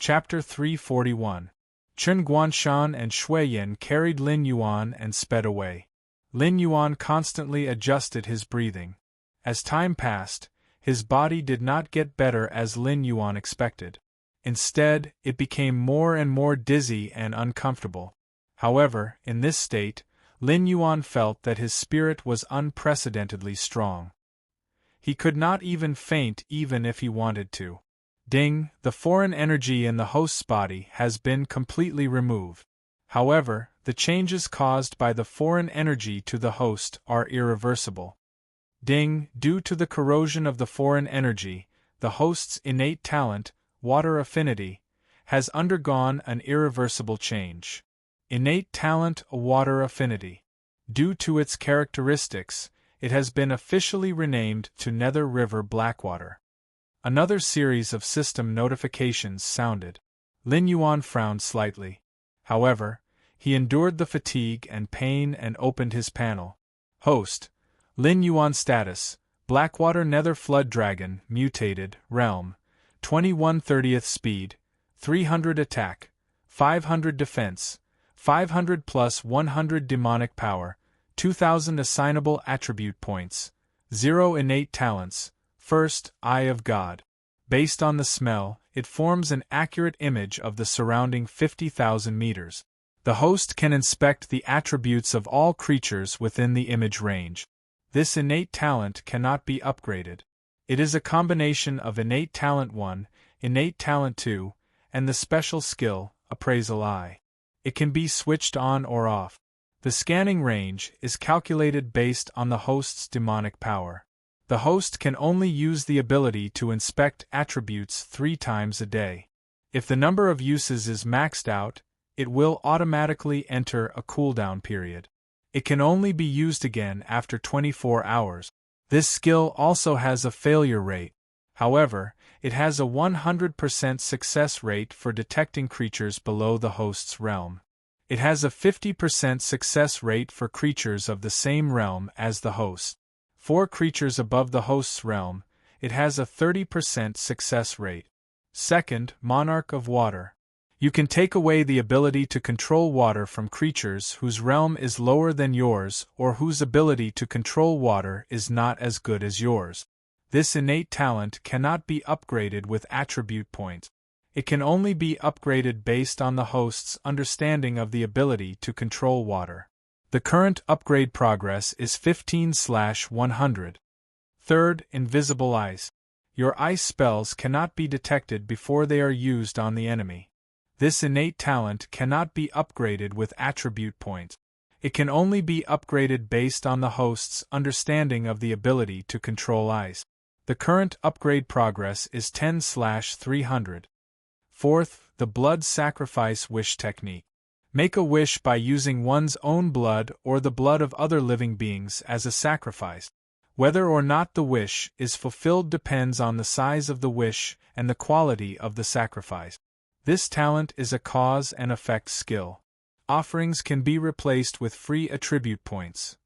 Chapter 341. Chen Guanshan and Shui Yin carried Lin Yuan and sped away. Lin Yuan constantly adjusted his breathing. As time passed, his body did not get better as Lin Yuan expected. Instead, it became more and more dizzy and uncomfortable. However, in this state, Lin Yuan felt that his spirit was unprecedentedly strong. He could not even faint even if he wanted to. Ding, the foreign energy in the host's body has been completely removed. However, the changes caused by the foreign energy to the host are irreversible. Ding, due to the corrosion of the foreign energy, the host's innate talent, water affinity, has undergone an irreversible change. Innate talent, water affinity. Due to its characteristics, it has been officially renamed to Nether River Blackwater. Another series of system notifications sounded. Lin Yuan frowned slightly. However, he endured the fatigue and pain and opened his panel. Host. Lin Yuan status. Blackwater Nether Flood Dragon, mutated, realm. 21/30th speed. 300 attack. 500 defense. 500 plus 100 demonic power. 2000 assignable attribute points. 0 innate talents. First, Eye of God. Based on the smell, it forms an accurate image of the surrounding 50,000 meters. The host can inspect the attributes of all creatures within the image range. This innate talent cannot be upgraded. It is a combination of innate talent 1, innate talent 2, and the special skill, Appraisal Eye. It can be switched on or off. The scanning range is calculated based on the host's demonic power. The host can only use the ability to inspect attributes 3 times a day. If the number of uses is maxed out, it will automatically enter a cooldown period. It can only be used again after 24 hours. This skill also has a failure rate. However, it has a 100% success rate for detecting creatures below the host's realm. It has a 50% success rate for creatures of the same realm as the host. For creatures above the host's realm, it has a 30% success rate. Second, Monarch of Water. You can take away the ability to control water from creatures whose realm is lower than yours or whose ability to control water is not as good as yours. This innate talent cannot be upgraded with attribute points. It can only be upgraded based on the host's understanding of the ability to control water. The current upgrade progress is 15/100. Third, Invisible Eyes. Your ice spells cannot be detected before they are used on the enemy. This innate talent cannot be upgraded with attribute points. It can only be upgraded based on the host's understanding of the ability to control ice. The current upgrade progress is 10/300. Fourth, the Blood Sacrifice Wish Technique. Make a wish by using one's own blood or the blood of other living beings as a sacrifice. Whether or not the wish is fulfilled depends on the size of the wish and the quality of the sacrifice. This talent is a cause and effect skill. Offerings can be replaced with free attribute points.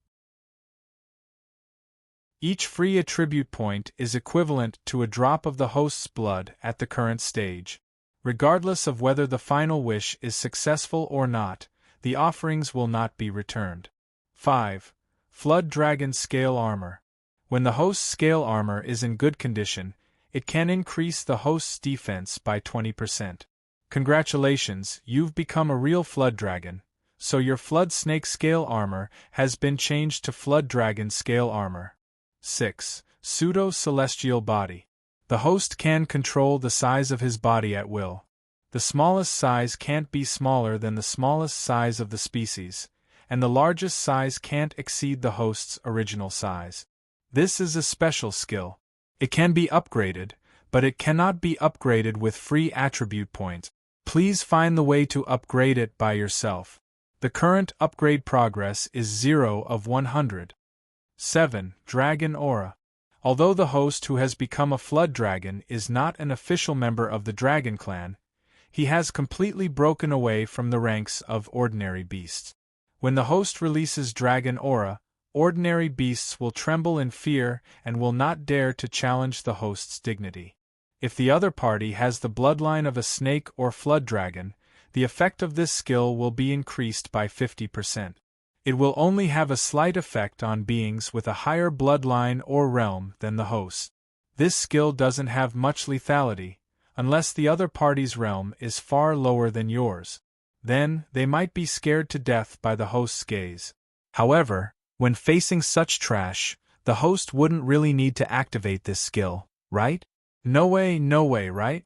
Each free attribute point is equivalent to a drop of the host's blood at the current stage. Regardless of whether the final wish is successful or not, the offerings will not be returned. 5. Flood Dragon Scale Armor. When the host's scale armor is in good condition, it can increase the host's defense by 20%. Congratulations, you've become a real Flood Dragon, so your Flood Snake Scale Armor has been changed to Flood Dragon Scale Armor. 6. Pseudo-Celestial Body. The host can control the size of his body at will. The smallest size can't be smaller than the smallest size of the species, and the largest size can't exceed the host's original size. This is a special skill. It can be upgraded, but it cannot be upgraded with free attribute points. Please find the way to upgrade it by yourself. The current upgrade progress is 0/100. 7. Dragon Aura. Although the host who has become a flood dragon is not an official member of the dragon clan, he has completely broken away from the ranks of ordinary beasts. When the host releases dragon aura, ordinary beasts will tremble in fear and will not dare to challenge the host's dignity. If the other party has the bloodline of a snake or flood dragon, the effect of this skill will be increased by 50%. It will only have a slight effect on beings with a higher bloodline or realm than the host. This skill doesn't have much lethality, unless the other party's realm is far lower than yours. Then, they might be scared to death by the host's gaze. However, when facing such trash, the host wouldn't really need to activate this skill, right? No way, right?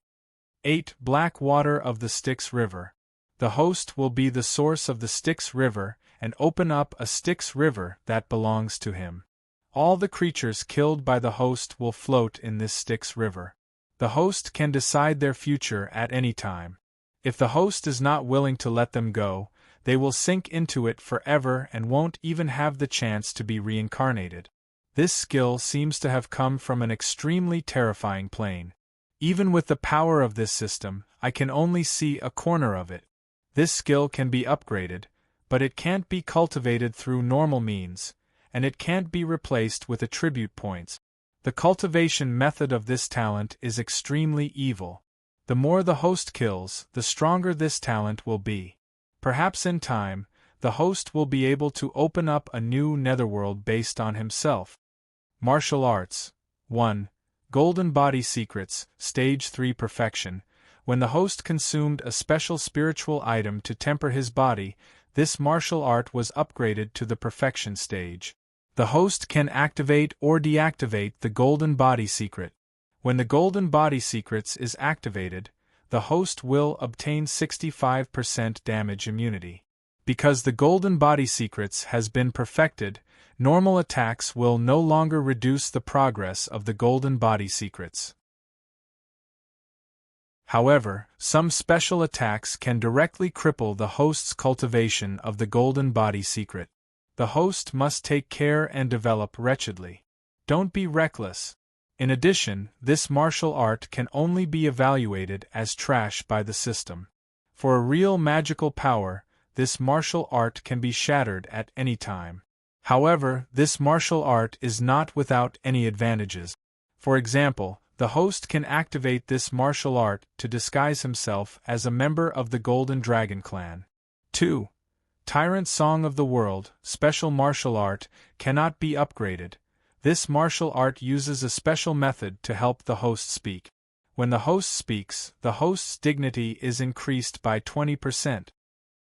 8. Black water of the Styx River. The host will be the source of the Styx River and open up a Styx River that belongs to him. All the creatures killed by the host will float in this Styx River. The host can decide their future at any time. If the host is not willing to let them go, they will sink into it forever and won't even have the chance to be reincarnated. This skill seems to have come from an extremely terrifying plane. Even with the power of this system, I can only see a corner of it. This skill can be upgraded, but it can't be cultivated through normal means, and it can't be replaced with attribute points. The cultivation method of this talent is extremely evil. The more the host kills, the stronger this talent will be. Perhaps in time, the host will be able to open up a new netherworld based on himself. Martial Arts 1. Golden Body Secrets, Stage 3 Perfection. When the host consumed a special spiritual item to temper his body, this martial art was upgraded to the perfection stage. The host can activate or deactivate the Golden Body Secret. When the Golden Body Secrets is activated, the host will obtain 65% damage immunity. Because the Golden Body Secrets has been perfected, normal attacks will no longer reduce the progress of the Golden Body Secrets. However, some special attacks can directly cripple the host's cultivation of the Golden Body Secret. The host must take care and develop wretchedly. Don't be reckless. In addition, this martial art can only be evaluated as trash by the system. For a real magical power, this martial art can be shattered at any time. However, this martial art is not without any advantages. For example, the host can activate this martial art to disguise himself as a member of the Golden Dragon Clan. 2. Tyrant Song of the World, Special Martial Art, cannot be upgraded. This martial art uses a special method to help the host speak. When the host speaks, the host's dignity is increased by 20%.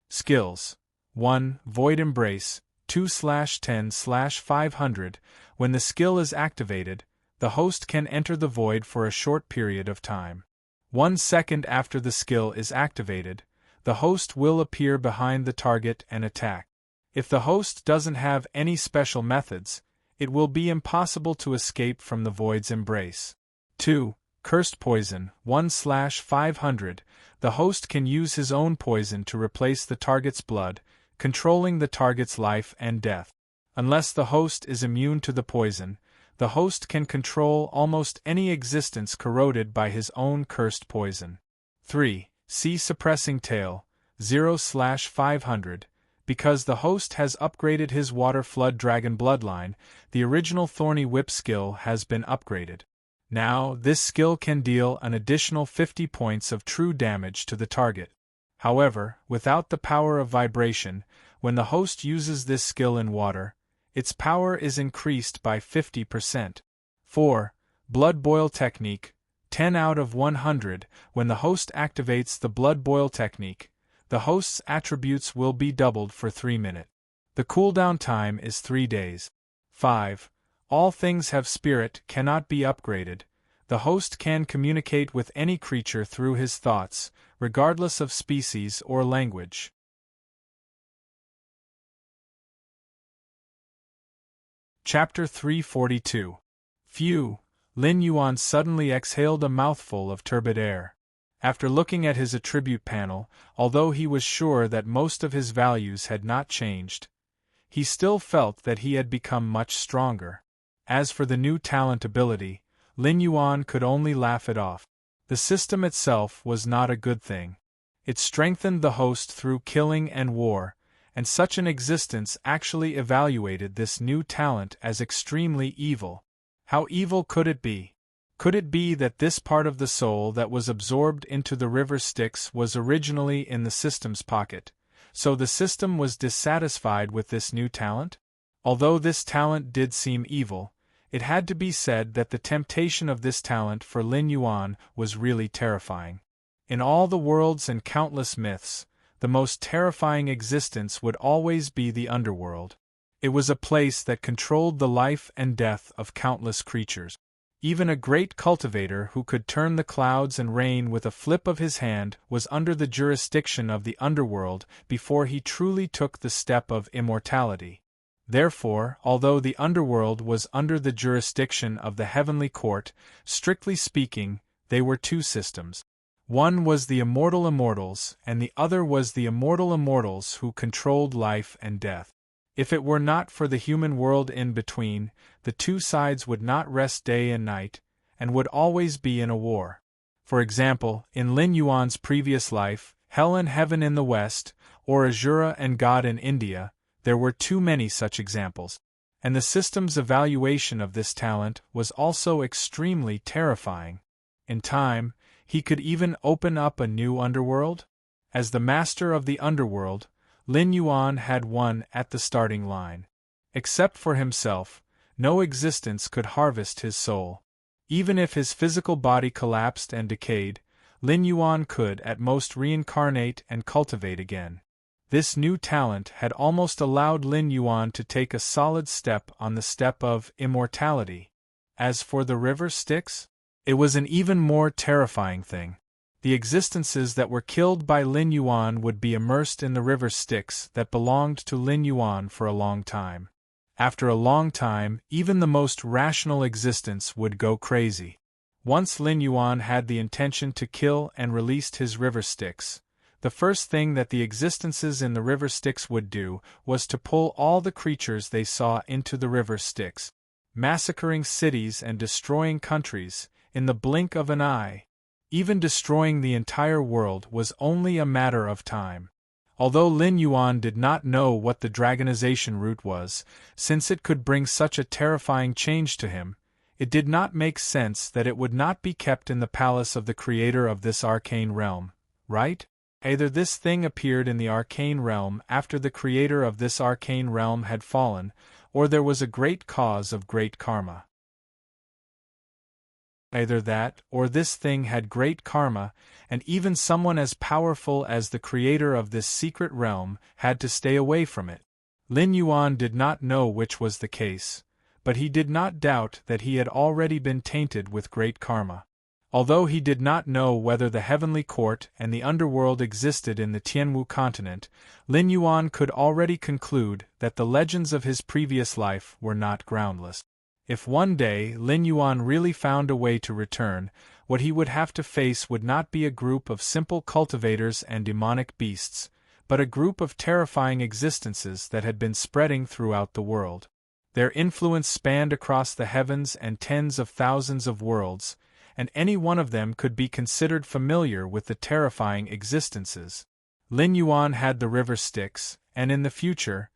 Skills 1. Void Embrace, 2/10/500. When the skill is activated, the host can enter the void for a short period of time. 1 second after the skill is activated, the host will appear behind the target and attack. If the host doesn't have any special methods, it will be impossible to escape from the void's embrace. 2. Cursed Poison, 1/500. The host can use his own poison to replace the target's blood, controlling the target's life and death. Unless the host is immune to the poison, the host can control almost any existence corroded by his own cursed poison. 3. Sea Suppressing Tail, 0/500. Because the host has upgraded his Water Flood Dragon bloodline, the original Thorny Whip skill has been upgraded. Now, this skill can deal an additional 50 points of true damage to the target. However, without the power of vibration, when the host uses this skill in water, its power is increased by 50%. 4. Blood Boil Technique, 10 out of 100. When the host activates the Blood Boil Technique, the host's attributes will be doubled for 3 minutes. The cooldown time is 3 days. 5. All Things Have Spirit cannot be upgraded. The host can communicate with any creature through his thoughts, regardless of species or language. Chapter 342. Phew! Lin Yuan suddenly exhaled a mouthful of turbid air. After looking at his attribute panel, although he was sure that most of his values had not changed, he still felt that he had become much stronger. As for the new talent ability, Lin Yuan could only laugh it off. The system itself was not a good thing. It strengthened the host through killing and war, and such an existence actually evaluated this new talent as extremely evil. How evil could it be? Could it be that this part of the soul that was absorbed into the river Styx was originally in the system's pocket, so the system was dissatisfied with this new talent? Although this talent did seem evil, it had to be said that the temptation of this talent for Lin Yuan was really terrifying. In all the worlds and countless myths, the most terrifying existence would always be the underworld. It was a place that controlled the life and death of countless creatures. Even a great cultivator who could turn the clouds and rain with a flip of his hand was under the jurisdiction of the underworld before he truly took the step of immortality. Therefore, although the underworld was under the jurisdiction of the heavenly court, strictly speaking, they were two systems. One was the immortal immortals, and the other was the immortal immortals who controlled life and death. If it were not for the human world in between, the two sides would not rest day and night, and would always be in a war. For example, in Lin Yuan's previous life, Hell and Heaven in the West, or Asura and God in India, there were too many such examples. And the system's evaluation of this talent was also extremely terrifying. In time, he could even open up a new underworld? As the master of the underworld, Lin Yuan had won at the starting line. Except for himself, no existence could harvest his soul. Even if his physical body collapsed and decayed, Lin Yuan could at most reincarnate and cultivate again. This new talent had almost allowed Lin Yuan to take a solid step on the step of immortality. As for the river Styx, it was an even more terrifying thing. The existences that were killed by Lin Yuan would be immersed in the river Styx that belonged to Lin Yuan for a long time. After a long time, even the most rational existence would go crazy. Once Lin Yuan had the intention to kill and released his river Styx, the first thing that the existences in the river Styx would do was to pull all the creatures they saw into the river Styx, massacring cities and destroying countries in the blink of an eye. Even destroying the entire world was only a matter of time. Although Lin Yuan did not know what the dragonization route was, since it could bring such a terrifying change to him, it did not make sense that it would not be kept in the palace of the creator of this arcane realm, right? Either this thing appeared in the arcane realm after the creator of this arcane realm had fallen, or there was a great cause of great karma. Either that, or this thing had great karma, and even someone as powerful as the creator of this secret realm had to stay away from it. Lin Yuan did not know which was the case, but he did not doubt that he had already been tainted with great karma. Although he did not know whether the heavenly court and the underworld existed in the Tianwu continent, Lin Yuan could already conclude that the legends of his previous life were not groundless. If one day Lin Yuan really found a way to return, what he would have to face would not be a group of simple cultivators and demonic beasts, but a group of terrifying existences that had been spreading throughout the world. Their influence spanned across the heavens and tens of thousands of worlds, and any one of them could be considered familiar with the terrifying existences. Lin Yuan had the river Styx, and in the future,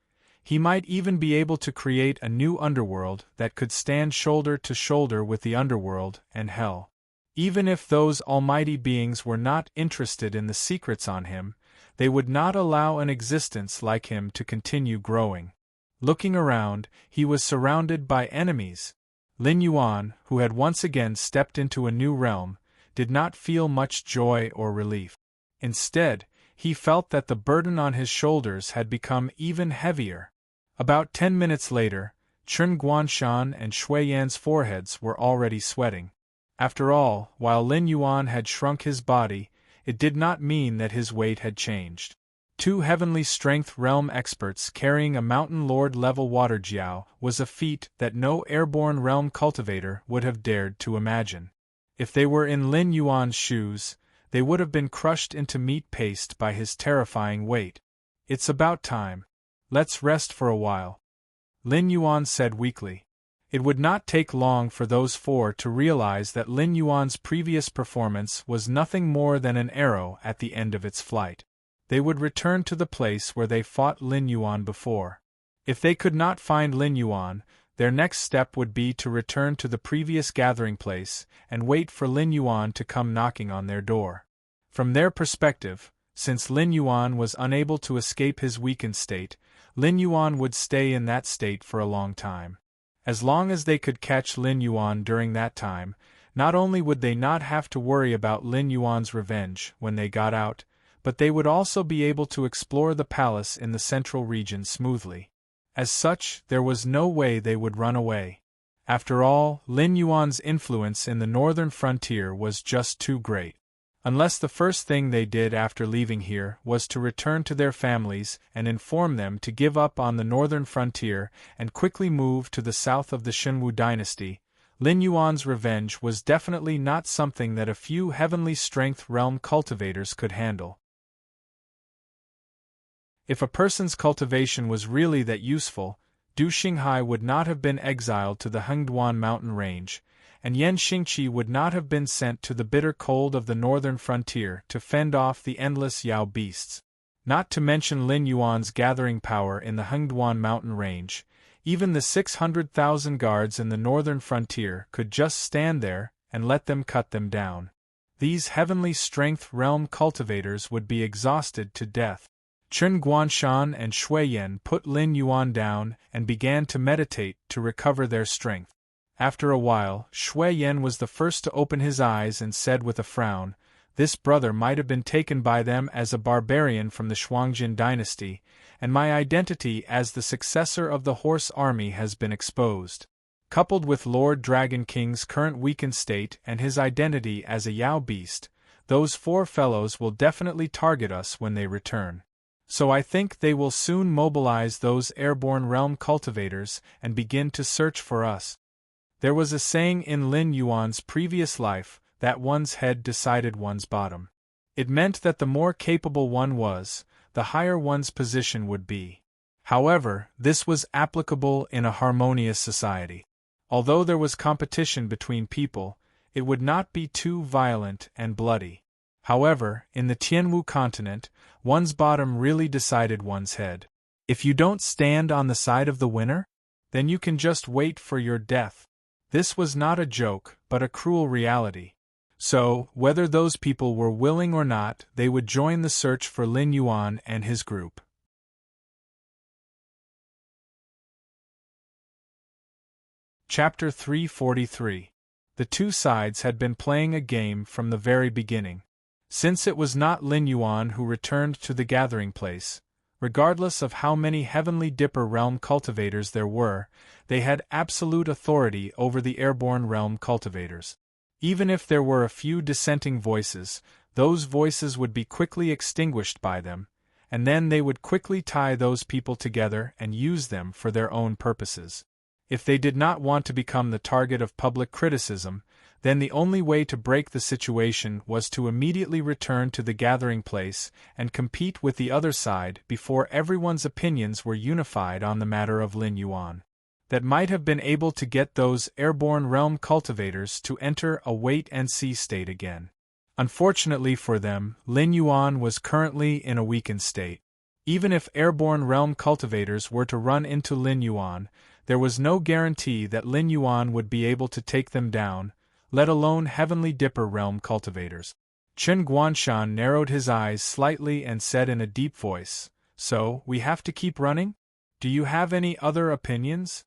he might even be able to create a new underworld that could stand shoulder to shoulder with the underworld and hell. Even if those almighty beings were not interested in the secrets on him, they would not allow an existence like him to continue growing. Looking around, he was surrounded by enemies. Lin Yuan, who had once again stepped into a new realm, did not feel much joy or relief. Instead, he felt that the burden on his shoulders had become even heavier. About 10 minutes later, Chen Guanshan and Shui Yan's foreheads were already sweating. After all, while Lin Yuan had shrunk his body, it did not mean that his weight had changed. Two heavenly strength realm experts carrying a mountain lord level water jiao was a feat that no airborne realm cultivator would have dared to imagine. If they were in Lin Yuan's shoes, they would have been crushed into meat paste by his terrifying weight. It's about time. Let's rest for a while, Lin Yuan said weakly. It would not take long for those four to realize that Lin Yuan's previous performance was nothing more than an arrow at the end of its flight. They would return to the place where they fought Lin Yuan before. If they could not find Lin Yuan, their next step would be to return to the previous gathering place and wait for Lin Yuan to come knocking on their door. From their perspective, since Lin Yuan was unable to escape his weakened state, Lin Yuan would stay in that state for a long time. As long as they could catch Lin Yuan during that time, not only would they not have to worry about Lin Yuan's revenge when they got out, but they would also be able to explore the palace in the central region smoothly. As such, there was no way they would run away. After all, Lin Yuan's influence in the northern frontier was just too great. Unless the first thing they did after leaving here was to return to their families and inform them to give up on the northern frontier and quickly move to the south of the Shenwu dynasty, Lin Yuan's revenge was definitely not something that a few heavenly strength realm cultivators could handle. If a person's cultivation was really that useful, Du Xinghai would not have been exiled to the Hengduan mountain range, and Yan Xingqi would not have been sent to the bitter cold of the northern frontier to fend off the endless Yao beasts. Not to mention Lin Yuan's gathering power in the Hengduan mountain range, even the 600,000 guards in the northern frontier could just stand there and let them cut them down. These heavenly strength realm cultivators would be exhausted to death. Chen Guanshan and Shui Yan put Lin Yuan down and began to meditate to recover their strength. After a while, Shui Yan was the first to open his eyes and said with a frown, "This brother might have been taken by them as a barbarian from the Shuangjin dynasty, and my identity as the successor of the horse army has been exposed. Coupled with Lord Dragon King's current weakened state and his identity as a Yao beast, those four fellows will definitely target us when they return. So I think they will soon mobilize those airborne realm cultivators and begin to search for us." There was a saying in Lin Yuan's previous life that one's head decided one's bottom. It meant that the more capable one was, the higher one's position would be. However, this was applicable in a harmonious society. Although there was competition between people, it would not be too violent and bloody. However, in the Tianwu continent, one's bottom really decided one's head. If you don't stand on the side of the winner, then you can just wait for your death. This was not a joke, but a cruel reality. So, whether those people were willing or not, they would join the search for Lin Yuan and his group. Chapter 343. The two sides had been playing a game from the very beginning. Since it was not Lin Yuan who returned to the gathering place, regardless of how many Heavenly Dipper realm cultivators there were, they had absolute authority over the airborne realm cultivators. Even if there were a few dissenting voices, those voices would be quickly extinguished by them, and then they would quickly tie those people together and use them for their own purposes. If they did not want to become the target of public criticism, then the only way to break the situation was to immediately return to the gathering place and compete with the other side before everyone's opinions were unified on the matter of Lin Yuan. That might have been able to get those airborne realm cultivators to enter a wait-and-see state again. Unfortunately for them, Lin Yuan was currently in a weakened state. Even if airborne realm cultivators were to run into Lin Yuan, there was no guarantee that Lin Yuan would be able to take them down, let alone Heavenly Dipper realm cultivators. Chen Guanshan narrowed his eyes slightly and said in a deep voice, "So, we have to keep running? Do you have any other opinions?"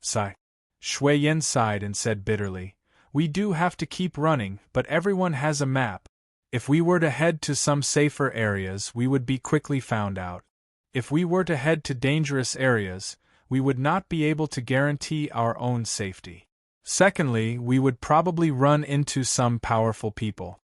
Sigh. Shui Yan sighed and said bitterly, "We do have to keep running, but everyone has a map. If we were to head to some safer areas, we would be quickly found out. If we were to head to dangerous areas, we would not be able to guarantee our own safety. Secondly, we would probably run into some powerful people."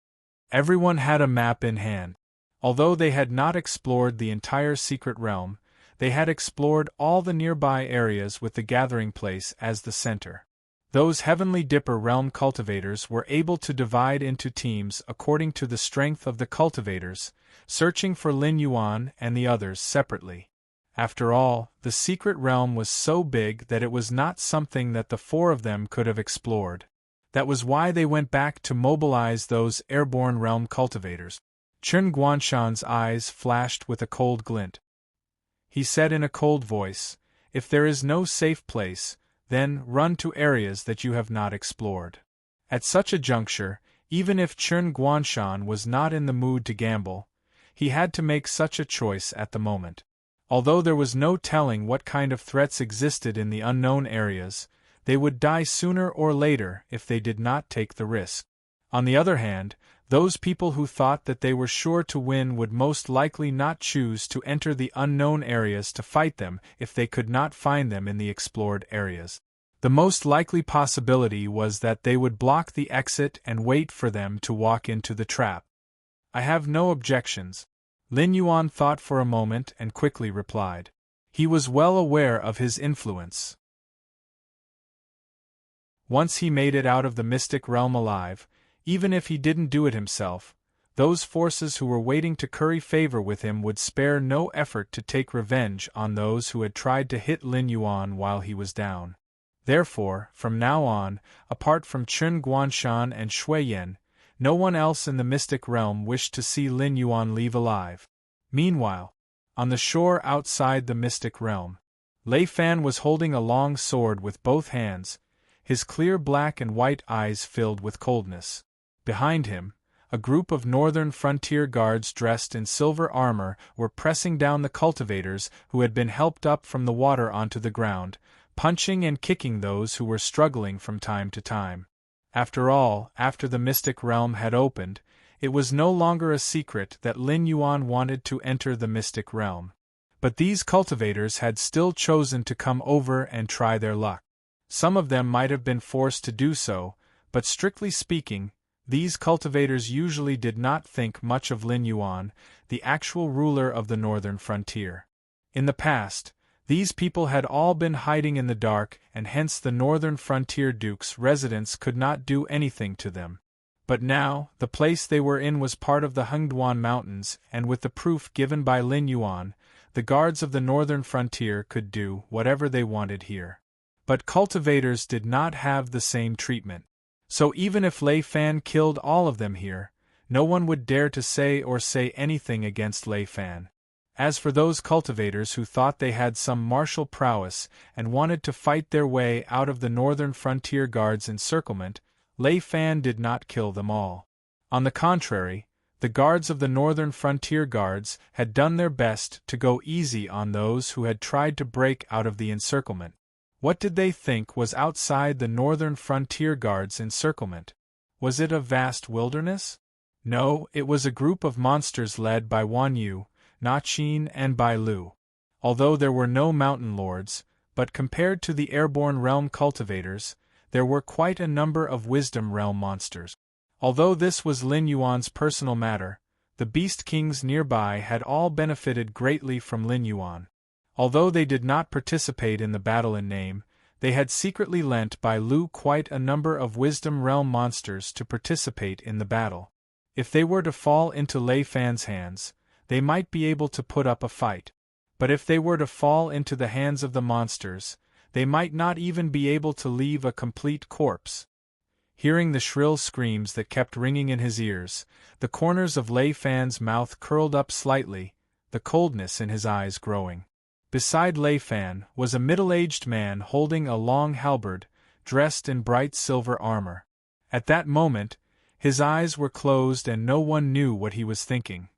Everyone had a map in hand. Although they had not explored the entire secret realm, they had explored all the nearby areas with the gathering place as the center. Those Heavenly Dipper realm cultivators were able to divide into teams according to the strength of the cultivators, searching for Lin Yuan and the others separately. After all, the secret realm was so big that it was not something that the four of them could have explored. That was why they went back to mobilize those airborne realm cultivators. Chen Guanshan's eyes flashed with a cold glint. He said in a cold voice, "If there is no safe place, then run to areas that you have not explored." At such a juncture, even if Chen Guanshan was not in the mood to gamble, he had to make such a choice at the moment. Although there was no telling what kind of threats existed in the unknown areas, they would die sooner or later if they did not take the risk. On the other hand, those people who thought that they were sure to win would most likely not choose to enter the unknown areas to fight them if they could not find them in the explored areas. The most likely possibility was that they would block the exit and wait for them to walk into the trap. "I have no objections." Lin Yuan thought for a moment and quickly replied. He was well aware of his influence. Once he made it out of the mystic realm alive, even if he didn't do it himself, those forces who were waiting to curry favor with him would spare no effort to take revenge on those who had tried to hit Lin Yuan while he was down. Therefore, from now on, apart from Chen Guanshan and Shui Yan, no one else in the mystic realm wished to see Lin Yuan leave alive. Meanwhile, on the shore outside the mystic realm, Lei Fan was holding a long sword with both hands, his clear black and white eyes filled with coldness. Behind him, a group of northern frontier guards dressed in silver armor were pressing down the cultivators who had been helped up from the water onto the ground, punching and kicking those who were struggling from time to time. After all, after the mystic realm had opened, it was no longer a secret that Lin Yuan wanted to enter the mystic realm. But these cultivators had still chosen to come over and try their luck. Some of them might have been forced to do so, but strictly speaking, these cultivators usually did not think much of Lin Yuan, the actual ruler of the northern frontier. In the past, these people had all been hiding in the dark, and hence the northern frontier duke's residents could not do anything to them. But now, the place they were in was part of the Hengduan Mountains, and with the proof given by Lin Yuan, the guards of the northern frontier could do whatever they wanted here. But cultivators did not have the same treatment. So even if Lei Fan killed all of them here, no one would dare to say anything against Lei Fan. As for those cultivators who thought they had some martial prowess and wanted to fight their way out of the northern frontier guards' encirclement, Lei Fan did not kill them all. On the contrary, the guards of the northern frontier guards had done their best to go easy on those who had tried to break out of the encirclement. What did they think was outside the northern frontier guards' encirclement? Was it a vast wilderness? No, it was a group of monsters led by Wan Yu, Na Qin and Bai Lu. Although there were no mountain lords, but compared to the airborne realm cultivators, there were quite a number of wisdom realm monsters. Although this was Lin Yuan's personal matter, the beast kings nearby had all benefited greatly from Lin Yuan. Although they did not participate in the battle in name, they had secretly lent Bai Lu quite a number of wisdom realm monsters to participate in the battle. If they were to fall into Lei Fan's hands, they might be able to put up a fight. But if they were to fall into the hands of the monsters, they might not even be able to leave a complete corpse. Hearing the shrill screams that kept ringing in his ears, the corners of Lei Fan's mouth curled up slightly, the coldness in his eyes growing. Beside Lei Fan was a middle-aged man holding a long halberd, dressed in bright silver armor. At that moment, his eyes were closed and no one knew what he was thinking.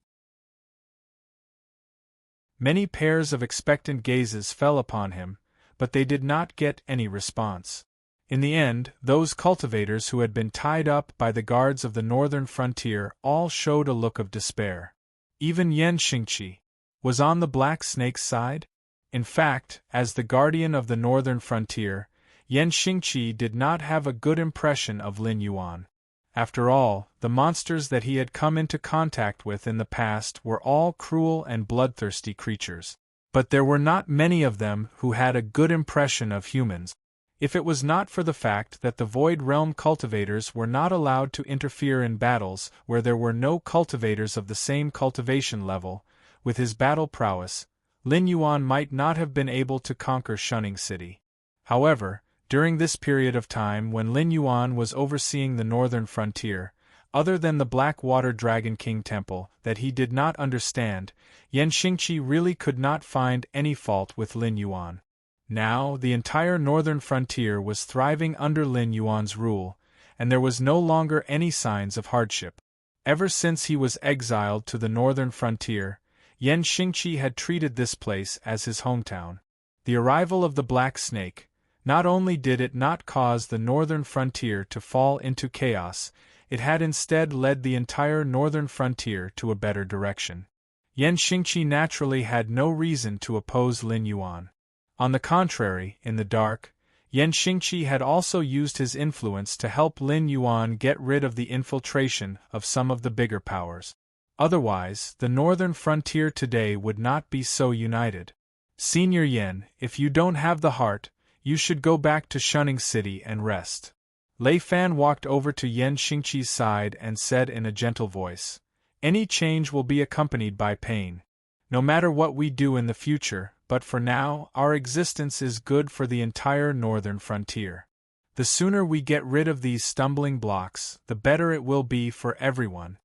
Many pairs of expectant gazes fell upon him, but they did not get any response. In the end, those cultivators who had been tied up by the guards of the northern frontier all showed a look of despair. Even Yan Xingqi was on the Black Snake's side. In fact, as the guardian of the northern frontier, Yan Xingqi did not have a good impression of Lin Yuan. After all, the monsters that he had come into contact with in the past were all cruel and bloodthirsty creatures. But there were not many of them who had a good impression of humans. If it was not for the fact that the Void Realm cultivators were not allowed to interfere in battles where there were no cultivators of the same cultivation level, with his battle prowess, Lin Yuan might not have been able to conquer Shunning City. However, during this period of time when Lin Yuan was overseeing the northern frontier, other than the Black Water Dragon King Temple that he did not understand, Yan Xingqi really could not find any fault with Lin Yuan. Now, the entire northern frontier was thriving under Lin Yuan's rule, and there was no longer any signs of hardship. Ever since he was exiled to the northern frontier, Yan Xingqi had treated this place as his hometown. The arrival of the Black Snake, not only did it not cause the northern frontier to fall into chaos, it had instead led the entire northern frontier to a better direction. Yan Xingqi naturally had no reason to oppose Lin Yuan. On the contrary, in the dark, Yan Xingqi had also used his influence to help Lin Yuan get rid of the infiltration of some of the bigger powers. Otherwise, the northern frontier today would not be so united. Senior Yan, if you don't have the heart, you should go back to Shunning City and rest. Lei Fan walked over to Yan Xingqi's side and said in a gentle voice, "Any change will be accompanied by pain. No matter what we do in the future, but for now, our existence is good for the entire northern frontier. The sooner we get rid of these stumbling blocks, the better it will be for everyone."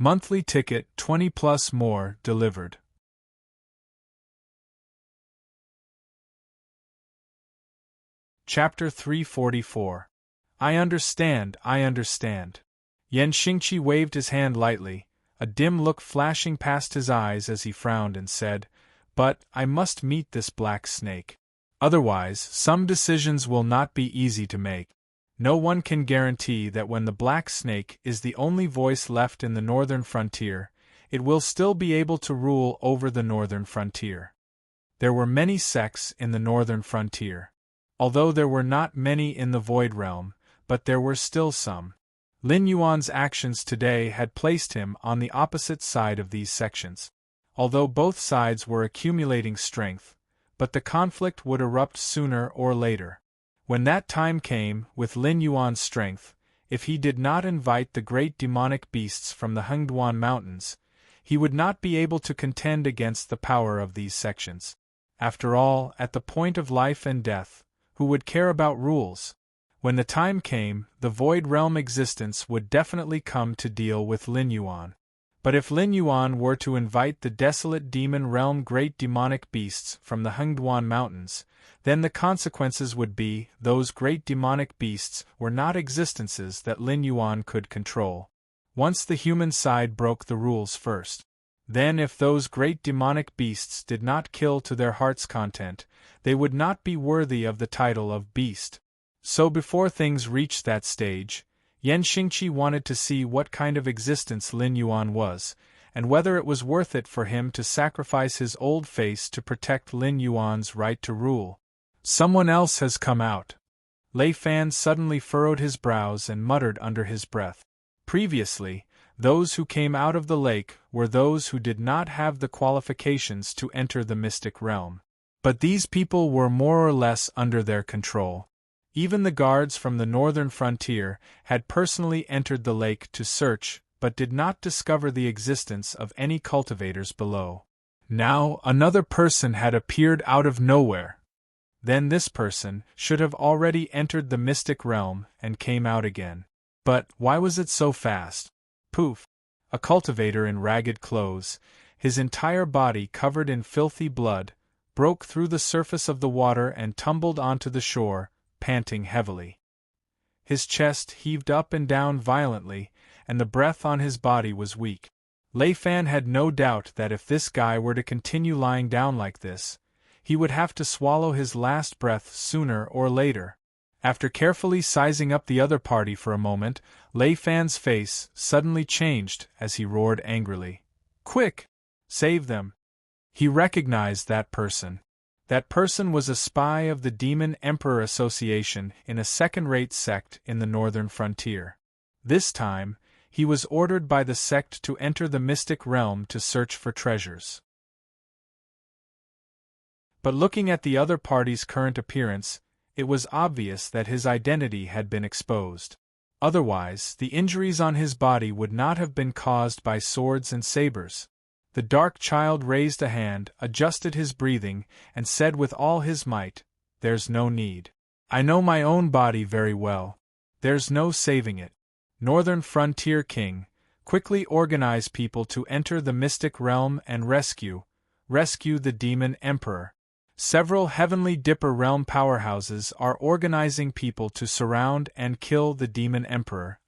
Monthly ticket 20 plus more delivered. Chapter 344. I understand, I understand. Yan Xingqi waved his hand lightly, a dim look flashing past his eyes as he frowned and said, "But I must meet this Black Snake. Otherwise, some decisions will not be easy to make. No one can guarantee that when the Black Snake is the only voice left in the northern frontier, it will still be able to rule over the northern frontier." There were many sects in the northern frontier. Although there were not many in the Void Realm, but there were still some. Lin Yuan's actions today had placed him on the opposite side of these sections. Although both sides were accumulating strength, but the conflict would erupt sooner or later. When that time came, with Lin Yuan's strength, if he did not invite the great demonic beasts from the Hengduan Mountains, he would not be able to contend against the power of these sections. After all, at the point of life and death, who would care about rules? When the time came, the Void Realm existence would definitely come to deal with Lin Yuan. But if Lin Yuan were to invite the desolate demon realm great demonic beasts from the Hengduan Mountains, then the consequences would be those great demonic beasts were not existences that Lin Yuan could control. Once the human side broke the rules first. Then if those great demonic beasts did not kill to their heart's content, they would not be worthy of the title of beast. So before things reached that stage, Yan Xingqi wanted to see what kind of existence Lin Yuan was, and whether it was worth it for him to sacrifice his old face to protect Lin Yuan's right to rule. Someone else has come out. Lei Fan suddenly furrowed his brows and muttered under his breath. Previously, those who came out of the lake were those who did not have the qualifications to enter the mystic realm. But these people were more or less under their control. Even the guards from the northern frontier had personally entered the lake to search, but did not discover the existence of any cultivators below. Now another person had appeared out of nowhere. Then this person should have already entered the mystic realm and came out again. But why was it so fast? Poof! A cultivator in ragged clothes, his entire body covered in filthy blood, broke through the surface of the water and tumbled onto the shore, panting heavily. His chest heaved up and down violently, and the breath on his body was weak. Lei Fan had no doubt that if this guy were to continue lying down like this, he would have to swallow his last breath sooner or later. After carefully sizing up the other party for a moment, Lei Fan's face suddenly changed as he roared angrily. "Quick! Save them!" He recognized that person. That person was a spy of the Demon Emperor Association in a second-rate sect in the northern frontier. This time, he was ordered by the sect to enter the mystic realm to search for treasures. But looking at the other party's current appearance, it was obvious that his identity had been exposed. Otherwise, the injuries on his body would not have been caused by swords and sabers. The dark child raised a hand, adjusted his breathing, and said with all his might, "There's no need. I know my own body very well. There's no saving it. Northern Frontier King, quickly organize people to enter the mystic realm and rescue the demon emperor. Several Heavenly Dipper realm powerhouses are organizing people to surround and kill the demon emperor."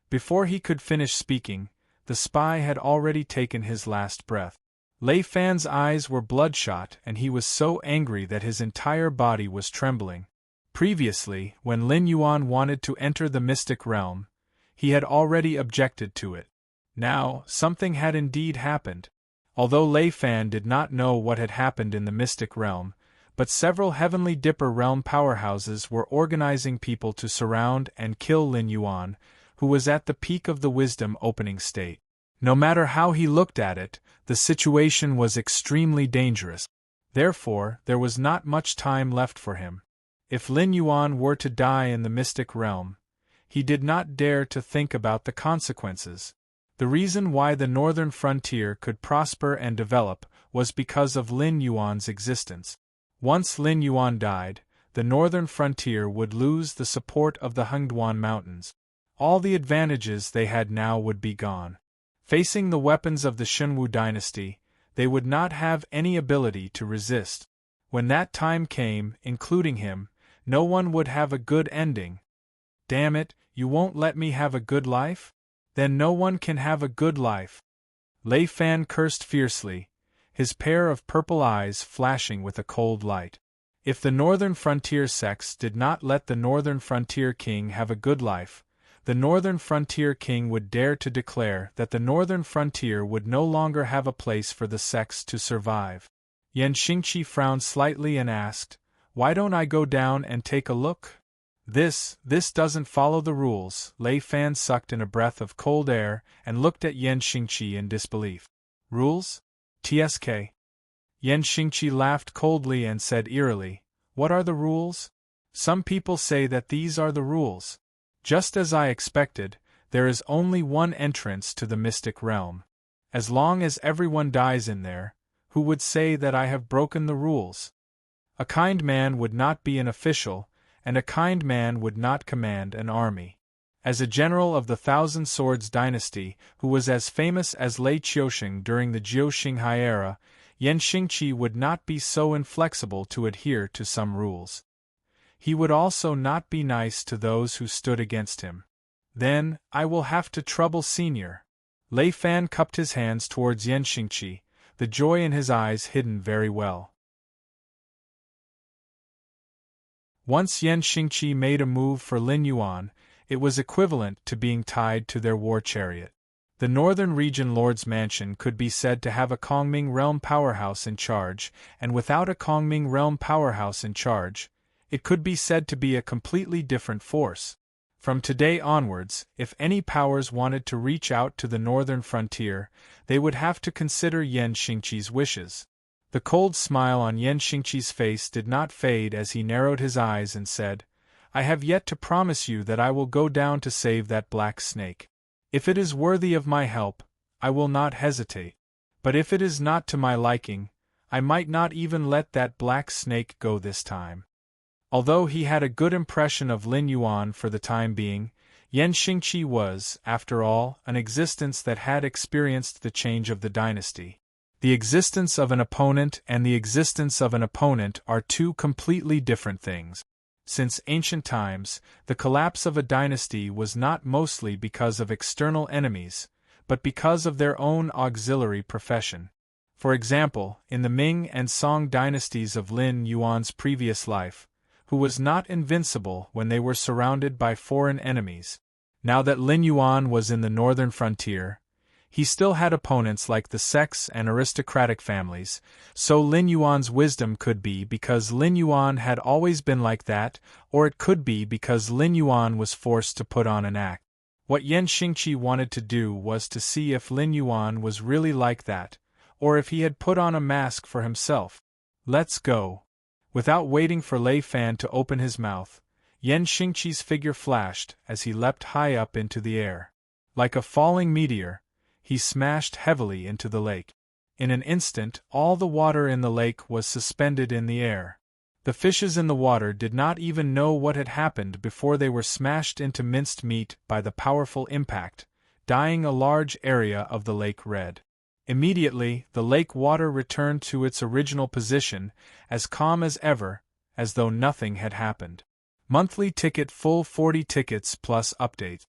Before he could finish speaking, the spy had already taken his last breath. Lei Fan's eyes were bloodshot and he was so angry that his entire body was trembling. Previously, when Lin Yuan wanted to enter the mystic realm, he had already objected to it. Now, something had indeed happened. Although Lei Fan did not know what had happened in the mystic realm, but several Heavenly Dipper realm powerhouses were organizing people to surround and kill Lin Yuan, who was at the peak of the wisdom opening state. No matter how he looked at it, the situation was extremely dangerous. Therefore, there was not much time left for him. If Lin Yuan were to die in the mystic realm, he did not dare to think about the consequences. The reason why the northern frontier could prosper and develop was because of Lin Yuan's existence. Once Lin Yuan died, the northern frontier would lose the support of the Hengduan Mountains. All the advantages they had now would be gone. Facing the weapons of the Shenwu dynasty, they would not have any ability to resist. When that time came, including him, no one would have a good ending. Damn it, you won't let me have a good life? Then no one can have a good life. Lei Fan cursed fiercely, his pair of purple eyes flashing with a cold light. If the Northern Frontier sects did not let the Northern Frontier King have a good life, the Northern Frontier King would dare to declare that the Northern Frontier would no longer have a place for the sects to survive. Yan Xingqi frowned slightly and asked, "Why don't I go down and take a look?" This doesn't follow the rules." Lei Fan sucked in a breath of cold air and looked at Yan Xingqi in disbelief. "Rules? TSK?" Yan Xingqi laughed coldly and said eerily, "What are the rules? Some people say that these are the rules. Just as I expected, there is only one entrance to the mystic realm. As long as everyone dies in there, who would say that I have broken the rules? A kind man would not be an official, and a kind man would not command an army. As a general of the Thousand Swords dynasty, who was as famous as Lei Qiusheng during the Jiuxinghai era, Yan Xingqi would not be so inflexible to adhere to some rules. He would also not be nice to those who stood against him. Then, I will have to trouble Senior." Lei Fan cupped his hands towards Yan Xingqi, the joy in his eyes hidden very well. Once Yan Xingqi made a move for Lin Yuan, it was equivalent to being tied to their war chariot. The Northern Region Lord's Mansion could be said to have a Kongming Realm powerhouse in charge, and without a Kongming Realm powerhouse in charge, it could be said to be a completely different force. From today onwards, if any powers wanted to reach out to the northern frontier, they would have to consider Yan Xingqi's wishes. The cold smile on Yan Xingqi's face did not fade as he narrowed his eyes and said, "I have yet to promise you that I will go down to save that black snake. If it is worthy of my help, I will not hesitate. But if it is not to my liking, I might not even let that black snake go this time." Although he had a good impression of Lin Yuan for the time being, Yan Xingqi was, after all, an existence that had experienced the change of the dynasty. The existence of an opponent and the existence of an opponent are two completely different things. Since ancient times, the collapse of a dynasty was not mostly because of external enemies, but because of their own auxiliary profession. For example, in the Ming and Song dynasties of Lin Yuan's previous life, who was not invincible when they were surrounded by foreign enemies. Now that Lin Yuan was in the northern frontier, he still had opponents like the sects and aristocratic families, so Lin Yuan's wisdom could be because Lin Yuan had always been like that, or it could be because Lin Yuan was forced to put on an act. What Yan Xingqi wanted to do was to see if Lin Yuan was really like that, or if he had put on a mask for himself. "Let's go." Without waiting for Lei Fan to open his mouth, Yan Xingqi's figure flashed as he leapt high up into the air. Like a falling meteor, he smashed heavily into the lake. In an instant, all the water in the lake was suspended in the air. The fishes in the water did not even know what had happened before they were smashed into minced meat by the powerful impact, dyeing a large area of the lake red. Immediately, the lake water returned to its original position, as calm as ever, as though nothing had happened. Monthly ticket full 40 tickets plus update.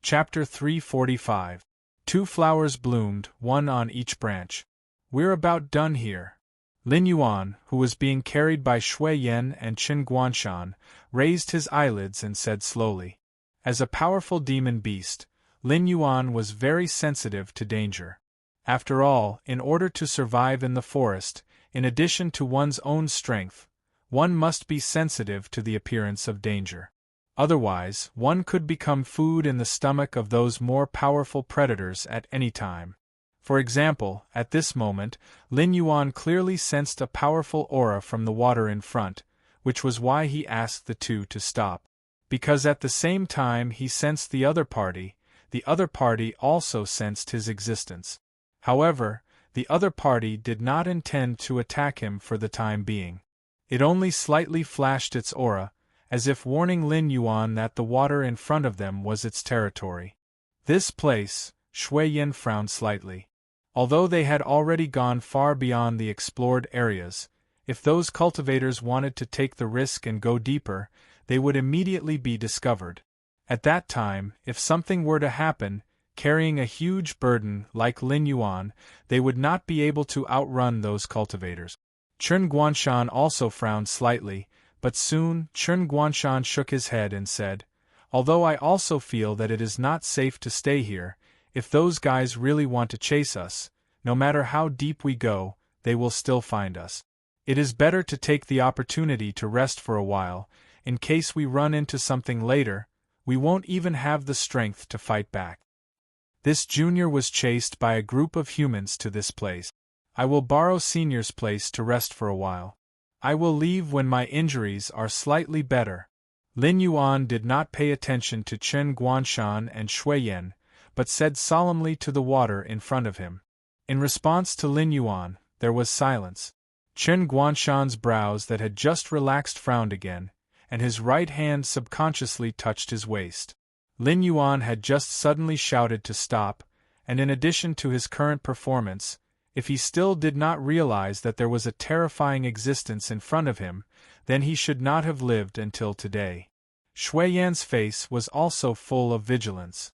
Chapter 345. 2 flowers bloomed, one on each branch. We're about done here. Lin Yuan, who was being carried by Shui Yan and Qin Guanshan, raised his eyelids and said slowly. As a powerful demon beast, Lin Yuan was very sensitive to danger. After all, in order to survive in the forest, in addition to one's own strength, one must be sensitive to the appearance of danger. Otherwise, one could become food in the stomach of those more powerful predators at any time. For example, at this moment, Lin Yuan clearly sensed a powerful aura from the water in front, which was why he asked the two to stop. Because at the same time he sensed the other party also sensed his existence. However, the other party did not intend to attack him for the time being. It only slightly flashed its aura, as if warning Lin Yuan that the water in front of them was its territory. This place, Shui Yan frowned slightly. Although they had already gone far beyond the explored areas, if those cultivators wanted to take the risk and go deeper, they would immediately be discovered. At that time, if something were to happen, carrying a huge burden like Lin Yuan, they would not be able to outrun those cultivators. Qin Guanshan also frowned slightly, but soon Qin Guanshan shook his head and said, although I also feel that it is not safe to stay here, if those guys really want to chase us, no matter how deep we go, they will still find us. It is better to take the opportunity to rest for a while, in case we run into something later, we won't even have the strength to fight back. This junior was chased by a group of humans to this place. I will borrow senior's place to rest for a while. I will leave when my injuries are slightly better. Lin Yuan did not pay attention to Qin Guanshan and Shui Yan, but said solemnly to the water in front of him. In response to Lin Yuan, there was silence. Qin Guanshan's brows that had just relaxed frowned again, and his right hand subconsciously touched his waist. Lin Yuan had just suddenly shouted to stop, and in addition to his current performance, if he still did not realize that there was a terrifying existence in front of him, then he should not have lived until today. Shui Yan's face was also full of vigilance.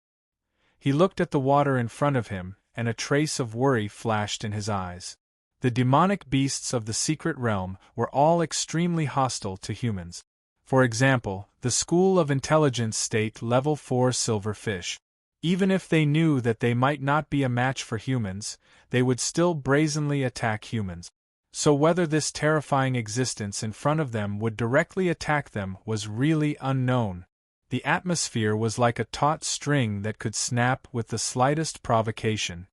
He looked at the water in front of him, and a trace of worry flashed in his eyes. The demonic beasts of the secret realm were all extremely hostile to humans. For example, the School of Intelligence State Level 4 silverfish. Even if they knew that they might not be a match for humans, they would still brazenly attack humans. So whether this terrifying existence in front of them would directly attack them was really unknown. The atmosphere was like a taut string that could snap with the slightest provocation.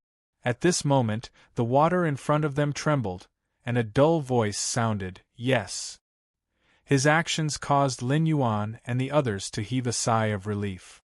At this moment, the water in front of them trembled, and a dull voice sounded, "Yes." His actions caused Lin Yuan and the others to heave a sigh of relief.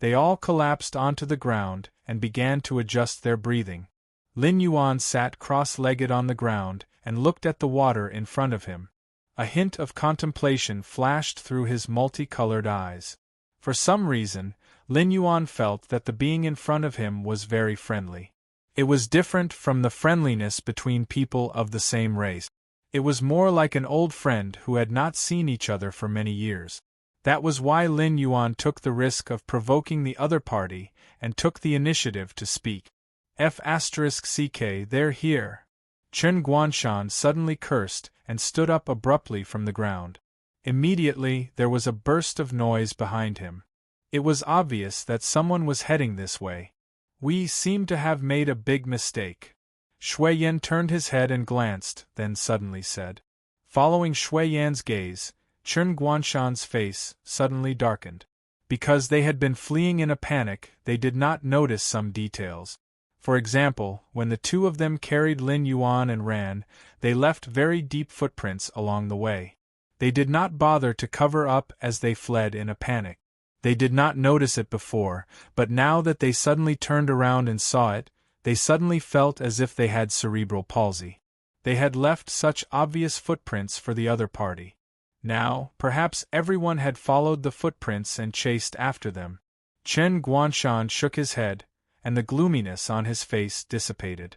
They all collapsed onto the ground and began to adjust their breathing. Lin Yuan sat cross-legged on the ground and looked at the water in front of him. A hint of contemplation flashed through his multicolored eyes. For some reason, Lin Yuan felt that the being in front of him was very friendly. It was different from the friendliness between people of the same race. It was more like an old friend who had not seen each other for many years. That was why Lin Yuan took the risk of provoking the other party and took the initiative to speak. F***ck, they're here. Qin Guanshan suddenly cursed and stood up abruptly from the ground. Immediately, there was a burst of noise behind him. It was obvious that someone was heading this way. We seem to have made a big mistake. Shui Yan turned his head and glanced, then suddenly said. Following Shui Yan's gaze, Qin Guanshan's face suddenly darkened. Because they had been fleeing in a panic, they did not notice some details. For example, when the two of them carried Lin Yuan and ran, they left very deep footprints along the way. They did not bother to cover up as they fled in a panic. They did not notice it before, but now that they suddenly turned around and saw it, they suddenly felt as if they had cerebral palsy. They had left such obvious footprints for the other party. Now, perhaps everyone had followed the footprints and chased after them. Chen Guanshan shook his head, and the gloominess on his face dissipated.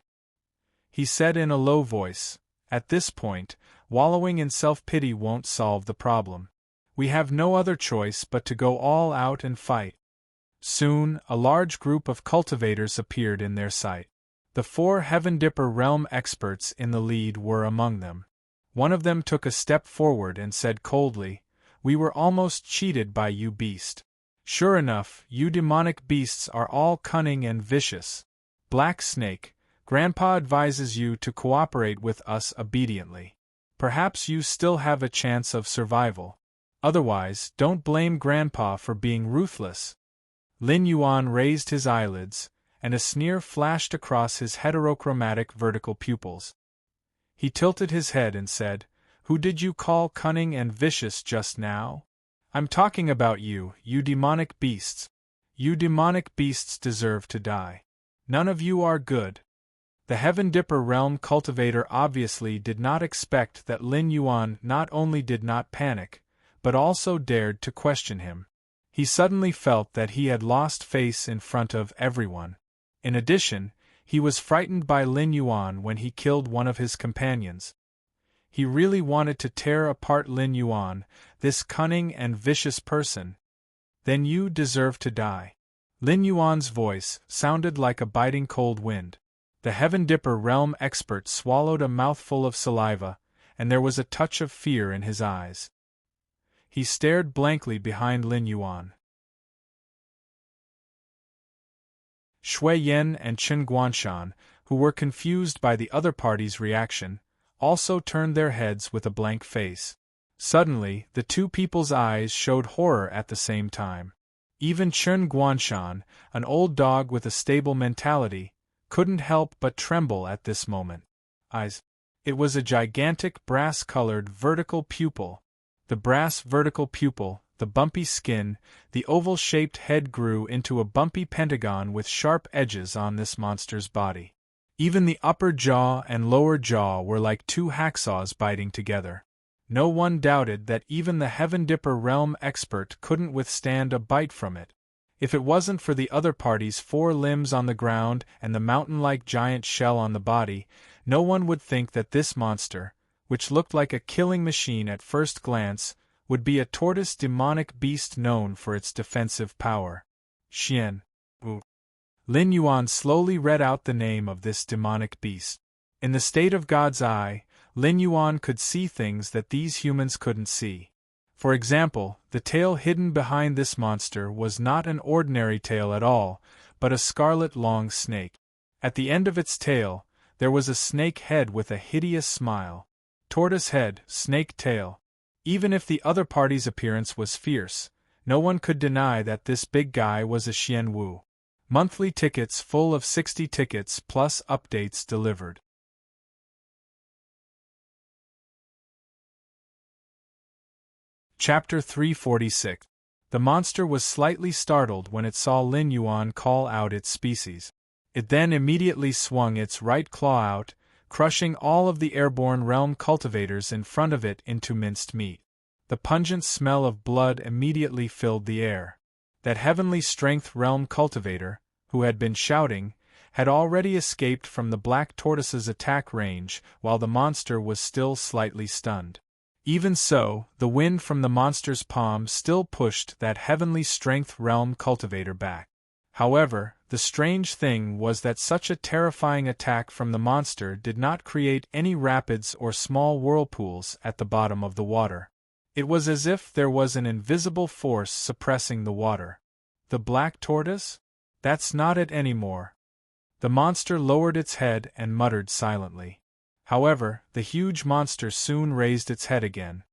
He said in a low voice, "At this point, wallowing in self-pity won't solve the problem. We have no other choice but to go all out and fight." Soon, a large group of cultivators appeared in their sight. The 4 Heaven Dipper realm experts in the lead were among them. One of them took a step forward and said coldly, "We were almost cheated by you, beast. Sure enough, you demonic beasts are all cunning and vicious. Black Snake, Grandpa advises you to cooperate with us obediently. Perhaps you still have a chance of survival. Otherwise, don't blame Grandpa for being ruthless." Lin Yuan raised his eyelids, and a sneer flashed across his heterochromatic vertical pupils. He tilted his head and said, "Who did you call cunning and vicious just now? I'm talking about you, you demonic beasts. You demonic beasts deserve to die. None of you are good." The Heaven Dipper realm cultivator obviously did not expect that Lin Yuan not only did not panic, but also dared to question him. He suddenly felt that he had lost face in front of everyone. In addition, he was frightened by Lin Yuan when he killed one of his companions. He really wanted to tear apart Lin Yuan, this cunning and vicious person. "Then you deserve to die." Lin Yuan's voice sounded like a biting cold wind. The Heaven Dipper realm expert swallowed a mouthful of saliva, and there was a touch of fear in his eyes. He stared blankly behind Lin Yuan. Shui Yen and Chen Guanshan, who were confused by the other party's reaction, also turned their heads with a blank face. Suddenly, the two people's eyes showed horror at the same time. Even Chen Guanshan, an old dog with a stable mentality, couldn't help but tremble at this moment. Eyes. It was a gigantic brass-colored vertical pupil. The brass vertical pupil, the bumpy skin, the oval-shaped head grew into a bumpy pentagon with sharp edges on this monster's body. Even the upper jaw and lower jaw were like two hacksaws biting together. No one doubted that even the Heaven Dipper realm expert couldn't withstand a bite from it. If it wasn't for the other party's 4 limbs on the ground and the mountain-like giant shell on the body, no one would think that this monster, which looked like a killing machine at first glance, would be a tortoise demonic beast known for its defensive power. Xian Wu. Lin Yuan slowly read out the name of this demonic beast. In the state of God's eye, Lin Yuan could see things that these humans couldn't see. For example, the tail hidden behind this monster was not an ordinary tail at all, but a scarlet long snake. At the end of its tail, there was a snake head with a hideous smile. Tortoise head, snake tail. Even if the other party's appearance was fierce, no one could deny that this big guy was a Xian Wu. Monthly tickets full of 60 tickets plus updates delivered. Chapter 346. The monster was slightly startled when it saw Lin Yuan call out its species. It then immediately swung its right claw out, crushing all of the airborne realm cultivators in front of it into minced meat. The pungent smell of blood immediately filled the air. That heavenly strength realm cultivator, who had been shouting, had already escaped from the black tortoise's attack range while the monster was still slightly stunned. Even so, the wind from the monster's palm still pushed that heavenly strength realm cultivator back. However, the strange thing was that such a terrifying attack from the monster did not create any rapids or small whirlpools at the bottom of the water. It was as if there was an invisible force suppressing the water. The black tortoise? That's not it anymore. The monster lowered its head and muttered silently. However, the huge monster soon raised its head again.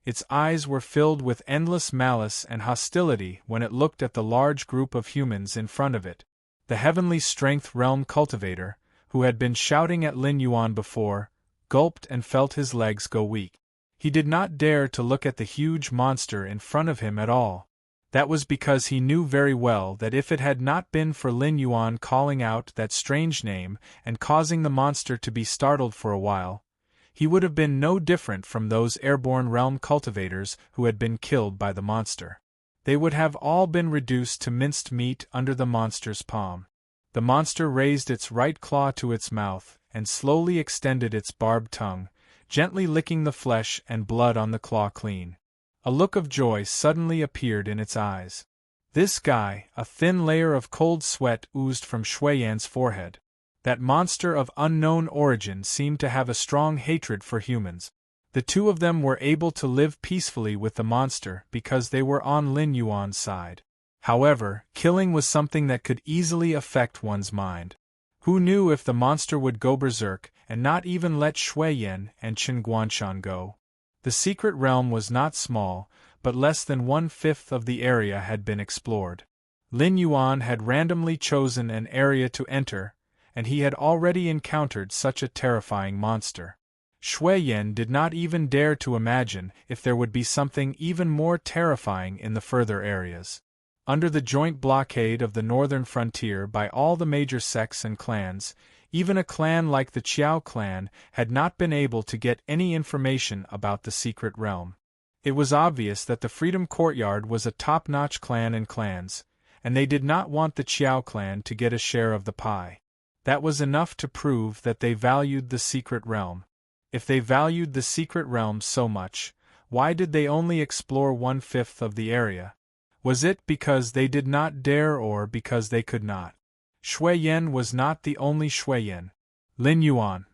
Its eyes were filled with endless malice and hostility when it looked at the large group of humans in front of it. The heavenly strength realm cultivator, who had been shouting at Lin Yuan before, gulped and felt his legs go weak. He did not dare to look at the huge monster in front of him at all. That was because he knew very well that if it had not been for Lin Yuan calling out that strange name and causing the monster to be startled for a while, he would have been no different from those airborne realm cultivators who had been killed by the monster. They would have all been reduced to minced meat under the monster's palm. The monster raised its right claw to its mouth and slowly extended its barbed tongue, gently licking the flesh and blood on the claw clean. A look of joy suddenly appeared in its eyes. This guy, a thin layer of cold sweat oozed from Shui Yan's forehead. That monster of unknown origin seemed to have a strong hatred for humans. The two of them were able to live peacefully with the monster because they were on Lin Yuan's side. However, killing was something that could easily affect one's mind. Who knew if the monster would go berserk and not even let Shui Yan and Qin Guanshan go? The secret realm was not small, but less than 1/5 of the area had been explored. Lin Yuan had randomly chosen an area to enter, and he had already encountered such a terrifying monster. Shui Yan did not even dare to imagine if there would be something even more terrifying in the further areas. Under the joint blockade of the northern frontier by all the major sects and clans, even a clan like the Qiao clan had not been able to get any information about the secret realm. It was obvious that the Freedom Courtyard was a top-notch clan and clans, and they did not want the Qiao clan to get a share of the pie. That was enough to prove that they valued the secret realm. If they valued the secret realm so much, why did they only explore 1/5 of the area? Was it because they did not dare or because they could not? Shui Yan was not the only Shui Yan. Lin Yuan.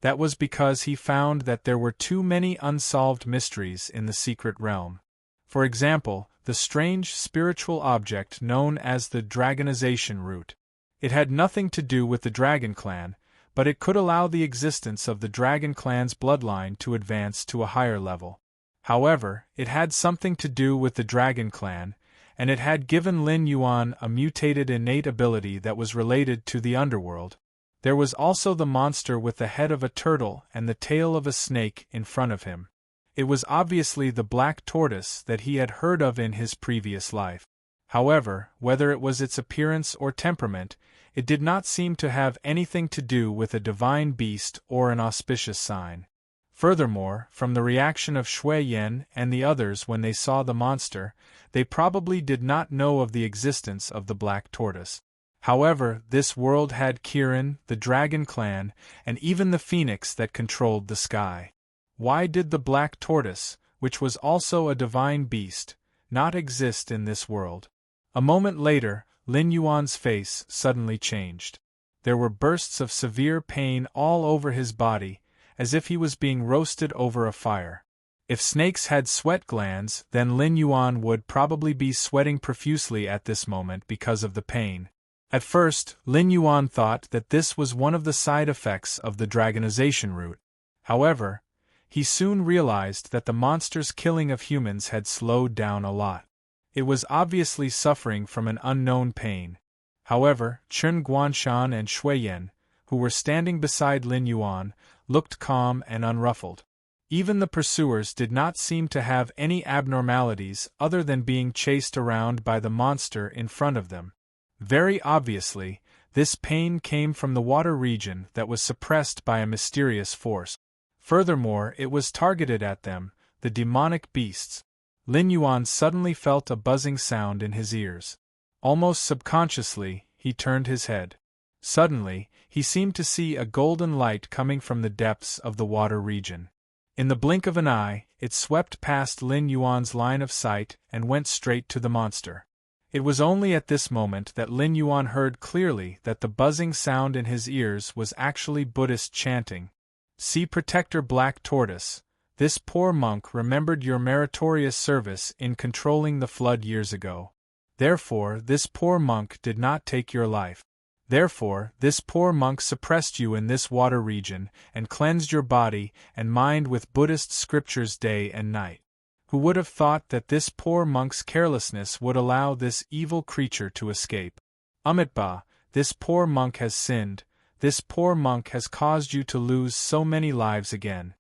That was because he found that there were too many unsolved mysteries in the secret realm. For example, the strange spiritual object known as the dragonization root. It had nothing to do with the Dragon Clan, but it could allow the existence of the Dragon Clan's bloodline to advance to a higher level. However, it had something to do with the Dragon Clan, and it had given Lin Yuan a mutated innate ability that was related to the underworld. There was also the monster with the head of a turtle and the tail of a snake in front of him. It was obviously the black tortoise that he had heard of in his previous life. However, whether it was its appearance or temperament, it did not seem to have anything to do with a divine beast or an auspicious sign. Furthermore, from the reaction of Shui Yan and the others when they saw the monster, they probably did not know of the existence of the black tortoise. However, this world had Kirin, the Dragon Clan, and even the phoenix that controlled the sky. Why did the black tortoise, which was also a divine beast, not exist in this world? A moment later, Lin Yuan's face suddenly changed. There were bursts of severe pain all over his body, as if he was being roasted over a fire. If snakes had sweat glands, then Lin Yuan would probably be sweating profusely at this moment because of the pain. At first, Lin Yuan thought that this was one of the side effects of the dragonization root. However, he soon realized that the monster's killing of humans had slowed down a lot. It was obviously suffering from an unknown pain. However, Qin Guanshan and Shui Yan, who were standing beside Lin Yuan, looked calm and unruffled. Even the pursuers did not seem to have any abnormalities other than being chased around by the monster in front of them. Very obviously, this pain came from the water region that was suppressed by a mysterious force. Furthermore, it was targeted at them, the demonic beasts. Lin Yuan suddenly felt a buzzing sound in his ears. Almost subconsciously, he turned his head. Suddenly, he seemed to see a golden light coming from the depths of the water region. In the blink of an eye, it swept past Lin Yuan's line of sight and went straight to the monster. It was only at this moment that Lin Yuan heard clearly that the buzzing sound in his ears was actually Buddhist chanting. "See Protector Black Tortoise, this poor monk remembered your meritorious service in controlling the flood years ago. Therefore, this poor monk did not take your life. Therefore, this poor monk suppressed you in this water region and cleansed your body and mind with Buddhist scriptures day and night. Who would have thought that this poor monk's carelessness would allow this evil creature to escape? Amitba, this poor monk has sinned, this poor monk has caused you to lose so many lives again."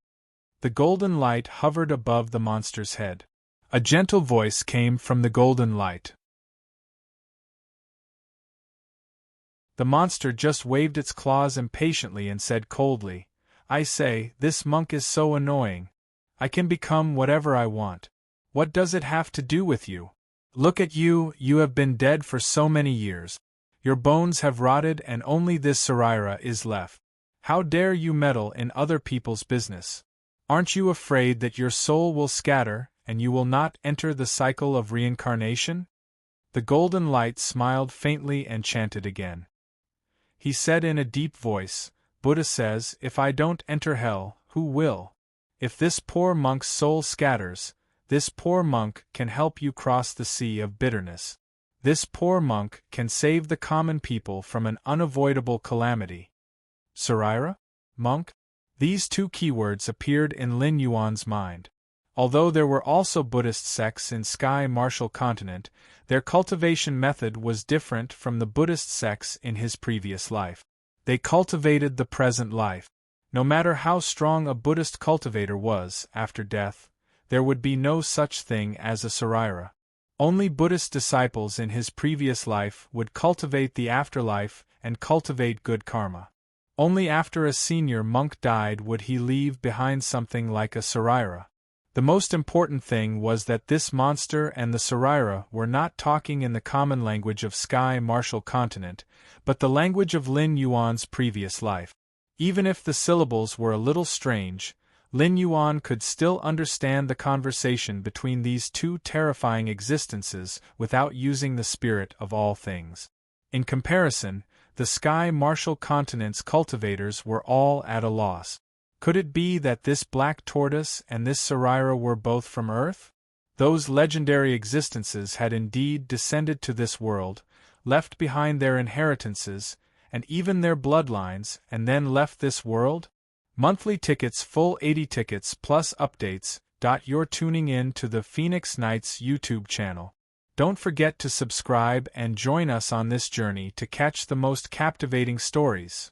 The golden light hovered above the monster's head. A gentle voice came from the golden light. The monster just waved its claws impatiently and said coldly, "I say, this monk is so annoying. I can become whatever I want. What does it have to do with you? Look at you, you have been dead for so many years. Your bones have rotted and only this Sarira is left. How dare you meddle in other people's business? Aren't you afraid that your soul will scatter and you will not enter the cycle of reincarnation?" The golden light smiled faintly and chanted again. He said in a deep voice, "Buddha says, if I don't enter hell, who will? If this poor monk's soul scatters, this poor monk can help you cross the sea of bitterness. This poor monk can save the common people from an unavoidable calamity." Sarira? Monk? These two keywords appeared in Lin Yuan's mind. Although there were also Buddhist sects in Sky Martial Continent, their cultivation method was different from the Buddhist sects in his previous life. They cultivated the present life. No matter how strong a Buddhist cultivator was, after death, there would be no such thing as a Sarira. Only Buddhist disciples in his previous life would cultivate the afterlife and cultivate good karma. Only after a senior monk died would he leave behind something like a Sarira. The most important thing was that this monster and the Sarira were not talking in the common language of Sky Martial Continent, but the language of Lin Yuan's previous life. Even if the syllables were a little strange, Lin Yuan could still understand the conversation between these two terrifying existences without using the spirit of all things. In comparison, the Sky Martial Continent's cultivators were all at a loss. Could it be that this black tortoise and this Sarira were both from Earth? Those legendary existences had indeed descended to this world, left behind their inheritances, and even their bloodlines, and then left this world? Monthly tickets, full 80 tickets plus updates. You're tuning in to the Phoenix Nights YouTube channel. Don't forget to subscribe and join us on this journey to catch the most captivating stories.